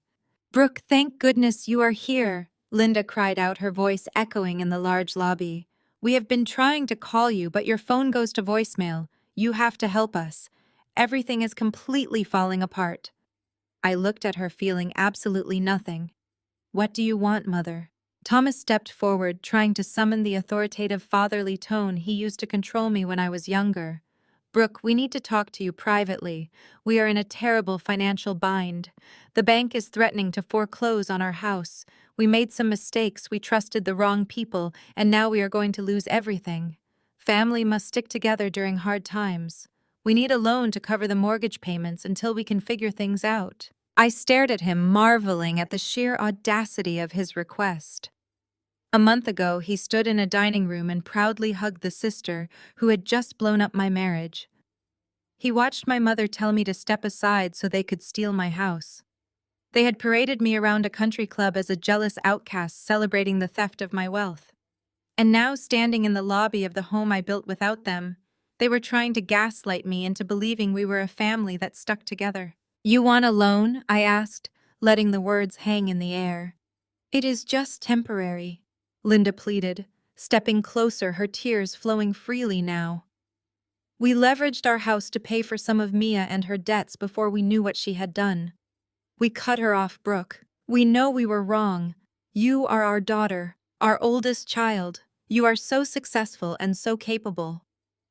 "Brooke, thank goodness you are here," Linda cried out, her voice echoing in the large lobby. "We have been trying to call you, but your phone goes to voicemail. You have to help us. Everything is completely falling apart." I looked at her, feeling absolutely nothing. "What do you want, Mother?" Thomas stepped forward, trying to summon the authoritative fatherly tone he used to control me when I was younger. "Brooke, we need to talk to you privately. We are in a terrible financial bind. The bank is threatening to foreclose on our house. We made some mistakes, we trusted the wrong people, and now we are going to lose everything. Family must stick together during hard times. We need a loan to cover the mortgage payments until we can figure things out." I stared at him, marveling at the sheer audacity of his request. A month ago, he stood in a dining room and proudly hugged the sister who had just blown up my marriage. He watched my mother tell me to step aside so they could steal my house. They had paraded me around a country club as a jealous outcast celebrating the theft of my wealth. And now, standing in the lobby of the home I built without them, they were trying to gaslight me into believing we were a family that stuck together. "You want a loan?" I asked, letting the words hang in the air. "It is just temporary," Linda pleaded, stepping closer, her tears flowing freely now. "We leveraged our house to pay for some of Mia and her debts before we knew what she had done. We cut her off, Brooke. We know we were wrong. You are our daughter, our oldest child. You are so successful and so capable.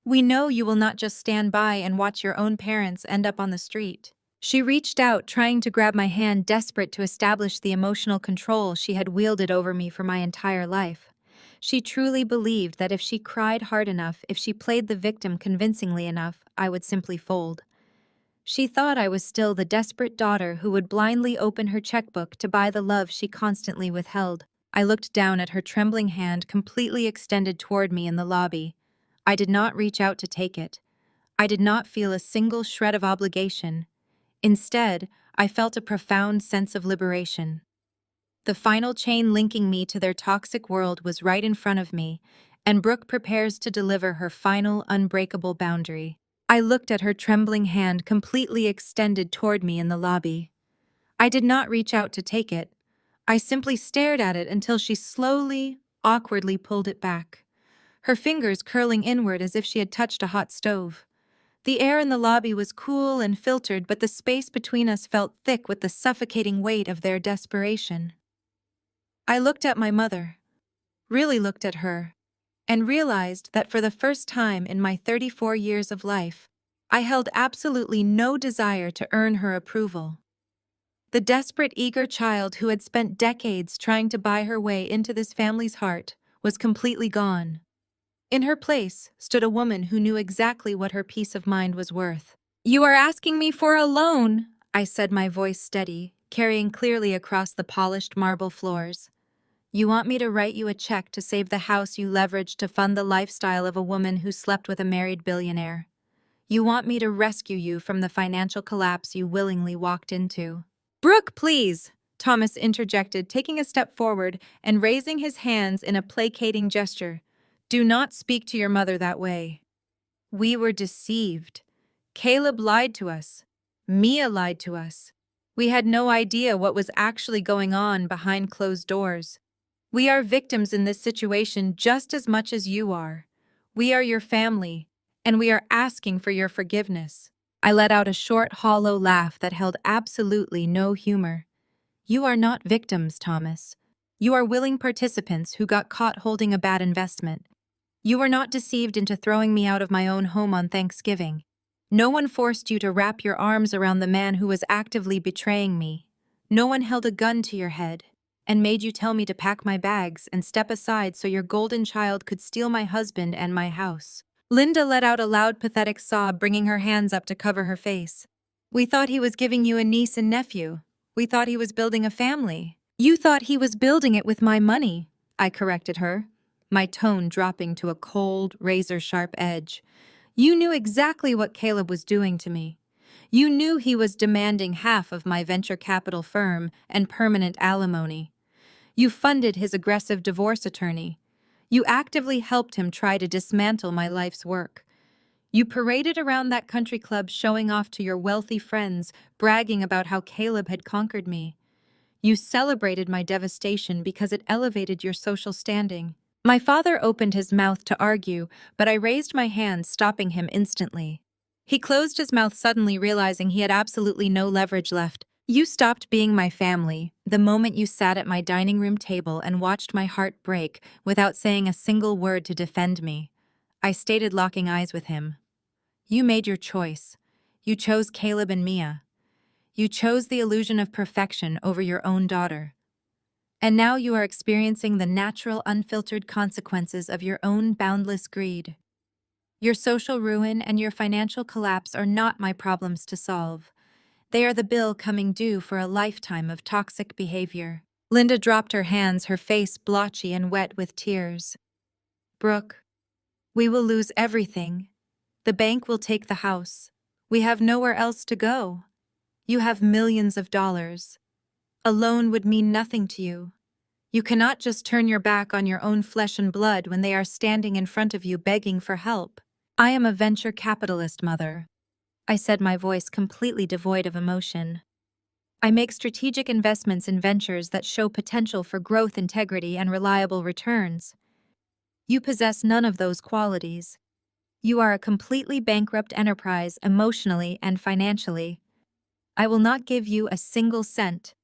We know you will not just stand by and watch your own parents end up on the street." She reached out, trying to grab my hand, desperate to establish the emotional control she had wielded over me for my entire life. She truly believed that if she cried hard enough, if she played the victim convincingly enough, I would simply fold. She thought I was still the desperate daughter who would blindly open her checkbook to buy the love she constantly withheld. I looked down at her trembling hand completely extended toward me in the lobby. I did not reach out to take it. I did not feel a single shred of obligation. Instead, I felt a profound sense of liberation. The final chain linking me to their toxic world was right in front of me, and Brooke prepares to deliver her final, unbreakable boundary. I looked at her trembling hand completely extended toward me in the lobby. I did not reach out to take it. I simply stared at it until she slowly, awkwardly pulled it back, her fingers curling inward as if she had touched a hot stove. The air in the lobby was cool and filtered, but the space between us felt thick with the suffocating weight of their desperation. I looked at my mother, really looked at her, and realized that for the first time in my 34 years of life, I held absolutely no desire to earn her approval. The desperate, eager child who had spent decades trying to buy her way into this family's heart was completely gone. In her place stood a woman who knew exactly what her peace of mind was worth. "You are asking me for a loan," I said, my voice steady, carrying clearly across the polished marble floors. "You want me to write you a check to save the house you leveraged to fund the lifestyle of a woman who slept with a married billionaire. You want me to rescue you from the financial collapse you willingly walked into." "Brooke, please," Thomas interjected, taking a step forward and raising his hands in a placating gesture. "Do not speak to your mother that way. We were deceived. Caleb lied to us. Mia lied to us. We had no idea what was actually going on behind closed doors. We are victims in this situation just as much as you are. We are your family, and we are asking for your forgiveness." I let out a short, hollow laugh that held absolutely no humor. "You are not victims, Thomas. You are willing participants who got caught holding a bad investment. You were not deceived into throwing me out of my own home on Thanksgiving. No one forced you to wrap your arms around the man who was actively betraying me. No one held a gun to your head and made you tell me to pack my bags and step aside so your golden child could steal my husband and my house." Linda let out a loud, pathetic sob, bringing her hands up to cover her face. "We thought he was giving you a niece and nephew. We thought he was building a family." "You thought he was building it with my money," I corrected her, my tone dropping to a cold, razor-sharp edge. "You knew exactly what Caleb was doing to me. You knew he was demanding half of my venture capital firm and permanent alimony. You funded his aggressive divorce attorney. You actively helped him try to dismantle my life's work. You paraded around that country club showing off to your wealthy friends, bragging about how Caleb had conquered me. You celebrated my devastation because it elevated your social standing." My father opened his mouth to argue, but I raised my hand, stopping him instantly. He closed his mouth suddenly, realizing he had absolutely no leverage left. You stopped being my family the moment you sat at my dining room table and watched my heart break without saying a single word to defend me. I stated, locking eyes with him. You made your choice. You chose Caleb and Mia. You chose the illusion of perfection over your own daughter. And now you are experiencing the natural, unfiltered consequences of your own boundless greed. Your social ruin and your financial collapse are not my problems to solve. They are the bill coming due for a lifetime of toxic behavior. Linda dropped her hands, her face blotchy and wet with tears. Brooke, we will lose everything. The bank will take the house. We have nowhere else to go. You have millions of dollars. A loan would mean nothing to you. You cannot just turn your back on your own flesh and blood when they are standing in front of you begging for help. I am a venture capitalist, Mother, I said, my voice completely devoid of emotion. I make strategic investments in ventures that show potential for growth, integrity, and reliable returns. You possess none of those qualities. You are a completely bankrupt enterprise emotionally and financially. I will not give you a single cent.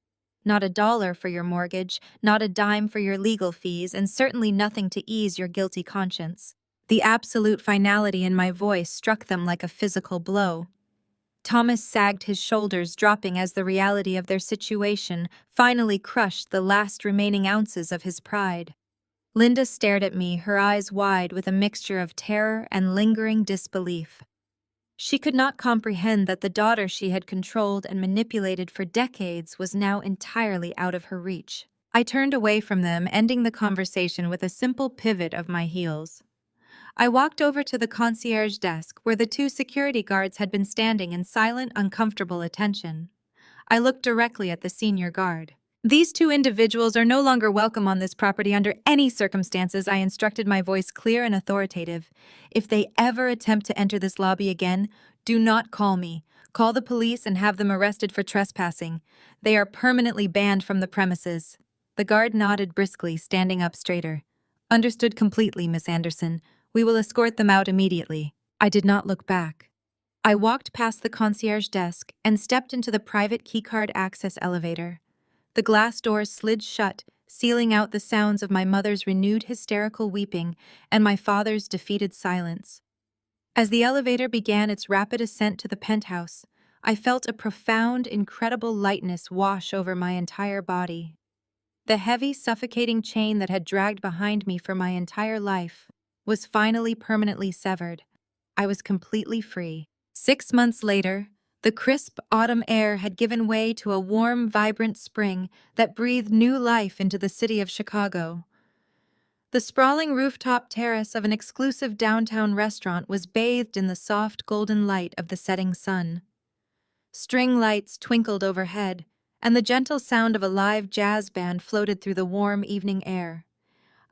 Not a dollar for your mortgage, not a dime for your legal fees, and certainly nothing to ease your guilty conscience. The absolute finality in my voice struck them like a physical blow. Thomas sagged his shoulders, dropping as the reality of their situation finally crushed the last remaining ounces of his pride. Linda stared at me, her eyes wide with a mixture of terror and lingering disbelief. She could not comprehend that the daughter she had controlled and manipulated for decades was now entirely out of her reach. I turned away from them, ending the conversation with a simple pivot of my heels. I walked over to the concierge desk where the two security guards had been standing in silent, uncomfortable attention. I looked directly at the senior guard. These two individuals are no longer welcome on this property under any circumstances, I instructed, my voice clear and authoritative. If they ever attempt to enter this lobby again, do not call me. Call the police and have them arrested for trespassing. They are permanently banned from the premises. The guard nodded briskly, standing up straighter. Understood completely, Miss Anderson. We will escort them out immediately. I did not look back. I walked past the concierge desk and stepped into the private keycard access elevator. The glass doors slid shut, sealing out the sounds of my mother's renewed hysterical weeping and my father's defeated silence. As the elevator began its rapid ascent to the penthouse, I felt a profound, incredible lightness wash over my entire body. The heavy, suffocating chain that had dragged behind me for my entire life was finally permanently severed. I was completely free. 6 months later, the crisp autumn air had given way to a warm, vibrant spring that breathed new life into the city of Chicago. The sprawling rooftop terrace of an exclusive downtown restaurant was bathed in the soft golden light of the setting sun. String lights twinkled overhead, and the gentle sound of a live jazz band floated through the warm evening air.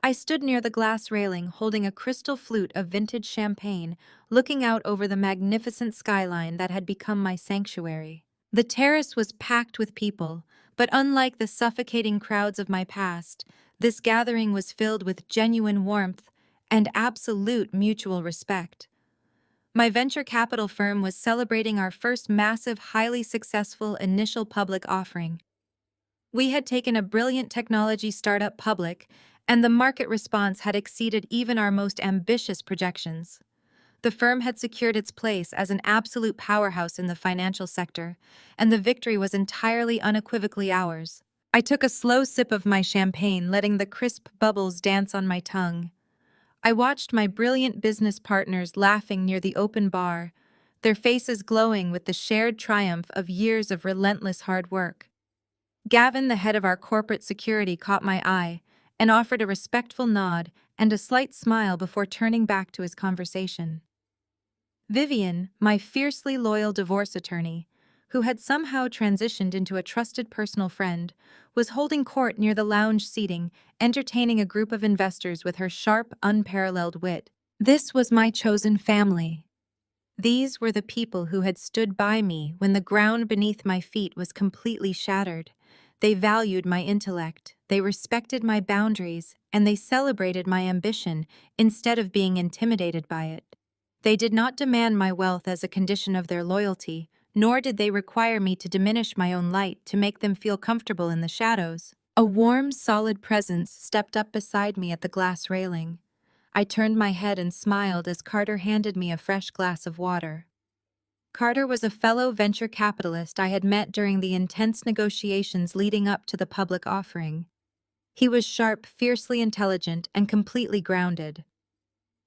I stood near the glass railing, holding a crystal flute of vintage champagne, looking out over the magnificent skyline that had become my sanctuary. The terrace was packed with people, but unlike the suffocating crowds of my past, this gathering was filled with genuine warmth and absolute mutual respect. My venture capital firm was celebrating our first massive, highly successful initial public offering. We had taken a brilliant technology startup public, and the market response had exceeded even our most ambitious projections. The firm had secured its place as an absolute powerhouse in the financial sector, and the victory was entirely unequivocally ours. I took a slow sip of my champagne, letting the crisp bubbles dance on my tongue. I watched my brilliant business partners laughing near the open bar, their faces glowing with the shared triumph of years of relentless hard work. Gavin, the head of our corporate security, caught my eye and offered a respectful nod and a slight smile before turning back to his conversation. Vivian, my fiercely loyal divorce attorney, who had somehow transitioned into a trusted personal friend, was holding court near the lounge seating, entertaining a group of investors with her sharp, unparalleled wit. This was my chosen family. These were the people who had stood by me when the ground beneath my feet was completely shattered. They valued my intellect, they respected my boundaries, and they celebrated my ambition instead of being intimidated by it. They did not demand my wealth as a condition of their loyalty, nor did they require me to diminish my own light to make them feel comfortable in the shadows. A warm, solid presence stepped up beside me at the glass railing. I turned my head and smiled as Carter handed me a fresh glass of water. Carter was a fellow venture capitalist I had met during the intense negotiations leading up to the public offering. He was sharp, fiercely intelligent, and completely grounded.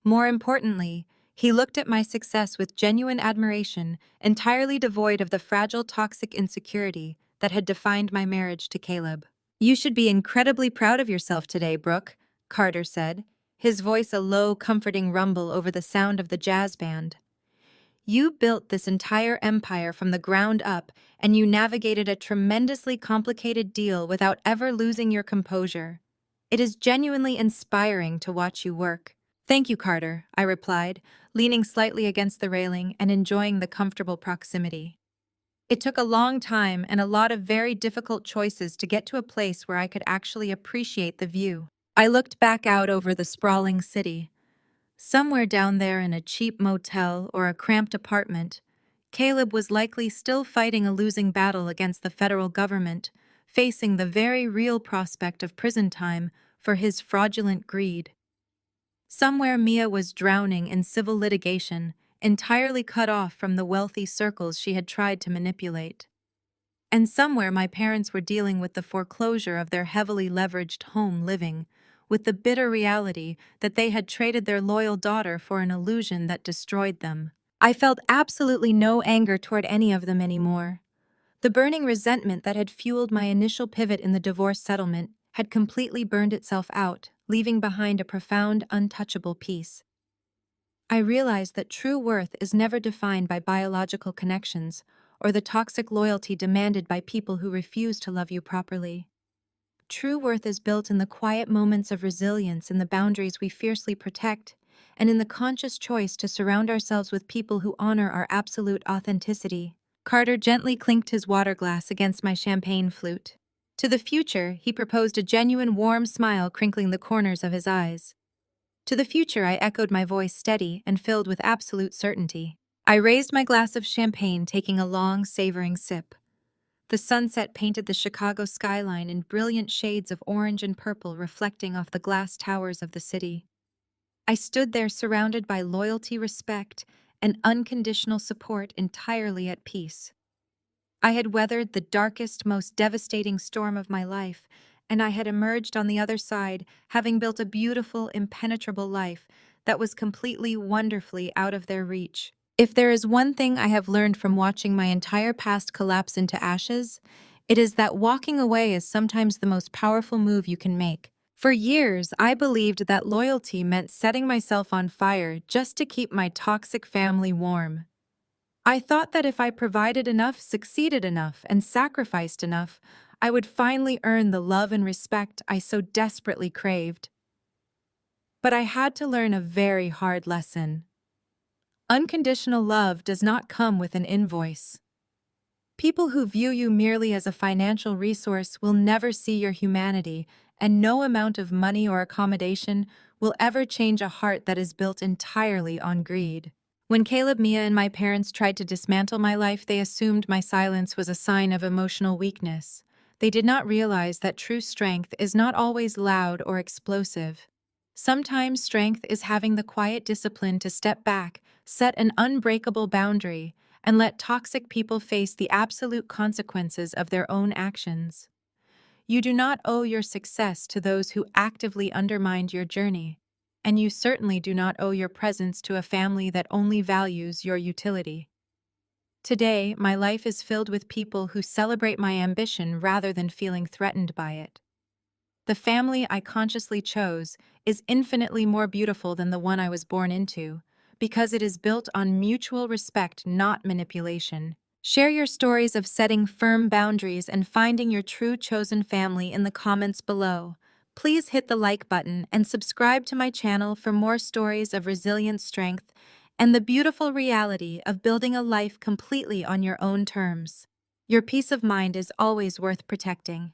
More importantly, he looked at my success with genuine admiration, entirely devoid of the fragile, toxic insecurity that had defined my marriage to Caleb. "You should be incredibly proud of yourself today, Brooke," Carter said, his voice a low, comforting rumble over the sound of the jazz band. "You built this entire empire from the ground up, and you navigated a tremendously complicated deal without ever losing your composure. It is genuinely inspiring to watch you work." "Thank you, Carter," I replied, leaning slightly against the railing and enjoying the comfortable proximity. It took a long time and a lot of very difficult choices to get to a place where I could actually appreciate the view. I looked back out over the sprawling city. Somewhere down there in a cheap motel or a cramped apartment, Caleb was likely still fighting a losing battle against the federal government, facing the very real prospect of prison time for his fraudulent greed. Somewhere Mia was drowning in civil litigation, entirely cut off from the wealthy circles she had tried to manipulate. And somewhere my parents were dealing with the foreclosure of their heavily leveraged home living, with the bitter reality that they had traded their loyal daughter for an illusion that destroyed them. I felt absolutely no anger toward any of them anymore. The burning resentment that had fueled my initial pivot in the divorce settlement had completely burned itself out, leaving behind a profound, untouchable peace. I realized that true worth is never defined by biological connections or the toxic loyalty demanded by people who refuse to love you properly. True worth is built in the quiet moments of resilience and the boundaries we fiercely protect, and in the conscious choice to surround ourselves with people who honor our absolute authenticity. Carter gently clinked his water glass against my champagne flute. To the future, he proposed, a genuine warm smile crinkling the corners of his eyes. To the future, I echoed, my voice steady and filled with absolute certainty. I raised my glass of champagne, taking a long, savoring sip. The sunset painted the Chicago skyline in brilliant shades of orange and purple, reflecting off the glass towers of the city. I stood there surrounded by loyalty, respect, and unconditional support, entirely at peace. I had weathered the darkest, most devastating storm of my life, and I had emerged on the other side, having built a beautiful, impenetrable life that was completely, wonderfully out of their reach. If there is one thing I have learned from watching my entire past collapse into ashes, it is that walking away is sometimes the most powerful move you can make. For years, I believed that loyalty meant setting myself on fire just to keep my toxic family warm. I thought that if I provided enough, succeeded enough, and sacrificed enough, I would finally earn the love and respect I so desperately craved. But I had to learn a very hard lesson. Unconditional love does not come with an invoice. People who view you merely as a financial resource will never see your humanity, and no amount of money or accommodation will ever change a heart that is built entirely on greed. When Caleb, Mia, and my parents tried to dismantle my life, they assumed my silence was a sign of emotional weakness. They did not realize that true strength is not always loud or explosive. Sometimes strength is having the quiet discipline to step back, set an unbreakable boundary, and let toxic people face the absolute consequences of their own actions. You do not owe your success to those who actively undermined your journey, and you certainly do not owe your presence to a family that only values your utility. Today, my life is filled with people who celebrate my ambition rather than feeling threatened by it. The family I consciously chose is infinitely more beautiful than the one I was born into, because it is built on mutual respect, not manipulation. Share your stories of setting firm boundaries and finding your true chosen family in the comments below. Please hit the like button and subscribe to my channel for more stories of resilient strength and the beautiful reality of building a life completely on your own terms. Your peace of mind is always worth protecting.